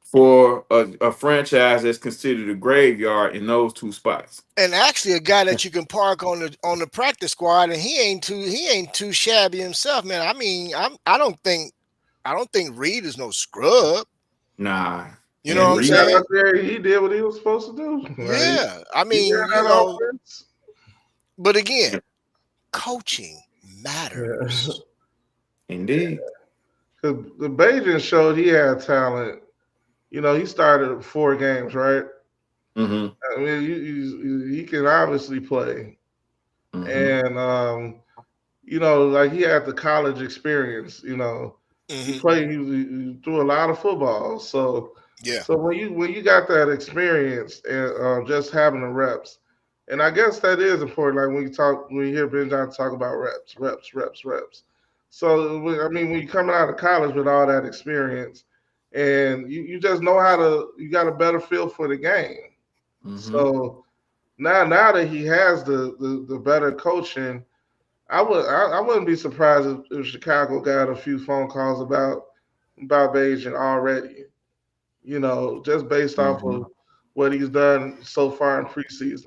for a franchise that's considered a graveyard in those two spots. and actually a guy that you can park on the practice squad, and he ain't too shabby himself, man. I mean, I don't think Reed is no scrub. Nah. You know And what He I'm Reed, got saying? out there, he did what he was supposed to do. Like Yeah. I he mean, ran that offense. but again, coaching Yeah. matters. indeed. The Bajan showed he had talent. He started 4 games, right? Mm-hmm. I mean, he can obviously play, Mm-hmm. and like he had the college experience. He Hmm. played. He threw a lot of football. So, Yeah. so when you got that experience and just having the reps, and I guess that is important. Like when you hear Ben Johnson talk about reps, reps, reps, reps. So I mean, when you're coming out of college with all that experience, and you just know you got a better feel for the game. Mm-hmm. So now that he has the better coaching, I wouldn't be surprised if Chicago got a few phone calls about Beijing already. Just based off Mm-hmm. of what he's done so far in preseason.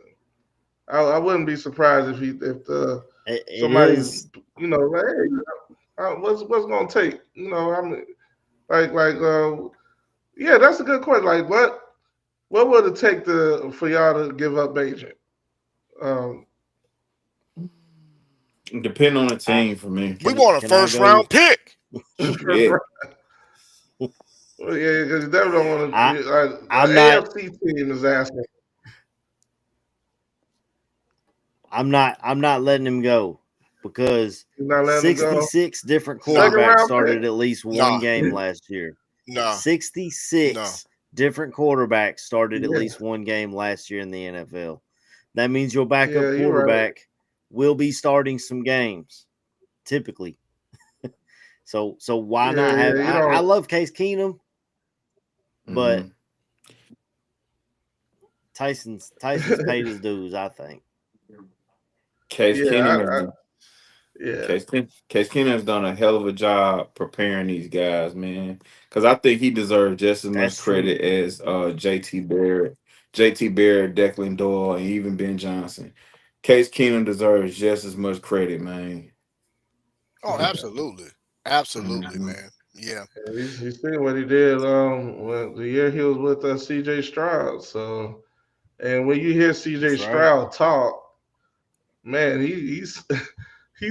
I wouldn't be surprised if it somebody's is. like, hey, what's gonna take? I mean, like yeah, that's a good question. Like what would it take for y'all to give up Beijing? Um, Depend on the I team for me. We can want a can I first go? round pick. Yeah. well, yeah, because you never don't want to. I The I'm not AFC team is asking. I'm not letting him go because You're not letting them go. 66 different Nah, Second quarterbacks round pick. started at least one nah, game last year. nah, nah. 66 different quarterbacks started at Yeah, least one game last year in the NFL. That means your backup yeah, you're right. quarterback will be starting some games typically. So why Yeah, not have yeah, you I don't. love Case Keenum, but Mm-hmm. Tyson's paid his dues, I think. Case Yeah, Keenum has done. yeah, Case Keenum has done a hell of a job preparing these guys, man. Because I think he deserves just as much That's true. credit as JT Barrett, Declan Doyle, and even Ben Johnson. Case Keenum deserves just as much credit, man. Oh, absolutely, absolutely, Mhm. man. Yeah. he's seen what he did. When the year he was with C.J. Stroud. So, and when you hear C.J. That's right. Stroud talk, man, he's he,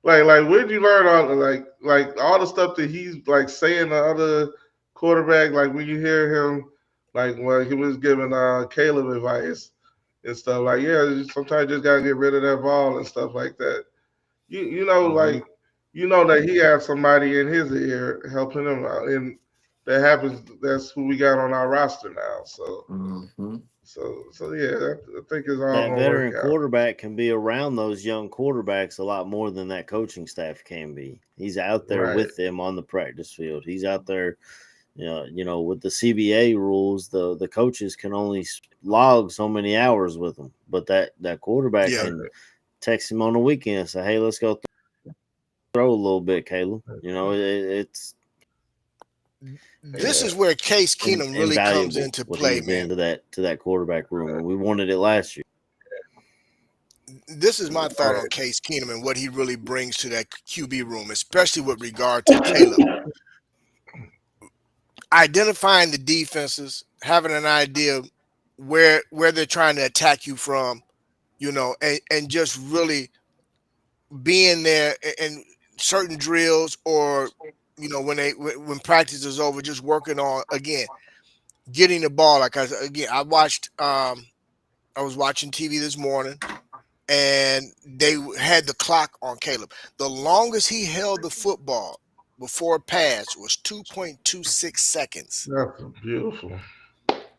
like where'd you learn all like all the stuff that he's like saying to other quarterback? Like when you hear him, like when he was giving Caleb advice and stuff. Like yeah, sometimes you just gotta get rid of that ball and stuff like that. Hmm. Like you know that he has somebody in his ear helping him out, and that happens. That's who we got on our roster now. So Mhm. So yeah, I think it's all That gonna work veteran out. quarterback can be around those young quarterbacks a lot more than that coaching staff can be. He's out there Right. with them on the practice field. He's out there, with the CBA rules, the coaches can only log so many hours with them, but that quarterback Yeah. can text him on the weekend, say, "Hey, let's go throw a little bit, Caleb." It's This Yeah. is where Case Keenum really comes invaluable into what he play, brings man. to that quarterback room, and we wanted it last year. This is my thought on Right. Case Keenum and what he really brings to that QB room, especially with regard to Caleb. Identifying the defenses, having an idea where they're trying to attack you from, and just really being there in certain drills, or when practice is over, just working on again getting the ball. Like again, I was watching TV this morning, and they had the clock on Caleb. The longest he held the football before pass was 2.26 seconds. That's beautiful.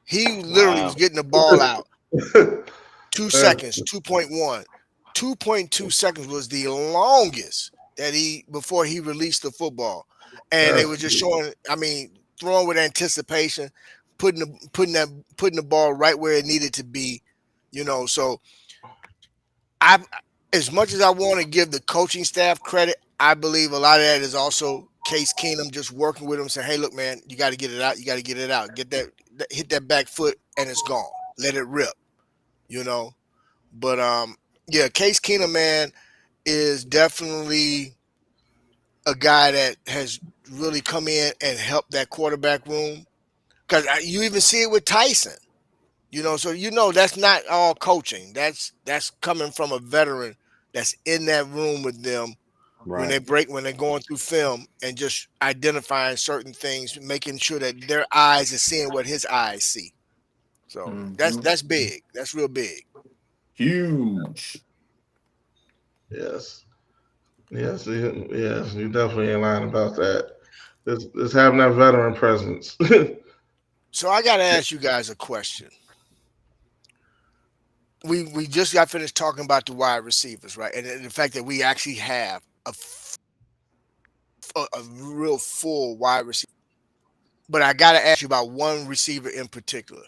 He literally was Wow. getting the ball out two That's seconds, 2.1. 2.2 seconds was the longest that he before he released the football. And they that's were just beautiful. showing, I mean, throwing with anticipation, putting the ball right where it needed to be. So I, as much as I want to give the coaching staff credit, I believe a lot of that is also Case Keenum just working with him, saying, "Hey, look, man, you got to get it out. You got to get it out. Get hit that back foot, and it's gone. Let it rip." You know. But yeah, Case Keenum, man, is definitely a guy that has really come in and helped that quarterback room. Because you even see it with Tyson. So that's not all coaching. That's coming from a veteran that's in that room with them Right. when they're going through film and just identifying certain things, making sure that their eyes are seeing what his eyes see. So that's Mhm. that's big. That's real big. Huge. Yes. Yes. Yes. You definitely ain't lying about that. It's having that veteran presence. So I got to ask you guys a question. We just got finished talking about the wide receivers, right? And the fact that we actually have a real full wide receiver. But I got to ask you about one receiver in particular.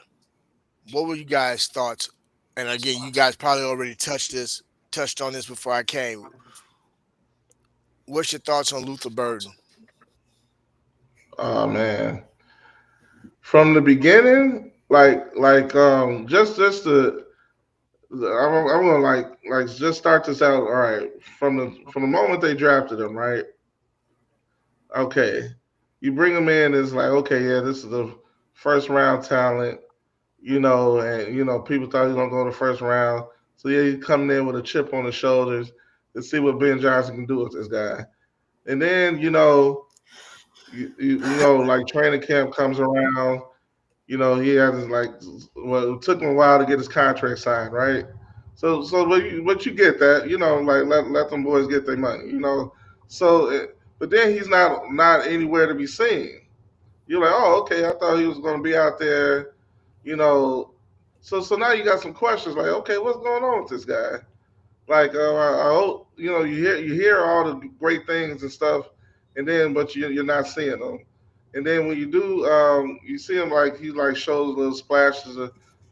What were you guys' thoughts? And again, you guys probably already touched on this before I came. What's your thoughts on Luther Burden? Oh man, from the beginning, just I'm gonna like just start this out. All right, from the moment they drafted him, right? Okay, you bring him in, it's like okay, yeah, this is the first round talent, and people thought he was gonna go in the first round. So yeah, he's coming in with a chip on his shoulders to see what Ben Johnson can do with this guy. And then like training camp comes around. He has his like, well, it took him a while to get his contract signed, right? So but you get that, like let them boys get their money. So, but then he's not anywhere to be seen. You're like, oh, okay, I thought he was going to be out there, you know. So now you got some questions like, okay, what's going on with this guy? Like, I hope you hear all the great things and stuff, and then but you're not seeing them. And then when you do, you see him like he like shows little splashes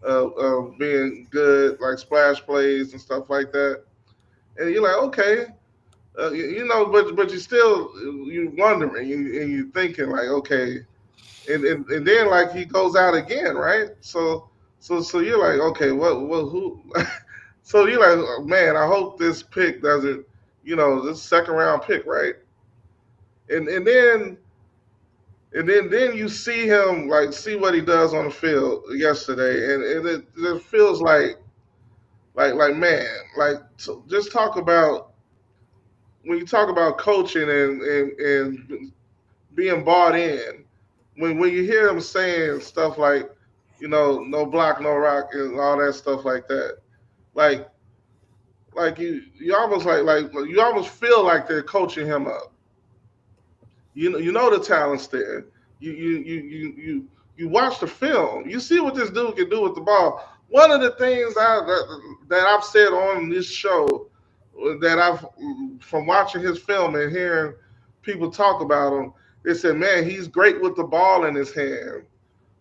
of being good, like splash plays and stuff like that. And you're like, okay, but you still you wondering and you thinking like, okay, and then like he goes out again, right? So you're like, okay, what who? So you're like, oh, man, I hope this pick doesn't, this second round pick, right? And and then and then you see him like see what he does on the field yesterday, and it feels like man, like just talk about when you talk about coaching and being bought in. When you hear him saying stuff like, no block, no rock, and all that stuff like that, like you almost like you almost feel like they're coaching him up. You know the talent's there. You watch the film. You see what this dude can do with the ball. one of the things that I've said on this show that I've from watching his film and hearing people talk about him, they said, man, he's great with the ball in his hand,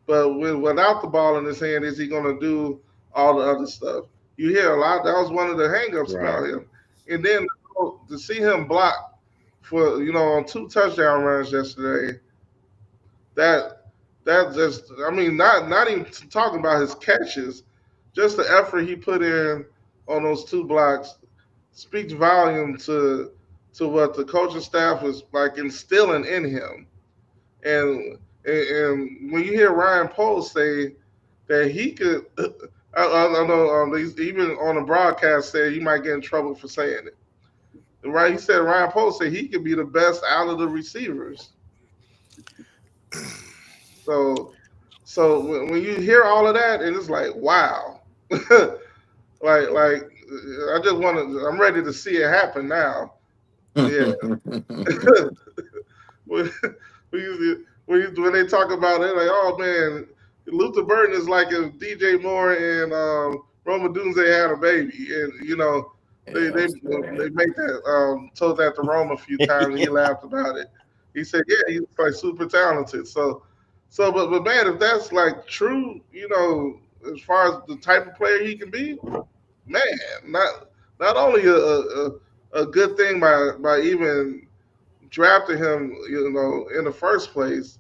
but without the ball in his hand, is he going to do all the other stuff? You hear a lot. That was one of the hangups Right. about him. And then to see him block for on two touchdown runs yesterday, that that just I mean not even talking about his catches, just the effort he put in on those two blocks speaks volume to what the coaching staff was like instilling in him. And when you hear Ryan Poles say that he could, I know he's even on the broadcast said he might get in trouble for saying it. Right? He said Ryan Poles said he could be the best out of the receivers. So, so when you hear all of that, and it's like, wow, like I just want to. I'm ready to see it happen now. Yeah. when, when they talk about it, like, oh man, Luther Burton is like if DJ Moore and Roma Dunze had a baby, and they Yeah, they I'm they sad. make that told that to Roma a few times, and he laughed about it. He said, yeah, he's like super talented. So but man, if that's like true, as far as the type of player he can be, man, not only a good thing by even drafting him, in the first place.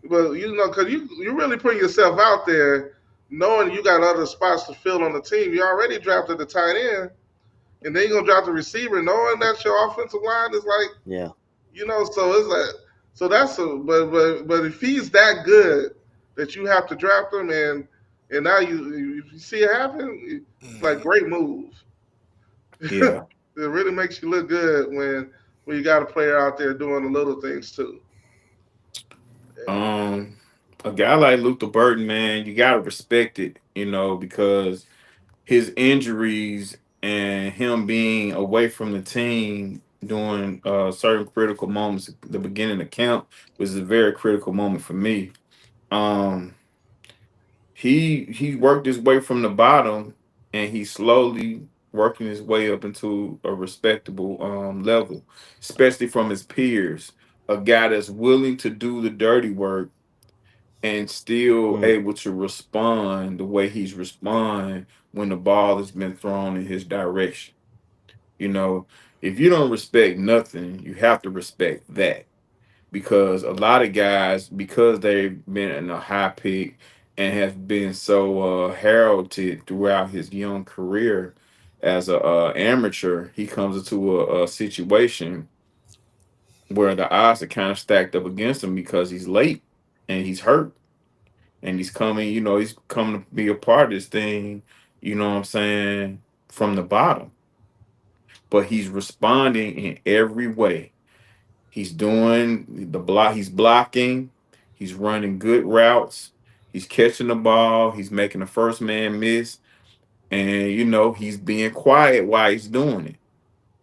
But because you really putting yourself out there, knowing you got other spots to fill on the team. You already drafted the tight end, and then you're gonna draft the receiver, knowing that your offensive line is like, Yeah. so it's like, so that's but if he's that good that you have to draft him, and now if you see it happen, it's like Mhm. great move. Yeah. It really makes you look good when you got a player out there doing the little things too. Yeah. Um, a guy like Luther Burton, man, you gotta respect it, because his injuries and him being away from the team during certain critical moments, the beginning of camp was a very critical moment for me. Um, he worked his way from the bottom, and he's slowly working his way up into a respectable level, especially from his peers. A guy that's willing to do the dirty work and still Mm. able to respond the way he's respond when the ball has been thrown in his direction. You know, if you don't respect nothing, you have to respect that, because a lot of guys, because they've been in a high pick and have been so heralded throughout his young career as a amateur, he comes into a situation where the odds are kind of stacked up against him because he's late and he's hurt and he's coming to be a part of this thing, you know what I'm saying, from the bottom. But he's responding in every way. He's doing the block, he's blocking, he's running good routes, he's catching the ball, he's making the first man miss, and he's being quiet while he's doing it.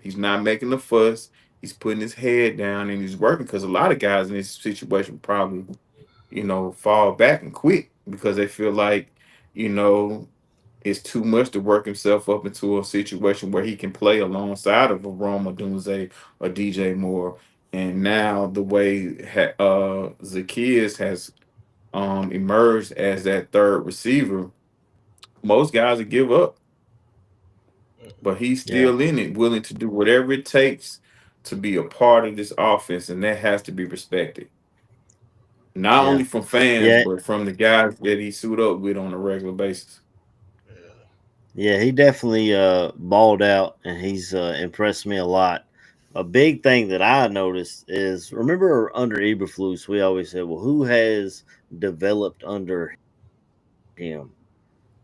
He's not making the fuss. He's putting his head down and he's working, because a lot of guys in this situation probably fall back and quit because they feel like, you know, it's too much to work himself up into a situation where he can play alongside of a Roma Dunze or DJ Moore. And now the way Zacchaeus has emerged as that third receiver, most guys would give up, but he's Yeah. still in it, willing to do whatever it takes to be a part of this offense, and that has to be respected. Not Yeah. only from fans, Yeah. but from the guys that he suit up with on a regular basis. Yeah. Yeah. He definitely balled out, and he's impressed me a lot. A big thing that I noticed is, remember under Eberflus, we always said, well, who has developed under him?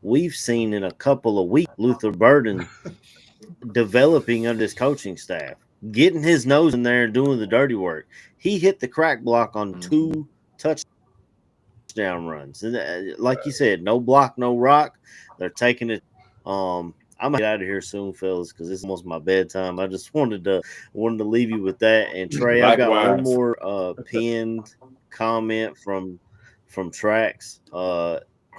We've seen in a couple of weeks Luther Burden developing under his coaching staff, getting his nose in there and doing the dirty work. He hit the crack block on Mhm. two touchdown runs, and like you said, no block, no rock. They're taking it. I'm gonna get out of here soon, fellas, because it's almost my bedtime. I just wanted to leave you with that. And Trey, I've got one Likewise. more pinned comment from Trax.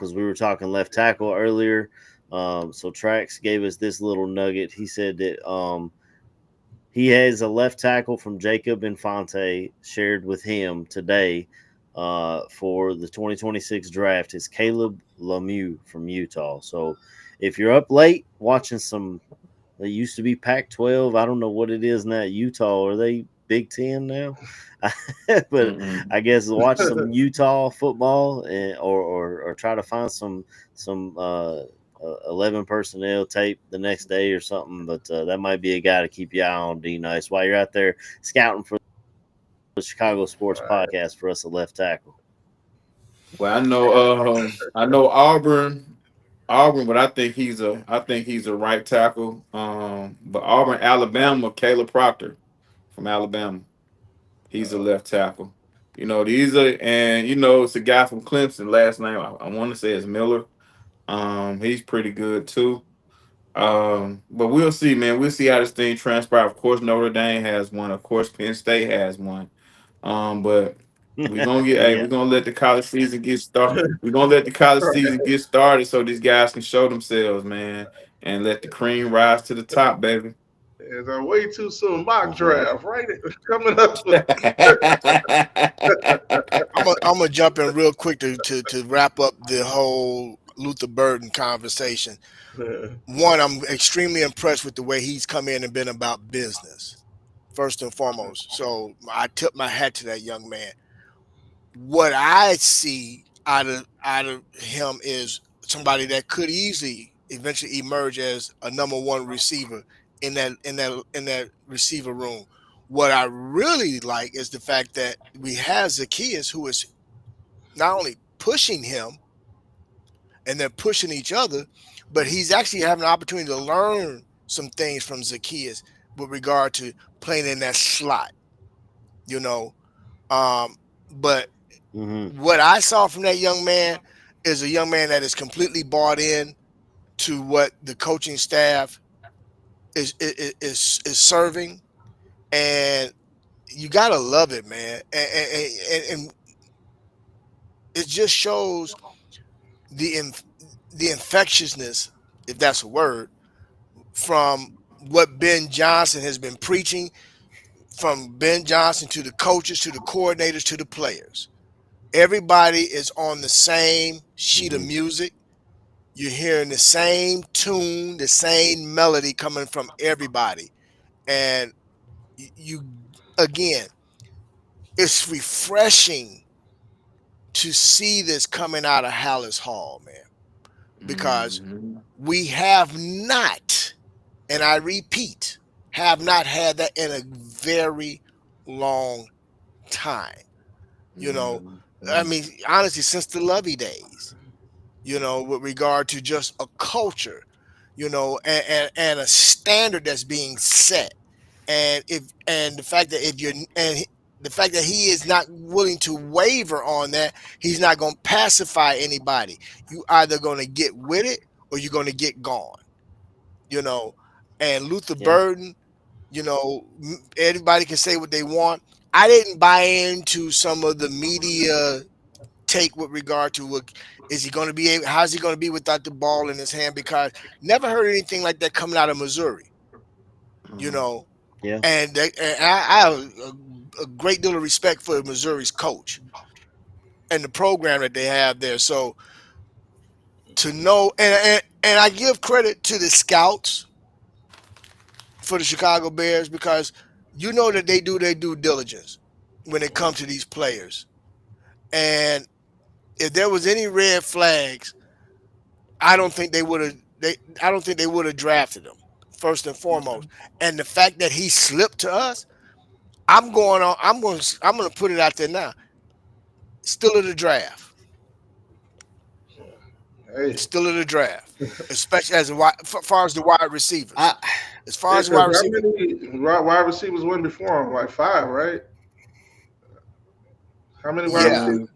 because we were talking left tackle earlier. So Trax gave us this little nugget. He said that he has a left tackle from Jacob Infante shared with him today for the 2026 draft. Is Caleb Lemieux from Utah. So if you're up late watching some, they used to be Pac-12. I don't know what it is now. Utah, are they Big Ten now? But Mm-mm. I guess watch some Utah football or try to find some 11 personnel tape the next day or something. But that might be a guy to keep your eye on, D Nice, while you're out there scouting for the Chicago Sports Right. Podcast for us a left tackle. Well, I know Auburn, but I think he's a right tackle. But Auburn, Alabama, Caleb Proctor from Alabama, he's a left tackle. You know, these are, and you know, it's a guy from Clemson. Last name I want to say is Miller. He's pretty good too. But we'll see, man. We'll see how this thing transpires. Of course, Notre Dame has one. Of course, Penn State has one. But we're Yeah. gonna let the college season get started. We're gonna let the college season get started so these guys can show themselves, man, and let the cream rise to the top, baby. It's a way too soon mock That's right. draft, right? Coming up. I'm gonna jump in real quick to wrap up the whole Luther Burden conversation. One, I'm extremely impressed with the way he's come in and been about business, first and foremost. So I tip my hat to that young man. What I see out of him is somebody that could easily eventually emerge as a number one receiver in that receiver room. What I really like is the fact that we have Zacchaeus, who is not only pushing him and they're pushing each other, but he's actually having an opportunity to learn some things from Zacchaeus with regard to playing in that slot, you know. Um, but Hmm. what I saw from that young man is a young man that is completely bought in to what the coaching staff is serving, and you gotta love it, man. And it just shows the the infectiousness, if that's a word, from what Ben Johnson has been preaching, from Ben Johnson to the coaches, to the coordinators, to the players. Everybody is on the same sheet of Hmm. music. You're hearing the same tune, the same melody coming from everybody. And you, again, it's refreshing to see this coming out of Hallis Hall, man, because Mhm. we have not, and I repeat, have not had that in a very long time. You know, I Mhm. mean, honestly, since the Lovey days, with regard to just a culture, and a standard that's being set. And the fact that if you're and the fact that he is not willing to waver on that, he's not going to pacify anybody. You either going to get with it or you're going to get gone. You know, and Luther Yeah. Burden, everybody can say what they want. I didn't buy into some of the media take with regard to what is he going to be able, how's he going to be without the ball in his hand, because never heard anything like that coming out of Missouri, you Mhm. know. Yeah. And I have a great deal of respect for Missouri's coach and the program that they have there. So to know, and I give credit to the scouts for the Chicago Bears, because you know that they do their due diligence when it comes to these players. And if there was any red flags, I don't think they would have. I don't think they would have drafted him first and foremost. And the fact that he slipped to us, I'm going on. I'm going to put it out there now. Still in the draft. Hey, Still in the draft, especially as far as the wide receivers. I As far yeah, as the because wide how receivers, many wide receivers went before him? Like five, right? How many wide yeah, receivers?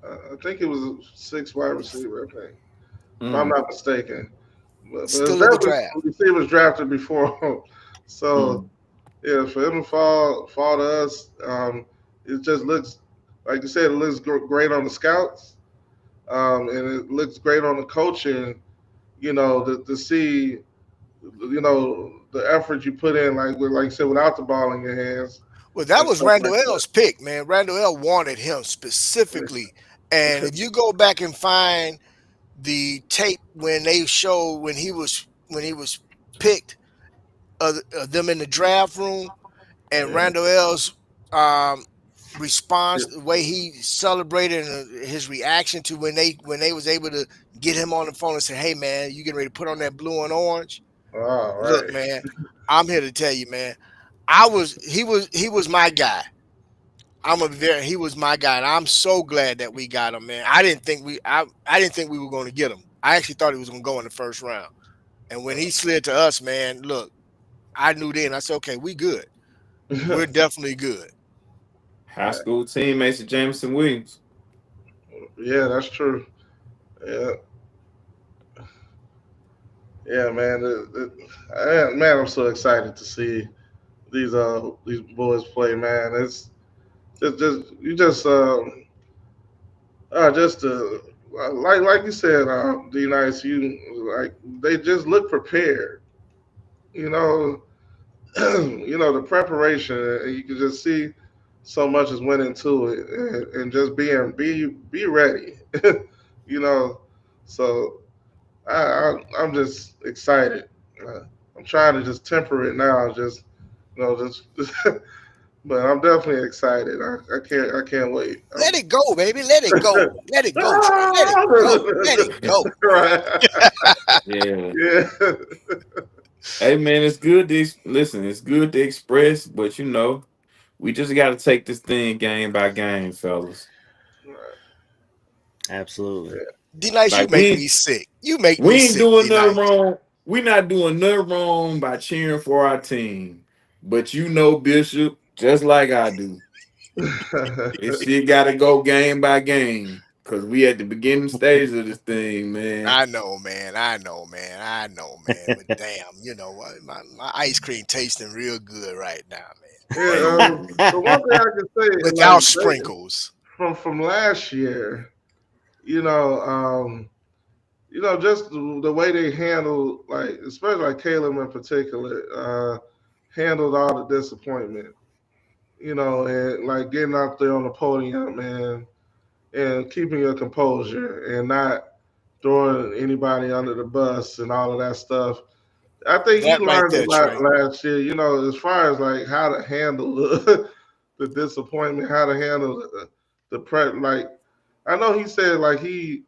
Um, I think it was six wide receiver. I think, if I'm mm, not mistaken. But it's still in the definitely draft. some receivers drafted before him. So mm, yeah, for him to fall to us, it just looks like you said. It looks great on the scouts. and it looks great on the coaching. You know, to see, you know, the effort you put in, like you said, without the ball in your hands Well, that and was stuff like Randall that. L's pick, man. Randall L wanted him specifically. And if you go back and find the tape when they showed when he was picked, them in the draft room, and Yeah. Randall L's um, response, the way he celebrated, and his reaction to when they was able to get him on the phone and say, "Hey, man, you getting ready to put on that blue and orange?" All Look, right. man, I'm here to tell you, man. He was my guy. He was my guy, and I'm so glad that we got him, man. I didn't think we were going to get him. I actually thought he was going to go in the first round. And when he slid to us, man, look, I knew then. I said, okay, we good. We're definitely good. High school teammates of Jameson Williams. Yeah, that's true. Yeah, yeah, man. Man, I'm so excited to see these boys play, man. It's just you just like you said, D Nice, you like they just look prepared. You know, you know the preparation, and you can just see so much is went into it, and just be ready. You know, so I'm just excited. Uh, I'm trying to just temper it now, just you know, just. But I'm definitely excited. I can't wait. Let it go, baby. Let it go. Let it go, Trey. Let it go. Let it go. Right. Yeah. Yeah. Hey man, it's good to listen. It's good to express, but we just got to take this thing game by game, fellas. Absolutely. D Nice, you Like make me sick. You make we me ain't sick, doing D nothing Nice. wrong. We not doing nothing wrong by cheering for our team. But Bishop, just like I do, this shit got to go game by game because we at the beginning stage of this thing, man. I know, man. I know, man. I know, man. But damn, you know what? My ice cream tasting real good right now, man. Yeah. Hey, The one thing I can say is like Without sprinkles. from last year, you know, just the way they handled, like especially like Caleb in particular, handled all the disappointment. You know, and like getting out there on the podium and keeping your composure and not throwing anybody under the bus and all of that stuff. I think he That right learned a there, lot Trey. last year, you know, as far as like how to handle the disappointment, how to handle the like I know he said like he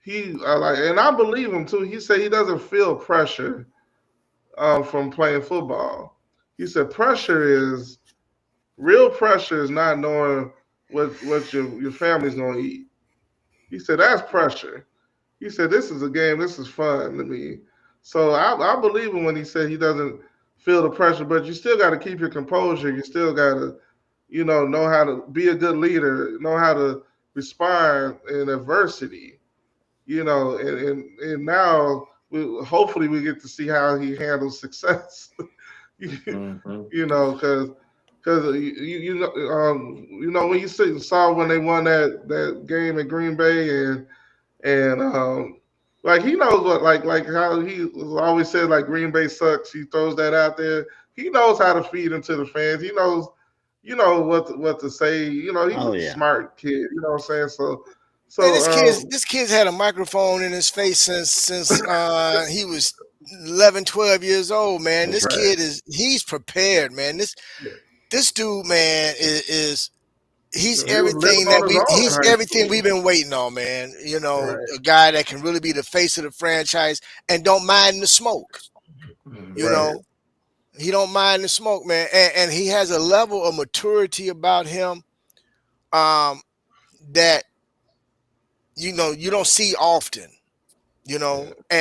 like, and I believe him too. He said he doesn't feel pressure from playing football. He said real pressure is not knowing what your family's gonna eat. He said that's pressure. He said this is a game. This is fun to me. So I believe him when he said he doesn't feel the pressure, but you still got to keep your composure. You still got to know how to be a good leader, know how to respond in adversity. And now hopefully we get to see how he handles success. mhm. Because when you saw when they won that game at Green Bay and like he knows what like how he always said like Green Bay sucks. He throws that out there. He knows how to feed into the fans. He knows what to say. He's Oh a yeah. smart kid. You know what I'm saying? So Man, so this kid's had a microphone in his face since he was 11, 12 years old, man. This right. kid he's prepared, man. This dude, man, is He was living on his own in he's high everything school. we've been waiting on, man. You know, Right. a guy that can really be the face of the franchise and don't mind the smoke. You Mhm. Right. know, he don't mind the smoke, man, and he has a level of maturity about him um, that you don't see often. You know, Mhm.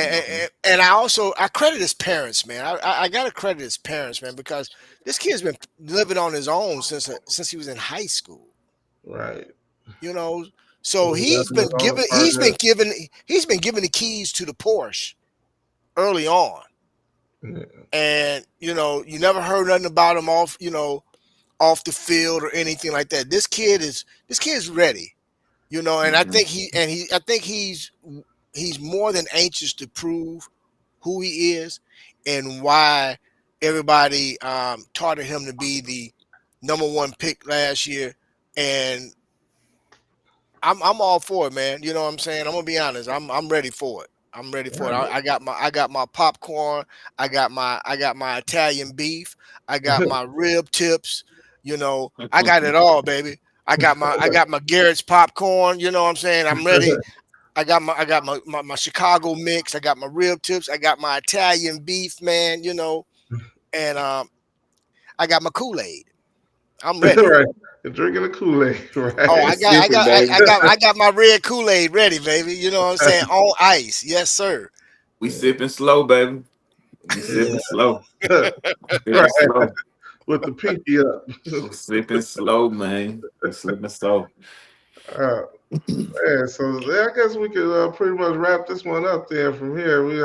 and I credit his parents, man. I gotta credit his parents, man, because this kid's been living on his own since he was in high school. Right. You know, He so was definitely his own project. he's been given the keys to the Porsche early on, Yeah. and you never heard nothing about him off the field or anything like that. This kid's ready. And I Mhm. think he's more than anxious to prove who he is and why everybody touted him to be the #1 pick last year. And I'm all for it, man. You know what I'm saying? I'm gonna be honest. I'm ready for it. I'm ready for it. Yeah. I got my popcorn. I got my Italian beef. I got my rib tips. I got it all, baby. I got my Garrett's popcorn. You know what I'm saying? I'm ready. I got my Chicago mix. I got my rib tips. I got my Italian beef, man. And I got my Kool-Aid. I'm ready. Right. You're drinking the Kool-Aid, Oh, And right? sipping, baby. I got my red Kool-Aid ready, baby. You know what I'm saying? On ice. Yes, sir. We sipping slow, baby. We sipping Yeah. slow. Sipping Right. slow. With the pinky up. We sipping slow, man. We sipping slow. Uh, yeah, so yeah, I guess we could pretty much wrap this one up there from here. We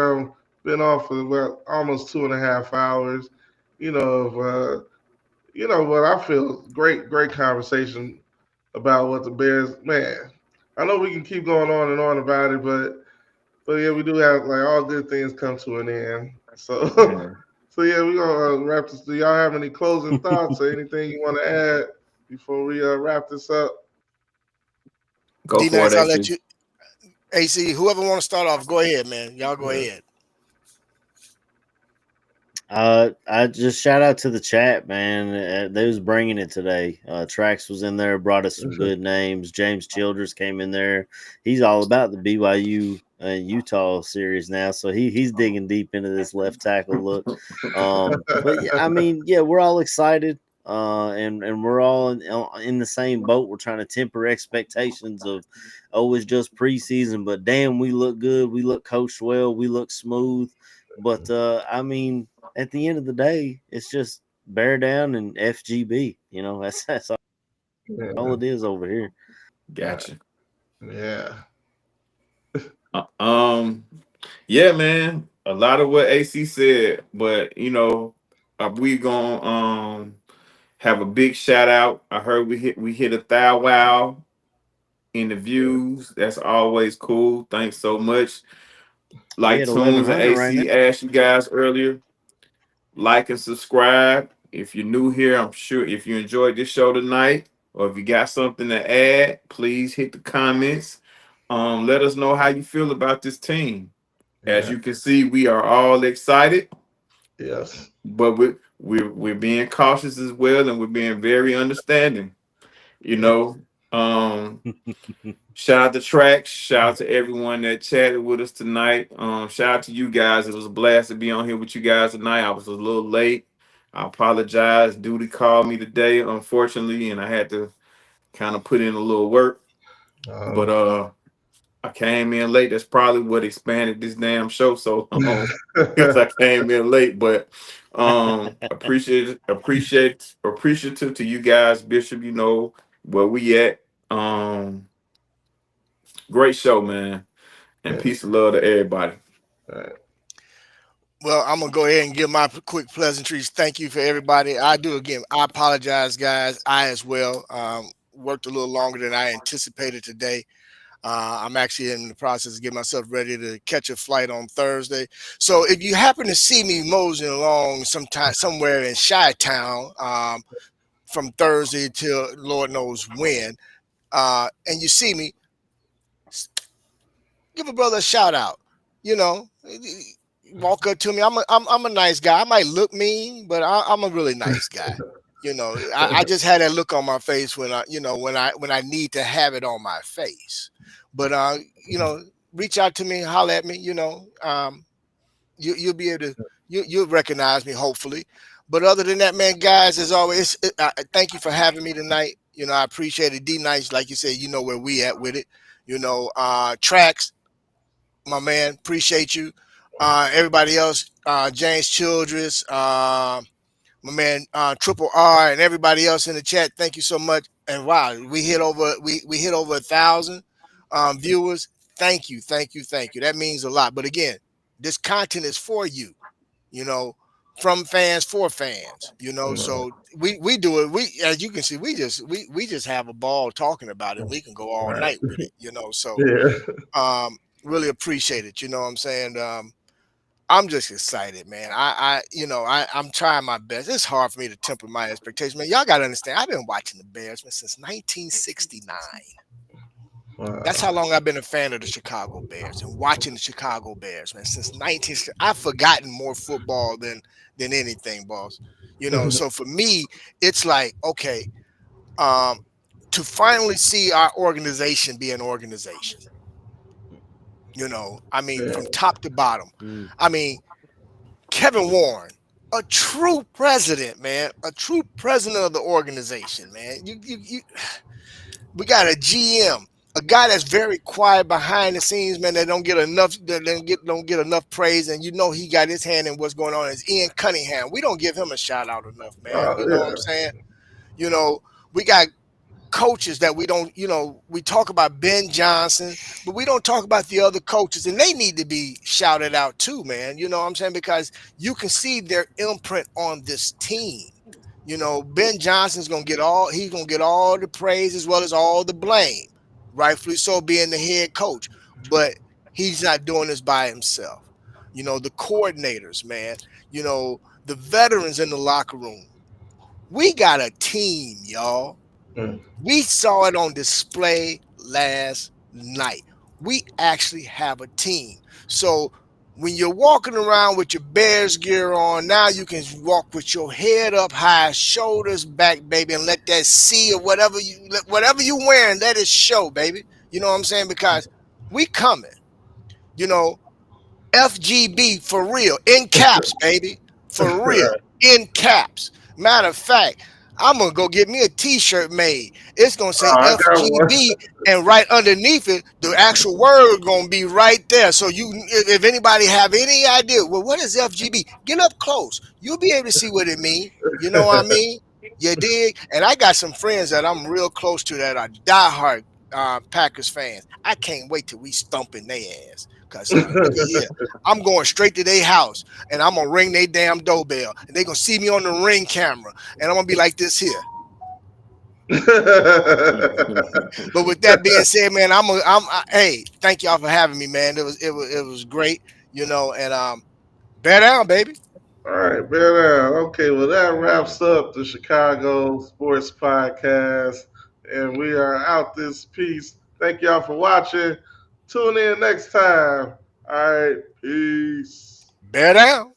been off for about almost 2.5 hours. You know, of what I feel great conversation about what the Bears. Man, I know we can keep going on and on about it, but yeah, we do have like all good things come to an end. So Yeah. so yeah, we gonna wrap this. Do y'all have any closing thoughts or anything you want to add before we wrap this up? Go D for it, nice, I'll let AC. you. AC, whoever want to start off, go ahead, man. Y'all go Yeah. ahead. I just shout out to the chat, man. They was bringing it today. Trax was in there, brought us some good names. James Childress came in there. He's all about the BYU Utah series now, so he's digging deep into this left tackle look. But yeah, I mean, yeah, we're all excited, and we're all in the same boat. We're trying to temper expectations of, oh, it's just preseason, but damn, we look good. We look coached well. We look smooth. But I mean, at the end of the day, it's just bear down and FGB. That's all Yeah. it is over here. Gotcha. Yeah. Uh, um, yeah, man. A lot of what AC said, but we gonna have a big shout out. I heard we hit 1,000 wow in the views. That's always cool. Thanks so much. We Like at eleven Tunes and hundred right now. AC asked you guys earlier, like and subscribe. If you're new here, I'm sure if you enjoyed this show tonight, or if you got something to add, please hit the comments. Let us know how you feel about this team. As Yeah. you can see, we are all excited, Yes. but we're being cautious as well, and we're being very understanding. You Yeah. know, um, shout out to Trax. Shout out to everyone that chatted with us tonight. Shout out to you guys. It was a blast to be on here with you guys tonight. I was a little late. I apologize. Duty called me today, unfortunately, and I had to kind of put in a little work. But Um, I came in late. That's probably what expanded this damn show so long because I came in late. But appreciative to you guys, Bishop. You know where we at. Um, Great show, man, and yeah. peace and love to everybody. Right. Well, I'm gonna go ahead and give my quick pleasantries. Thank you for everybody. I do again. I apologize, guys. I as well worked a little longer than I anticipated today. I'm actually in the process of getting myself ready to catch a flight on Thursday. So if you happen to see me moseying along sometime somewhere in Chi-Town from Thursday till Lord knows when, and you see me, give a brother a shout out. You know, walk up to me. I'm a nice guy. I might look mean, but I'm a really nice guy. I just had that look on my face when I need to have it on my face. But reach out to me, holler at me. You'll be able to you'll recognize me hopefully. But other than that, man, guys, as always, thank you for having me tonight. I appreciate it. D Nice, like you said, you know where we at with it. Tracks, my man, appreciate you. Everybody else, James Childress, my man Triple R, and everybody else in the chat. Thank you so much. And wow, we hit over 1,000 viewers. Thank you, thank you, thank you. That means a lot. But again, this content is for you. You know, from fans for fans, you know. So we do it. We, as you can see, we just have a ball talking about it. We can go all Right. night with it, you know. So Yeah. really appreciate it. You know what I'm saying? I'm just excited, man. I'm trying my best. It's hard for me to temper my expectations, man. Y'all gotta understand. I've been watching the Bears, man, since 1969. That's Wow. how long I've been a fan of the Chicago Bears and watching the Chicago Bears, man. Since 19, I've forgotten more football than anything, boss. You know, so for me, it's like, okay, um, to finally see our organization be an organization. You know, I mean, Yeah. from top to bottom. Mm. I mean, Kevin Warren, a true president, man, a true president of the organization, man. We got a GM, a guy that's very quiet behind the scenes, man, that don't get enough praise, and you know he got his hand in what's going on. Is Ian Cunningham? We don't give him a shout out enough, man. You know what I'm Yeah. saying? You know, we got coaches that we don't, you know, we talk about Ben Johnson, but we don't talk about the other coaches, and they need to be shouted out too, man. You know what I'm saying? Because you can see their imprint on this team. You know, Ben Johnson's he's gonna get all the praise as well as all the blame, rightfully so, being the head coach. But he's not doing this by himself. You know, the coordinators, man. You know, the veterans in the locker room. We got a team, y'all. Mm. We saw it on display last night. We actually have a team. So when you're walking around with your Bears gear on, now you can walk with your head up high, shoulders back, baby, and let that sea or whatever you wearing, let it show, baby. You know what I'm saying? Because we coming. You know, FGB for real, in caps, baby, for real, in caps. Matter of fact, I'm gonna go get me a T-shirt made. It's gonna say I got one. FGB, and right underneath it, the actual word gonna be right there. So if anybody have any idea, well, what is FGB? Get up close. You'll be able to see what it means. You know what I mean? You dig? And I got some friends that I'm real close to that are diehard Packers fans. I can't wait till we stumping their ass. Cause look at here, I'm going straight to their house and I'm gonna ring their damn doorbell and they gonna see me on the ring camera and I'm gonna be like this here. But with that being said, man, hey, thank y'all for having me, man. It was great, you know, and bear down, baby. All right, man. Okay, well, that wraps up the Chicago Sports Podcast, and we are out this piece. Thank y'all for watching. Tune in next time. All right, peace. Bear down.